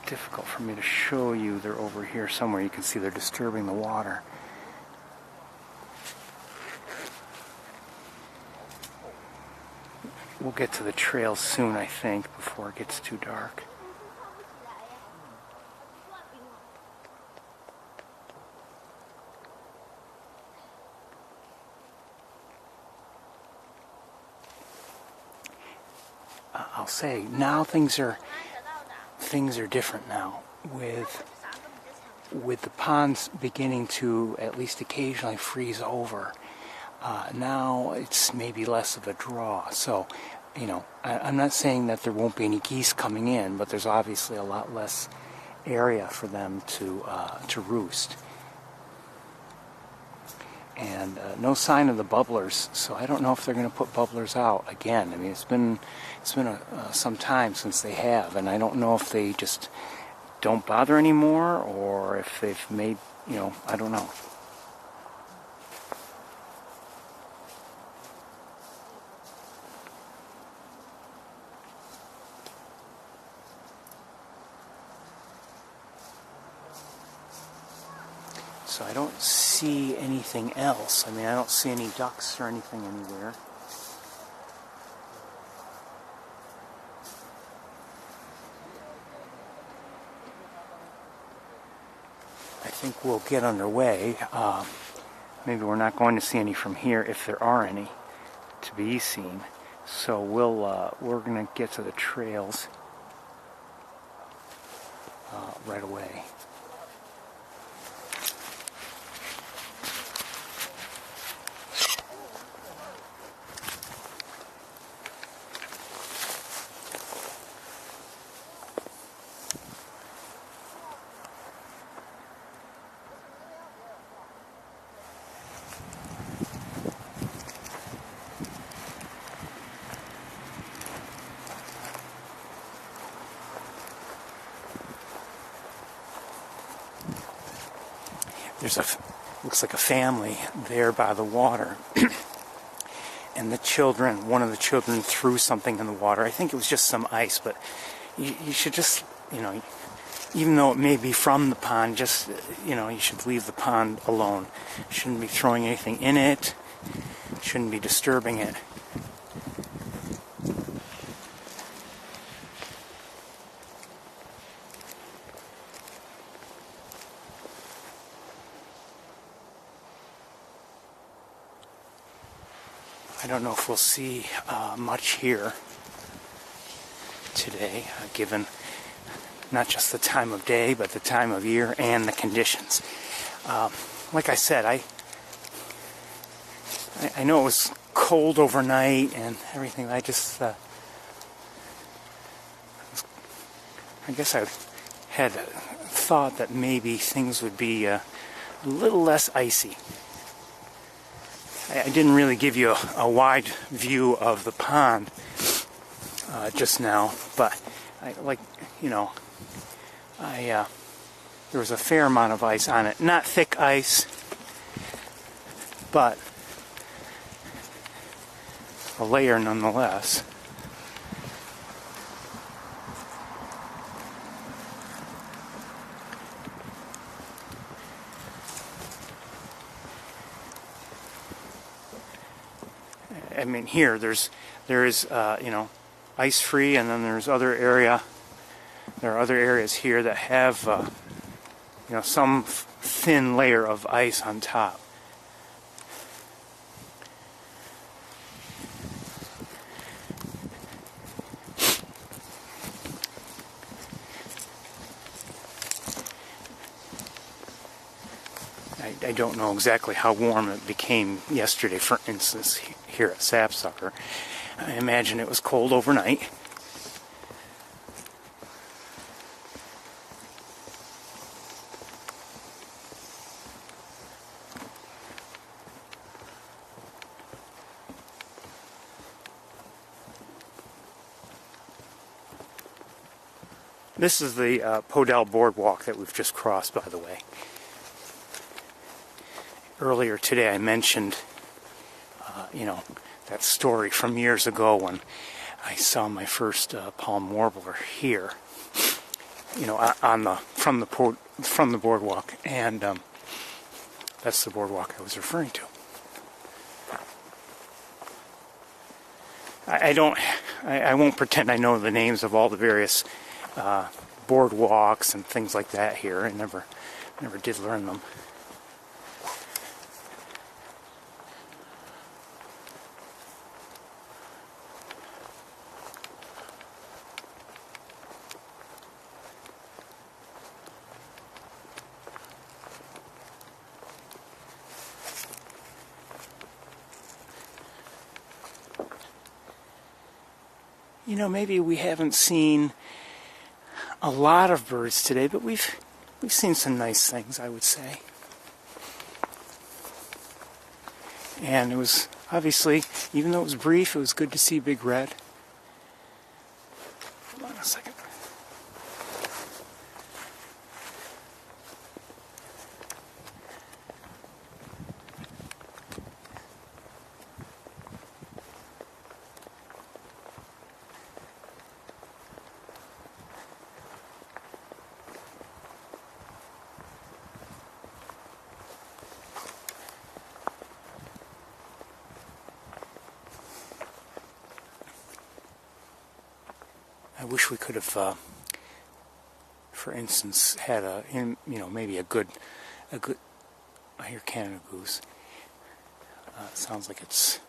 difficult for me to show you. They're over here somewhere. You can see they're disturbing the water. We'll get to the trail soon, I think, before it gets too dark. I'll say now things are different now with the ponds beginning to at least occasionally freeze over. Now it's maybe less of a draw. So, you know, I'm not saying that there won't be any geese coming in, but there's obviously a lot less area for them to roost. And no sign of the bubblers, so I don't know if they're going to put bubblers out again. I mean, it's been some time since they have, and I don't know if they just don't bother anymore or if they've made, you know, I don't know. So I don't see anything else. I mean, I don't see any ducks or anything anywhere. I think we'll get underway. Maybe we're not going to see any from here if there are any. to be seen. So we're gonna get to the trails right away. There's looks like a family there by the water. And the children, one of the children threw something in the water. I think it was just some ice, but you should just, even though it may be from the pond, just, you should leave the pond alone. Shouldn't be throwing anything in it. Shouldn't be disturbing it. I don't know if we'll see much here today, given not just the time of day, but the time of year and the conditions. Like I said, I know it was cold overnight and everything. I guess I had thought that maybe things would be a little less icy. I didn't really give you a wide view of the pond just now, but there was a fair amount of ice on it. Not thick ice, but a layer nonetheless. I mean, here there is ice free, and then there's other area. There are other areas here that have some thin layer of ice on top. I don't know exactly how warm it became yesterday, for instance, here at Sapsucker. I imagine it was cold overnight. This is the Podell Boardwalk that we've just crossed, by the way. Earlier today I mentioned, that story from years ago when I saw my first palm warbler here, from the boardwalk, and that's the boardwalk I was referring to. I won't pretend I know the names of all the various boardwalks and things like that here. I never did learn them. Maybe we haven't seen a lot of birds today, but we've seen some nice things, I would say. And it was obviously, even though it was brief, it was good to see Big Red. Hold on a second. I wish we could have, for instance, had maybe a good. I hear Canada goose. It sounds like it's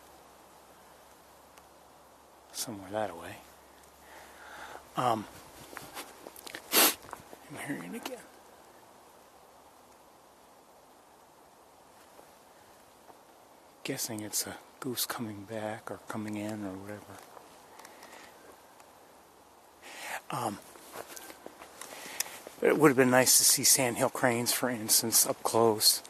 somewhere that away. I'm hearing it again. Guessing it's a goose coming back or coming in or whatever. But it would have been nice to see sandhill cranes, for instance, up close.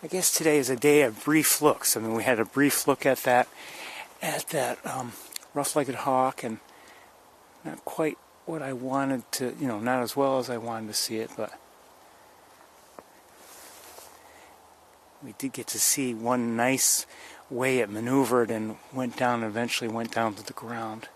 I guess today is a day of brief looks. I mean, we had a brief look at that rough-legged hawk, and not quite what I wanted to, not as well as I wanted to see it, but we did get to see one nice way it maneuvered and eventually went down to the ground.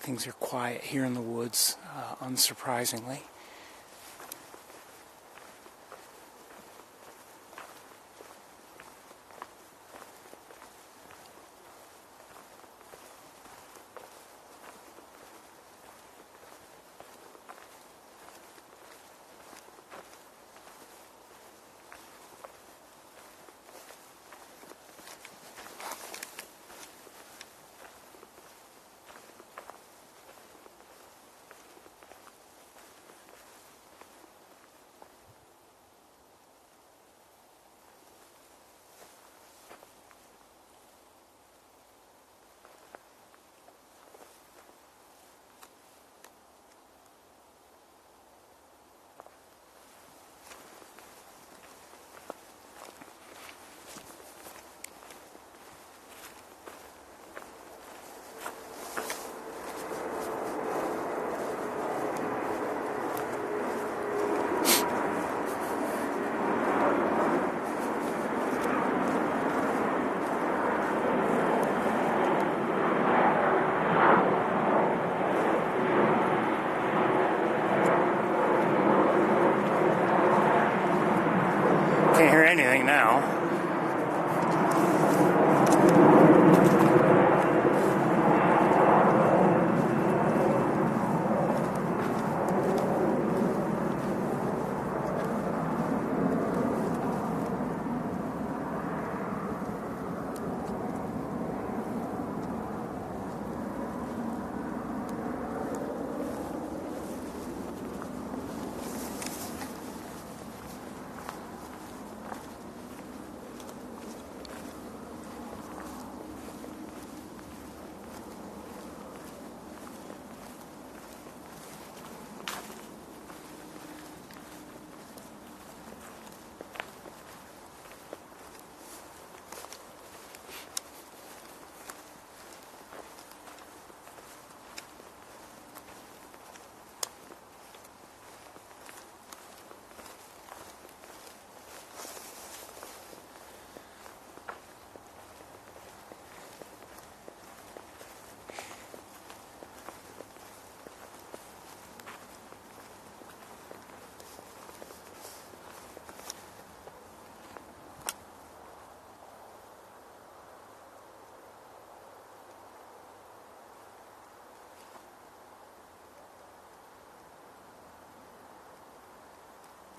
Things are quiet here in the woods, unsurprisingly. Can't hear anything now.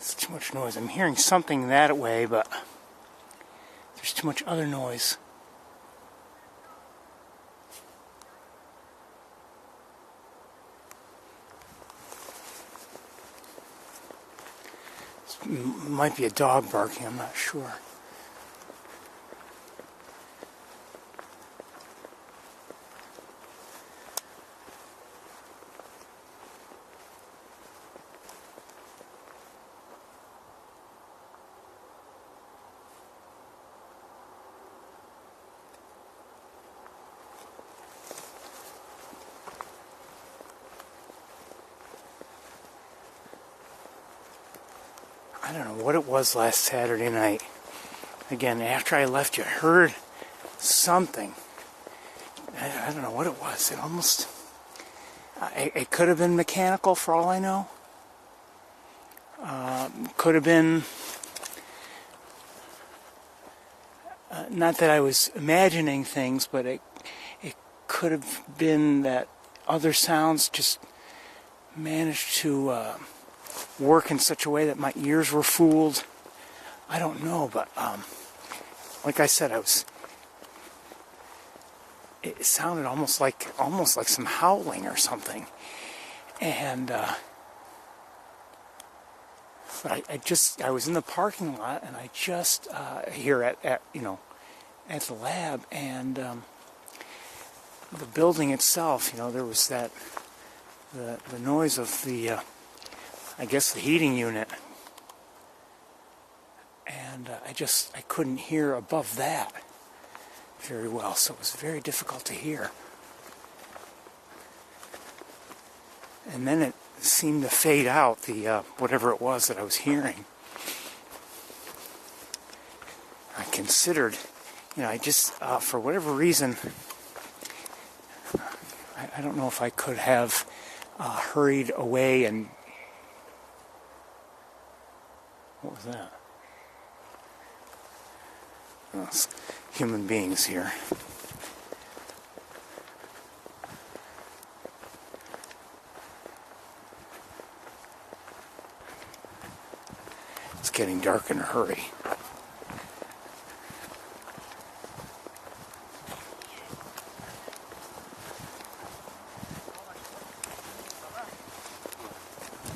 It's too much noise. I'm hearing something that way, but there's too much other noise. It might be a dog barking, I'm not sure. I don't know what it was last Saturday night. Again, after I left, you heard something. I don't know what it was. It almost, it could have been mechanical for all I know. Could have been, not that I was imagining things, but it could have been that other sounds just managed to work in such a way that my ears were fooled. I don't know, but like I said, it sounded almost like some howling or something, and but I was in the parking lot, and I just here at the lab, and the building itself, there was that the noise of the I guess the heating unit, and I couldn't hear above that very well, so it was very difficult to hear. And then it seemed to fade out, the whatever it was that I was hearing. I considered, I just for whatever reason, I don't know if I could have hurried away and what was that? Oh, it's human beings here. It's getting dark in a hurry.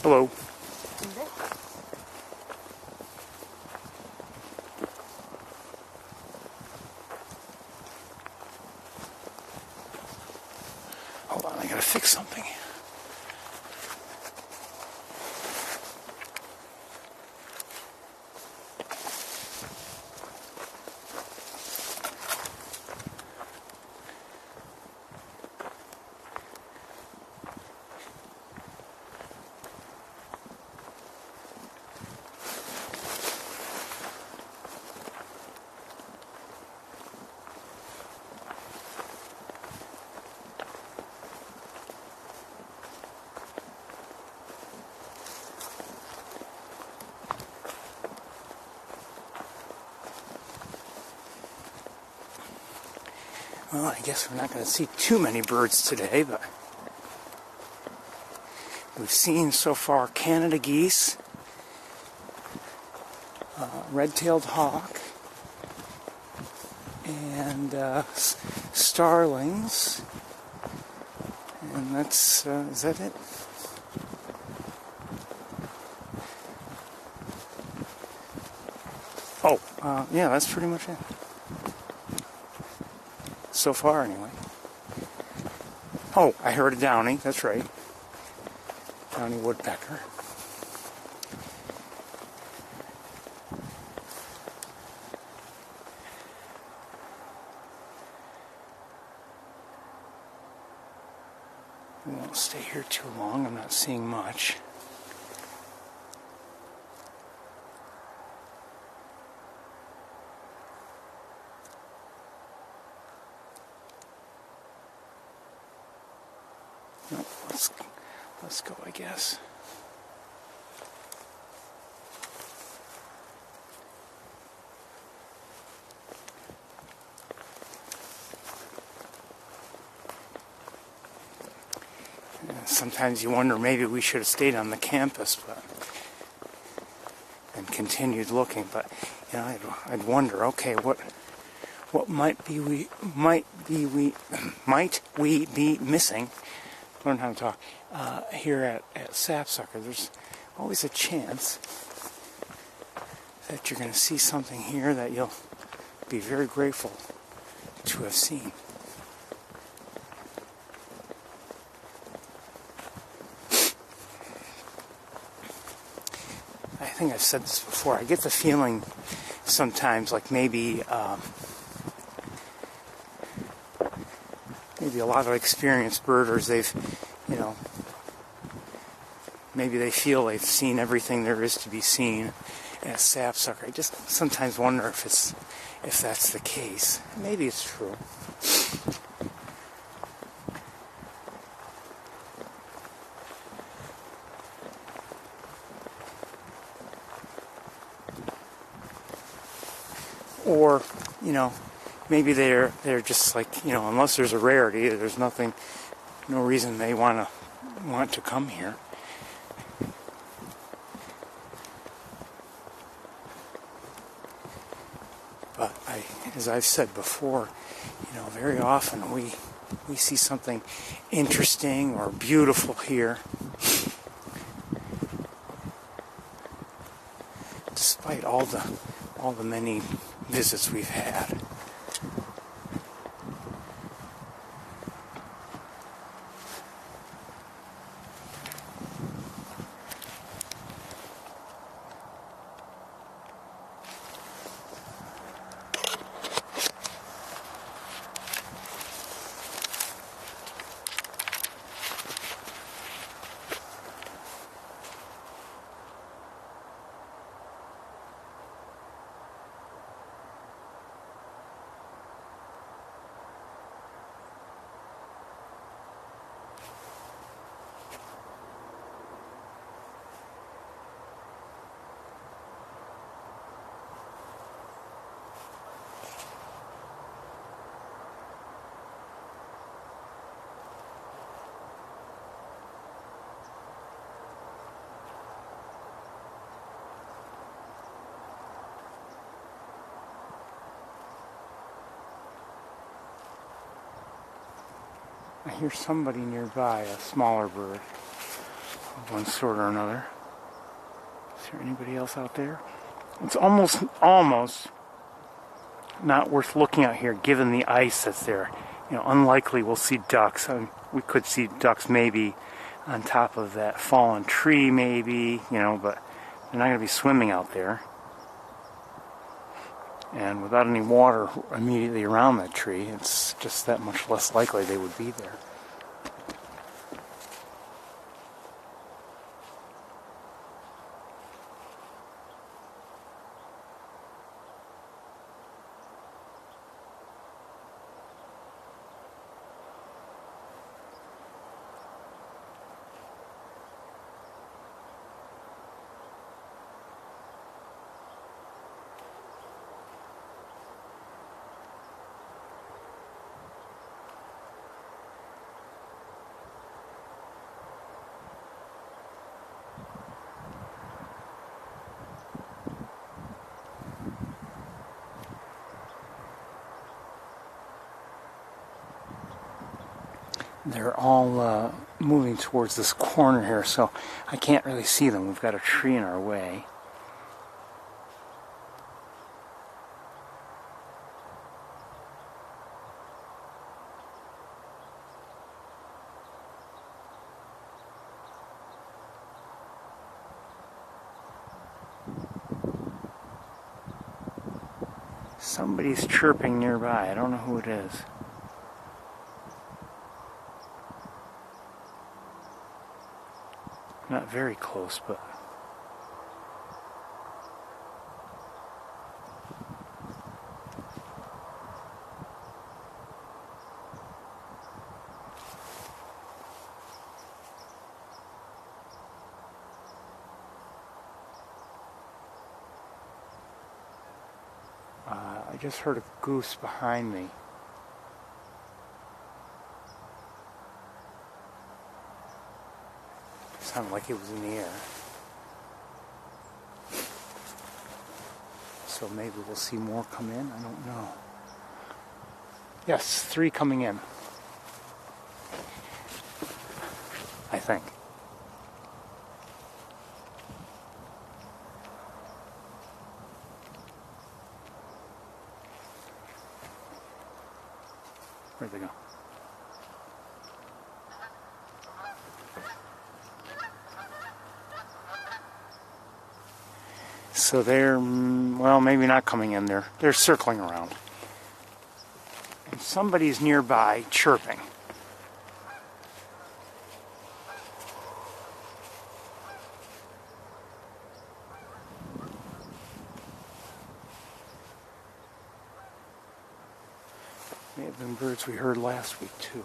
Hello. Hold on, I gotta fix something. Well, I guess we're not going to see too many birds today, but we've seen so far Canada geese, red-tailed hawk, and starlings, and that's, is that it? Oh, yeah, that's pretty much it. So far, anyway. Oh, I heard a downy, that's right. Downy woodpecker. We won't stay here too long, I'm not seeing much. No, let's go, I guess. Sometimes you wonder maybe we should have stayed on the campus, and continued looking. But I'd wonder, okay, what might we be missing? Learn how to talk here at Sapsucker. There's always a chance that you're going to see something here that you'll be very grateful to have seen. I think I've said this before. I get the feeling sometimes like maybe a lot of experienced birders, maybe they feel they've seen everything there is to be seen at Sapsucker. I just sometimes wonder if that's the case. Maybe it's true. or maybe they're just like, unless there's a rarity, there's nothing, no reason they want to come here. But as I've said before, very often we see something interesting or beautiful here, despite all the many visits we've had. I hear somebody nearby, a smaller bird of one sort or another. Is there anybody else out there? It's almost not worth looking at here, given the ice that's there. Unlikely we'll see ducks. We could see ducks maybe on top of that fallen tree, maybe, but they're not going to be swimming out there. And without any water immediately around that tree, it's just that much less likely they would be there. They're all moving towards this corner here, so I can't really see them. We've got a tree in our way. Somebody's chirping nearby. I don't know who it is. Not very close, but I just heard a goose behind me. Sounded like it was in the air. So maybe we'll see more come in. I don't know. Yes, 3 coming in. I think. Where'd they go? So they're, well, maybe not coming in there. They're circling around. And somebody's nearby chirping. May have been birds we heard last week, too.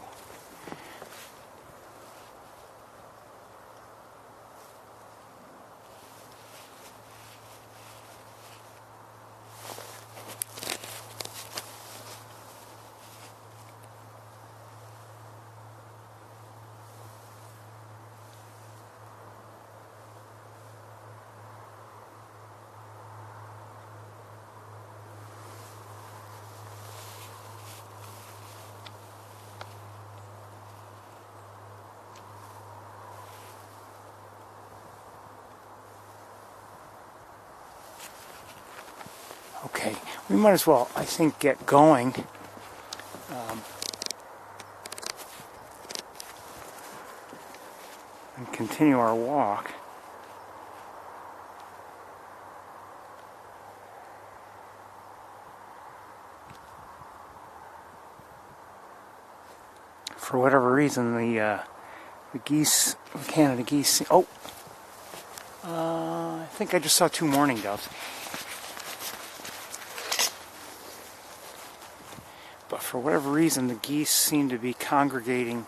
Okay, we might as well, I think, get going. And continue our walk. For whatever reason, the geese, the Canada geese. Oh, I think I just saw 2 mourning doves. But for whatever reason, the geese seem to be congregating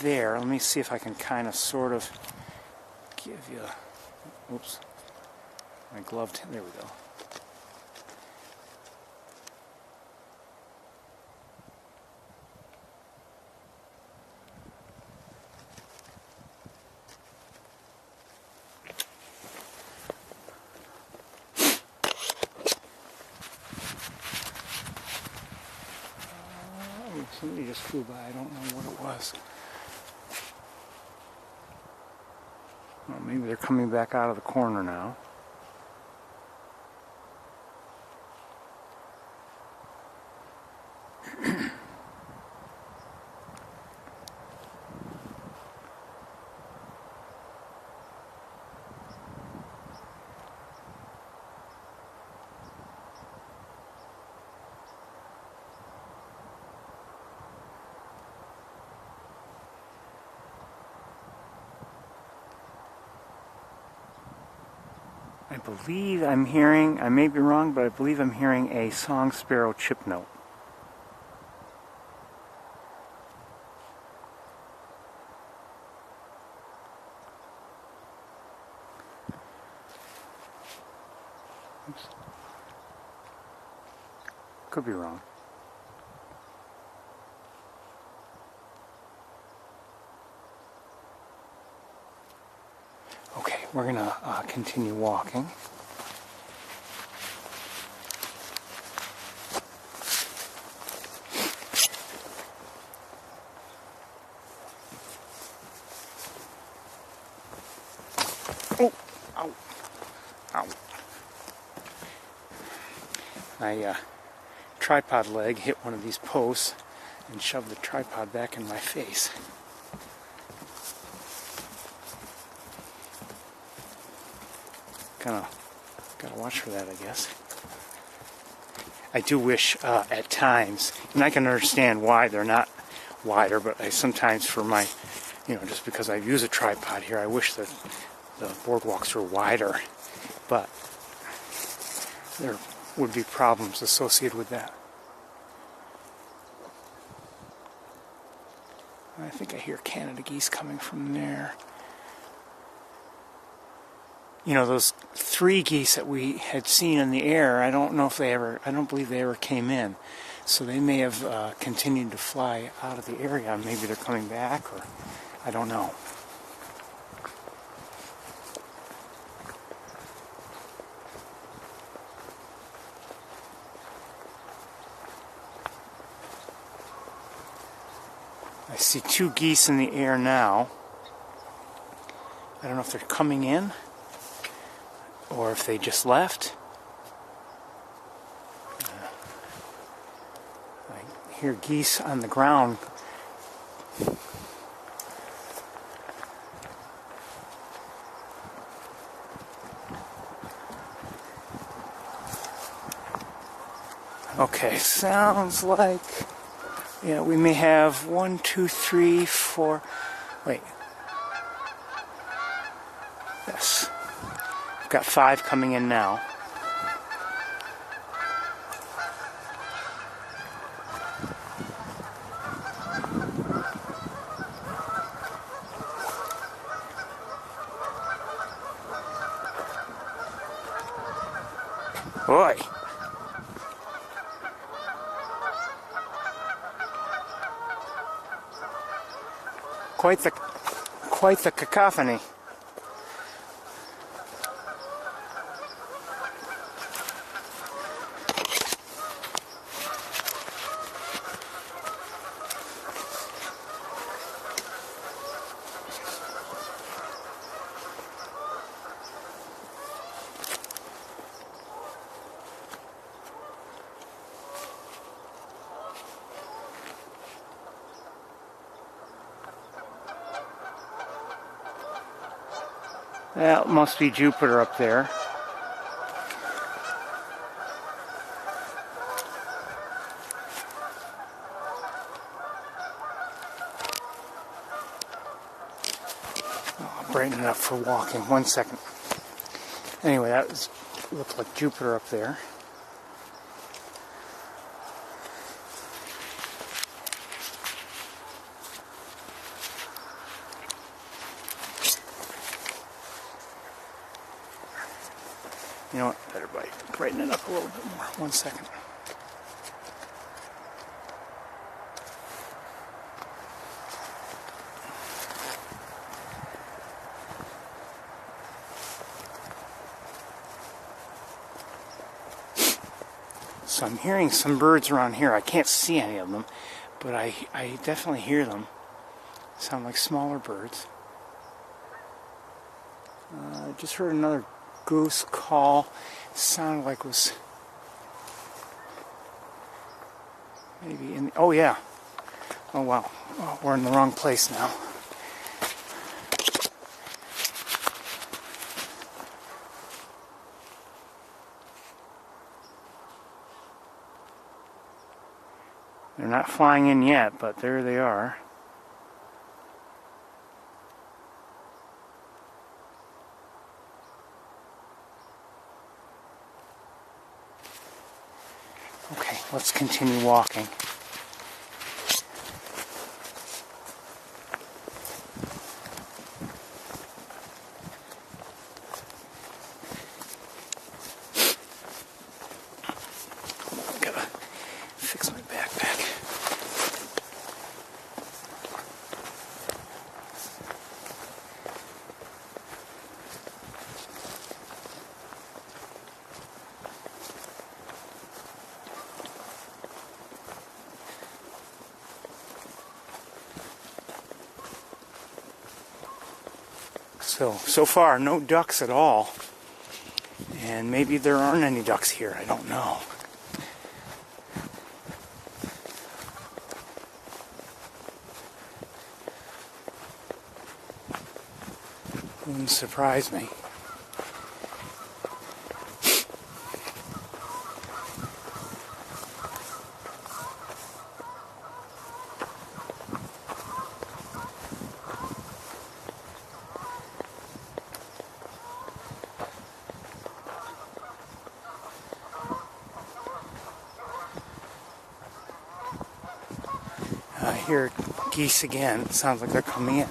there. Let me see if I can kind of sort of give you. Oops, my gloved. There we go. Somebody just flew by. I don't know what it was. Well, maybe they're coming back out of the corner now. I believe I'm hearing, I may be wrong, but I believe I'm hearing a song sparrow chip note. Oops. Could be wrong. Okay, we're going to continue walking. Oh, ow, ow. My tripod leg hit one of these posts and shoved the tripod back in my face. Gotta watch for that, I guess. I do wish at times, and I can understand why they're not wider, but I sometimes for my, just because I use a tripod here, I wish that the boardwalks were wider, but there would be problems associated with that. I think I hear Canada geese coming from there. Those 3 geese that we had seen in the air, I don't believe they ever came in. So they may have continued to fly out of the area. Maybe they're coming back, or I don't know. I see 2 geese in the air now. I don't know if they're coming in or if they just left. I hear geese on the ground. Okay, sounds like, we may have 1, 2, 3, 4, wait. Yes. I've got 5 coming in now. Boy. Quite the cacophony. That must be Jupiter up there. I'll brighten it up for walking. 1 second. Anyway, looked like Jupiter up there. You know what? Better brighten it up a little bit more. 1 second. So I'm hearing some birds around here. I can't see any of them, but I definitely hear them. Sound like smaller birds. I just heard another goose call. It sounded like it was maybe in the, oh yeah. Oh wow. Oh, we're in the wrong place now. They're not flying in yet, but there they are. Okay, let's continue walking. Hold on, gotta fix my backpack. So far, no ducks at all. And maybe there aren't any ducks here, I don't know. Wouldn't surprise me. I hear geese again. It sounds like they're coming in.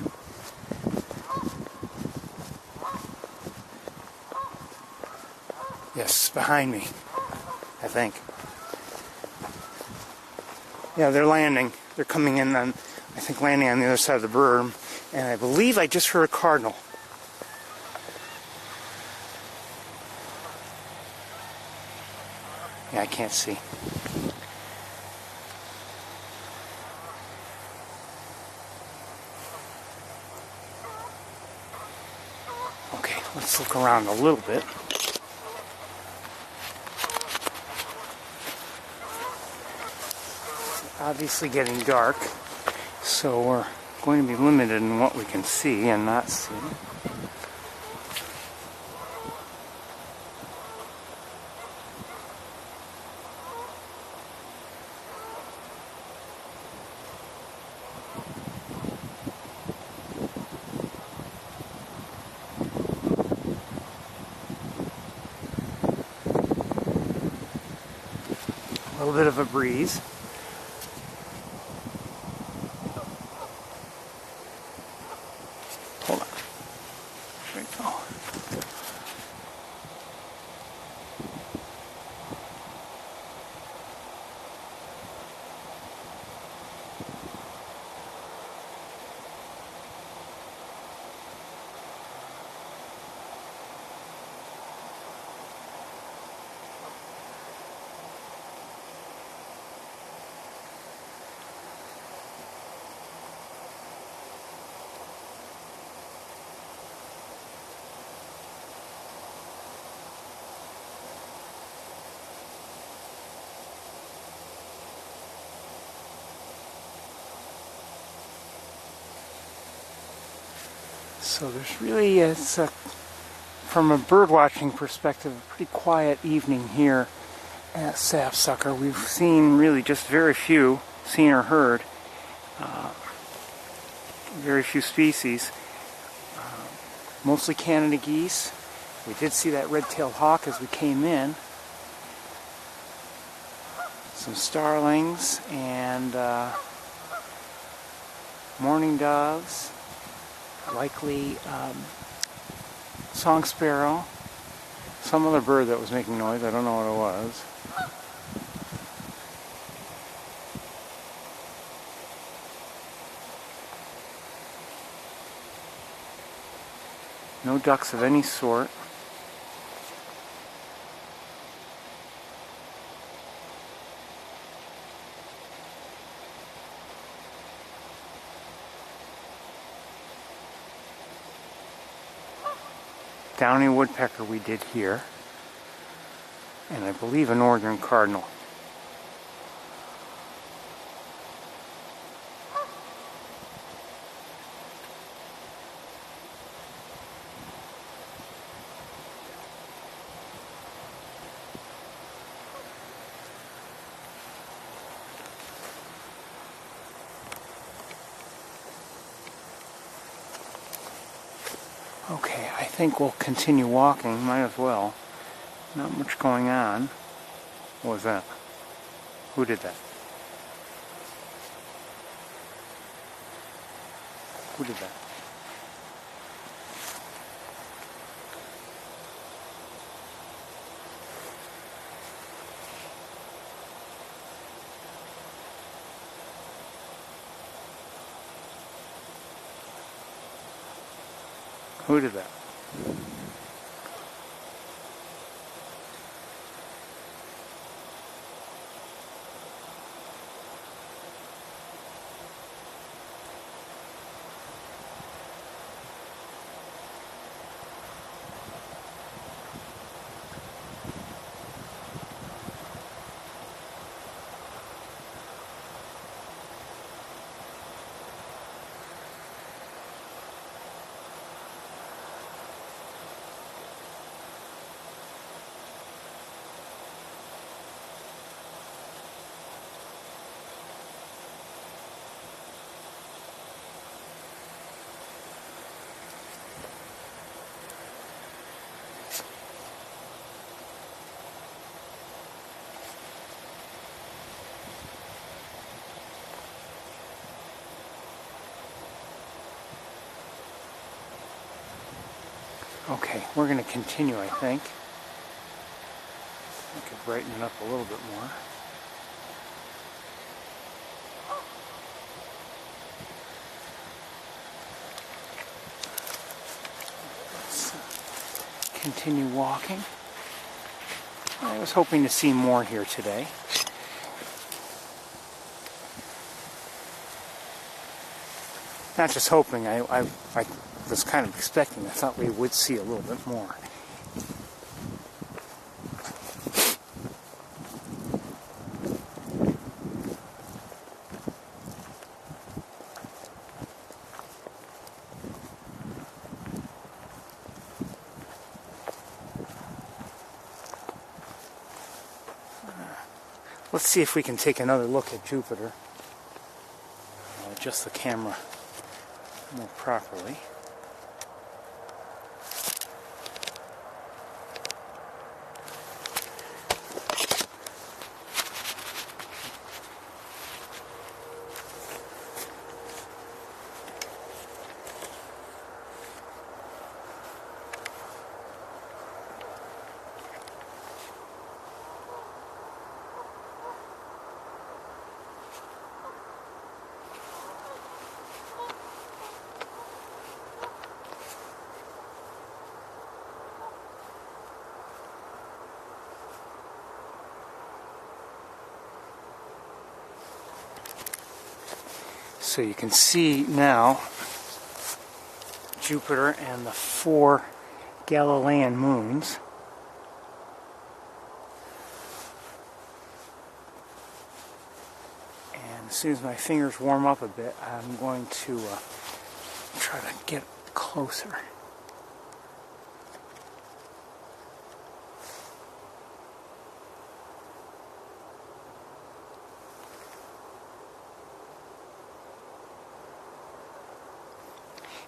Yes, behind me, I think. Yeah, they're landing. They're coming in on, I think, landing on the other side of the berm. And I believe I just heard a cardinal. Yeah, I can't see. Okay, let's look around a little bit. Obviously getting dark, so we're going to be limited in what we can see and not see. A little bit of a breeze. Hold on. There we go. So there's really, it's a from a bird watching perspective, a pretty quiet evening here at Sapsucker. We've seen really just very few, seen or heard, very few species. Mostly Canada geese. We did see that red-tailed hawk as we came in. Some starlings and mourning doves, likely song sparrow, some other bird that was making noise, I don't know what it was. No ducks of any sort. Downy woodpecker we did here, and I believe a northern cardinal. Okay, I think we'll continue walking, might as well. Not much going on. What was that? Who did that? Who did that? Who did that? Okay, we're going to continue, I think. I could brighten it up a little bit more. Let's continue walking. I was hoping to see more here today. Not just hoping, I was kind of expecting. I thought we would see a little bit more. Let's see if we can take another look at Jupiter. Adjust the camera more properly. So you can see now Jupiter and the 4 Galilean moons. And as soon as my fingers warm up a bit, I'm going to try to get closer.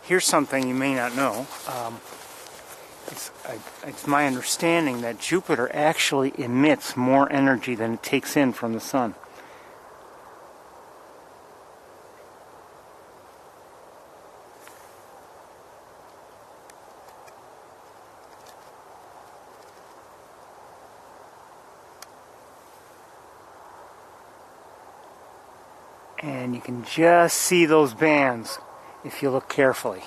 here's something you may not know. It's my understanding that Jupiter actually emits more energy than it takes in from the sun. And you can just see those bands if you look carefully.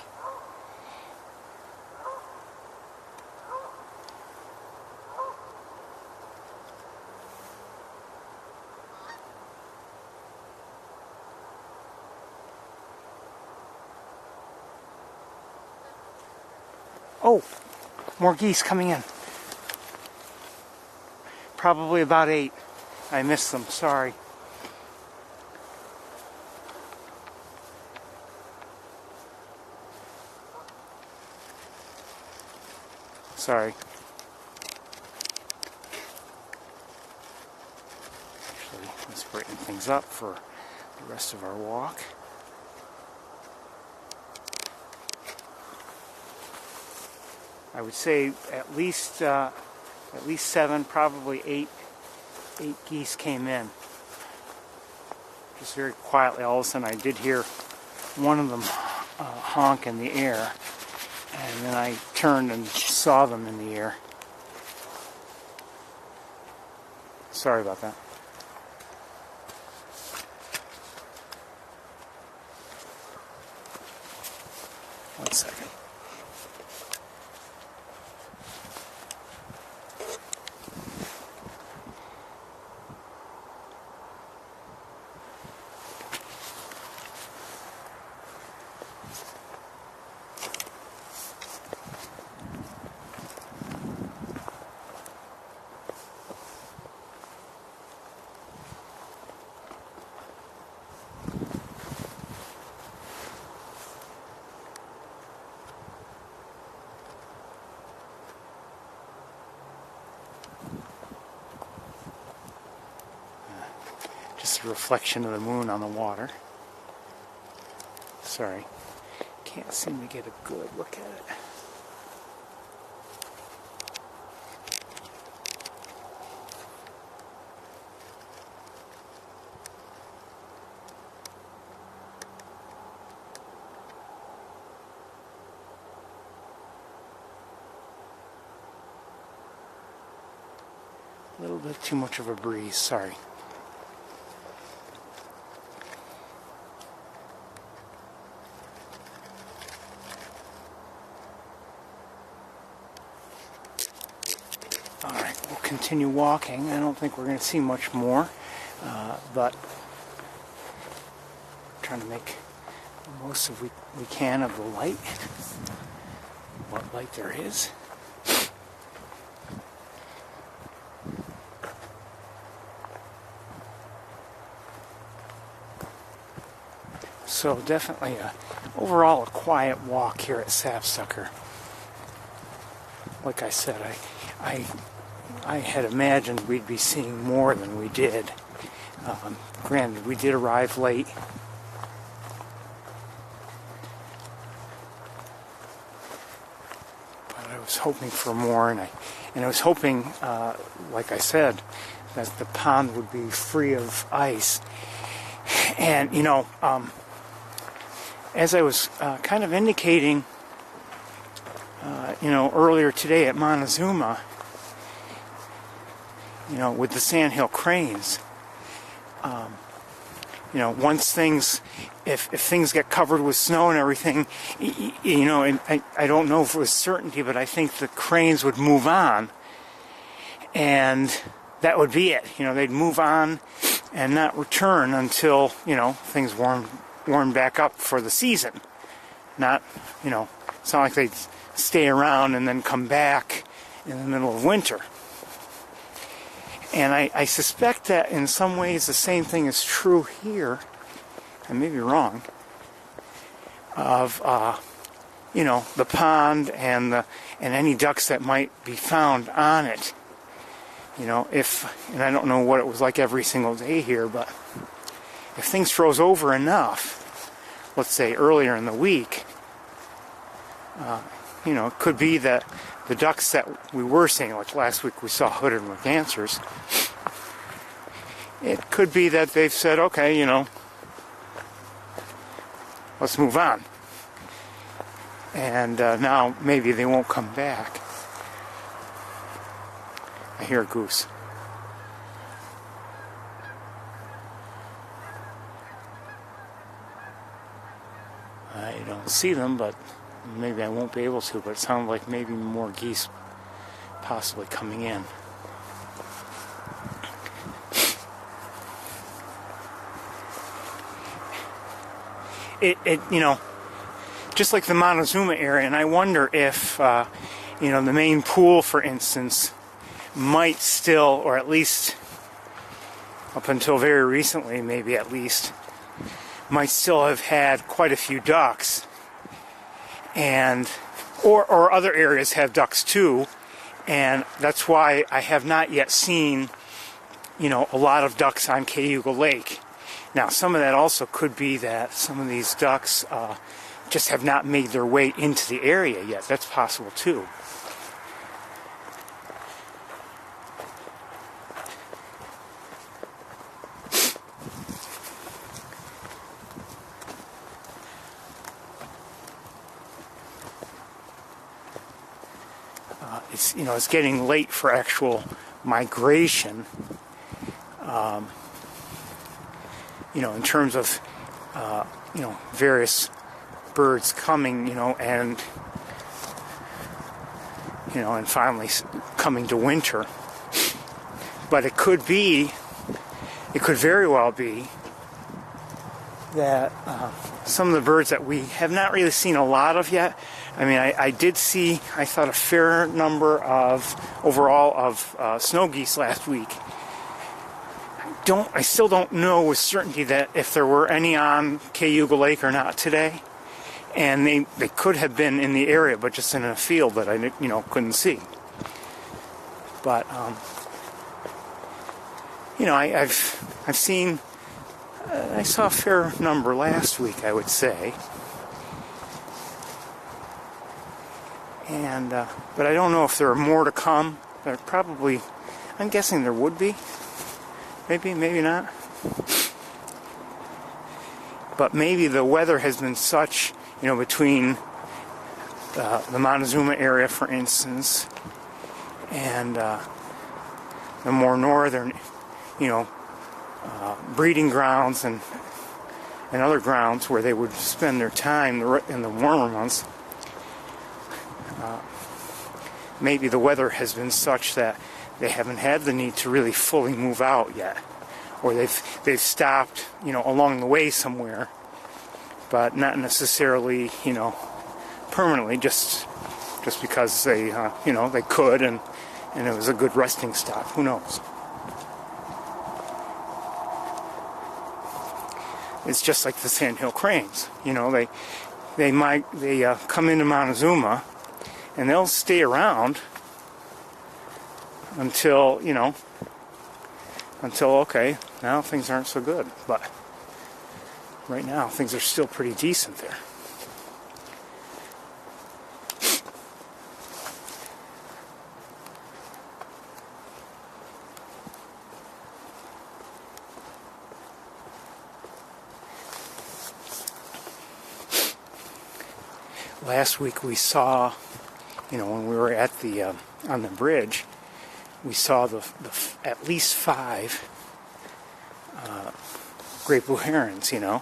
Oh, more geese coming in. Probably about 8. I missed them, sorry. Sorry. Actually, let's brighten things up for the rest of our walk. I would say at least 7, probably 8 geese came in. Just very quietly. All of a sudden, I did hear one of them honk in the air. And then I turned and saw them in the air. Sorry about that. One second. Just a reflection of the moon on the water. Sorry, can't seem to get a good look at it. A little bit too much of a breeze, sorry. Alright, we'll continue walking. I don't think we're going to see much more, but trying to make the most of we can of the light, what light there is. So definitely overall a quiet walk here at Sapsucker. Like I said, I had imagined we'd be seeing more than we did. Granted, we did arrive late. But I was hoping for more, and I was hoping, like I said, that the pond would be free of ice. And, you know, as I was kind of indicating, earlier today at Montezuma, with the sandhill cranes, once if things get covered with snow and everything, and I don't know if it was certainty, but I think the cranes would move on, and that would be it. They'd move on and not return until, things warm back up for the season. Not, it's not like they'd stay around and then come back in the middle of winter. And I suspect that in some ways the same thing is true here, I may be wrong, of the pond and any ducks that might be found on it. And I don't know what it was like every single day here, but if things froze over enough, let's say earlier in the week, You know, it could be that the ducks that we were seeing, like last week we saw hooded mergansers, it could be that they've said, okay, you know, let's move on. And now maybe they won't come back. I hear a goose. I don't see them, but maybe I won't be able to, but it sounded like maybe more geese possibly coming in. It you know, just like the Montezuma area, and I wonder if, you know, the main pool, for instance, might still, or at least up until very recently, maybe at least, might still have had quite a few ducks, and or other areas have ducks too, and that's why I have not yet seen, you know, a lot of ducks on Cayuga Lake. Now, some of that also could be that some of these ducks just have not made their way into the area yet. That's possible too. It's, you know, it's getting late for actual migration. You know, in terms of, you know, various birds coming, you know, and finally coming to winter. But it could very well be that some of the birds that we have not really seen a lot of yet. I mean, I did see, I thought, a fair number of, overall, of snow geese last week. I still don't know with certainty that if there were any on Cayuga Lake or not today, and they could have been in the area, but just in a field that I, you know, couldn't see. But you know, I've seen, I saw a fair number last week, I would say, and but I don't know if there are more to come. There probably, I'm guessing there would be. Maybe, maybe not. But maybe the weather has been such, you know, between the Montezuma area, for instance, and the more northern, you know, breeding grounds and other grounds where they would spend their time in the warmer months. Maybe the weather has been such that they haven't had the need to really fully move out yet, or they've stopped, you know, along the way somewhere, but not necessarily, you know, permanently, just because they, you know, they could, and it was a good resting stop. Who knows? It's just like the sandhill cranes. You know, they come into Montezuma, and they'll stay around until, you know, okay, now things aren't so good. But right now, things are still pretty decent there. Last week we saw, you know, when we were at the on the bridge, we saw the at least 5 great blue herons, you know.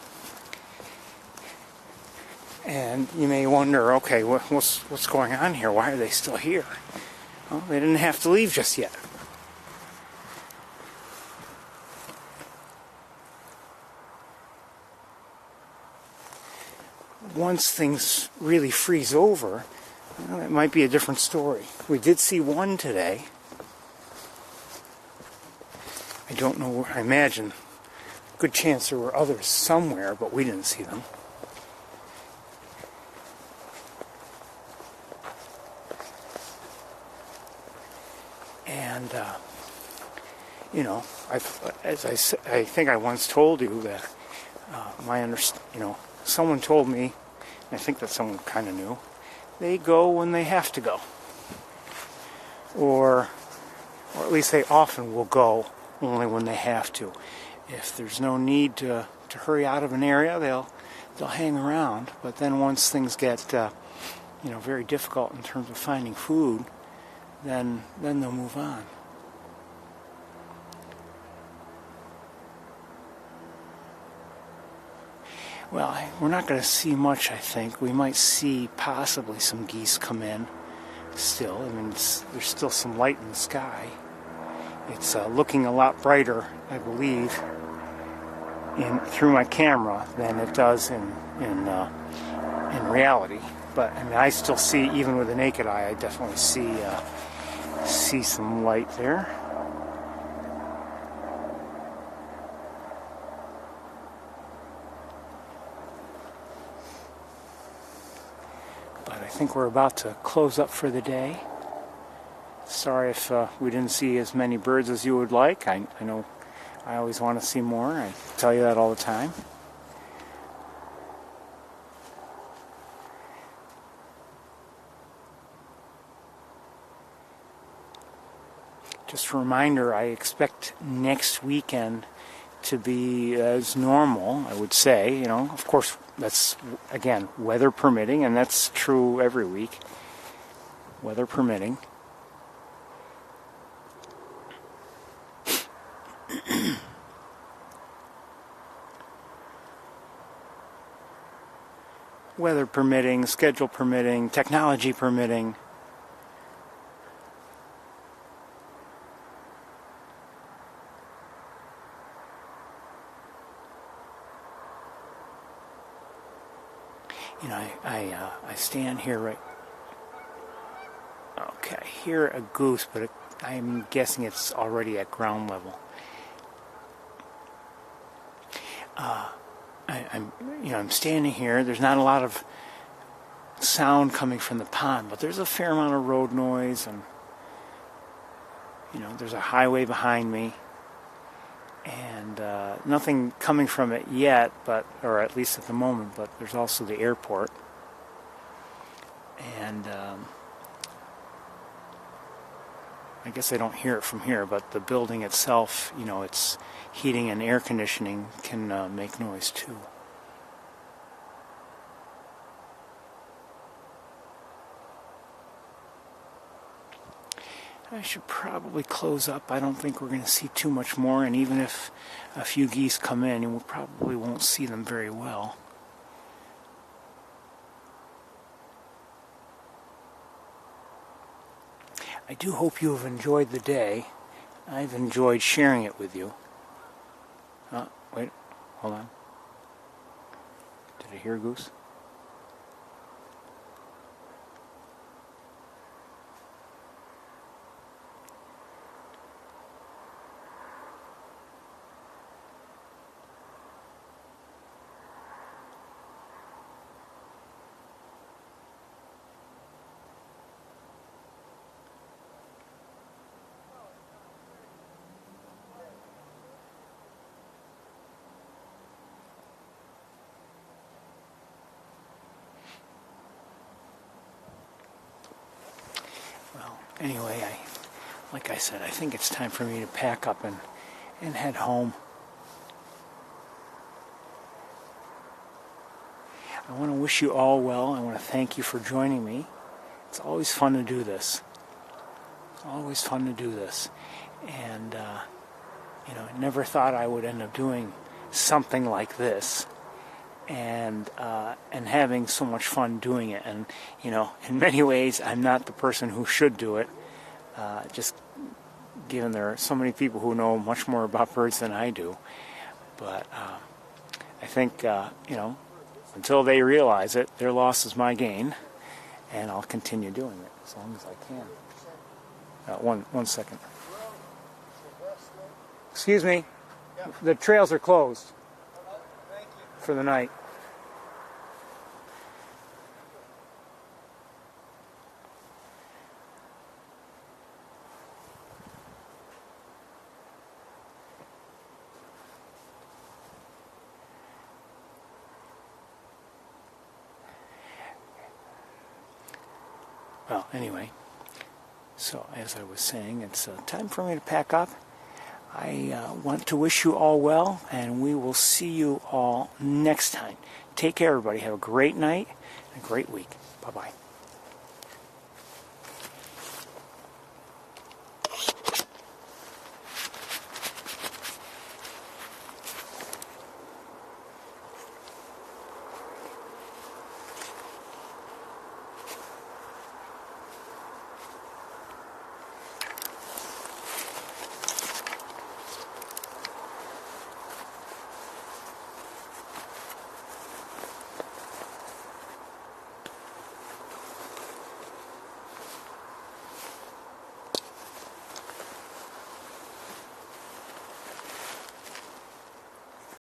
And you may wonder, okay, what's going on here? Why are they still here? Well, they didn't have to leave just yet. Once things really freeze over, well, it might be a different story. We did see one today. I don't know, I imagine, good chance there were others somewhere, but we didn't see them. And, you know, I think I once told you that you know, someone told me, I think that someone kind of knew, they go when they have to go. Or at least they often will go only when they have to. If there's no need to hurry out of an area, they'll hang around. But then once things get very difficult in terms of finding food, then they'll move on. Well, we're not going to see much, I think. We might see possibly some geese come in still. I mean, there's still some light in the sky. It's looking a lot brighter, I believe, through my camera than it does in reality. But I mean, I still see, even with the naked eye, I definitely see some light there. But I think we're about to close up for the day. Sorry if we didn't see as many birds as you would like. I know I always want to see more. I tell you that all the time. Just a reminder, I expect next weekend to be as normal, I would say. Of course, that's, again, weather permitting, and that's true every week. Weather permitting. Weather permitting, schedule permitting, technology permitting. I stand here right. Okay, I hear a goose, but I'm guessing it's already at ground level. I'm standing here. There's not a lot of sound coming from the pond, but there's a fair amount of road noise, and there's a highway behind me, and nothing coming from it yet, or at least at the moment. But there's also the airport, and I guess I don't hear it from here, but the building itself, its heating and air conditioning can make noise too. I should probably close up. I don't think we're going to see too much more, and even if a few geese come in, we probably won't see them very well. I do hope you have enjoyed the day. I've enjoyed sharing it with you. Wait, hold on. Did I hear a goose? Anyway, like I said, I think it's time for me to pack up and head home. I want to wish you all well. I want to thank you for joining me. It's always fun to do this. Always fun to do this. And, I never thought I would end up doing something like this. And having so much fun doing it. And, in many ways, I'm not the person who should do it, just given there are so many people who know much more about birds than I do. But I think, until they realize it, their loss is my gain, and I'll continue doing it as long as I can. One second. Excuse me. The trails are closed for the night. Well, anyway, so as I was saying, it's time for me to pack up. I want to wish you all well, and we will see you all next time. Take care, everybody. Have a great night and a great week. Bye-bye.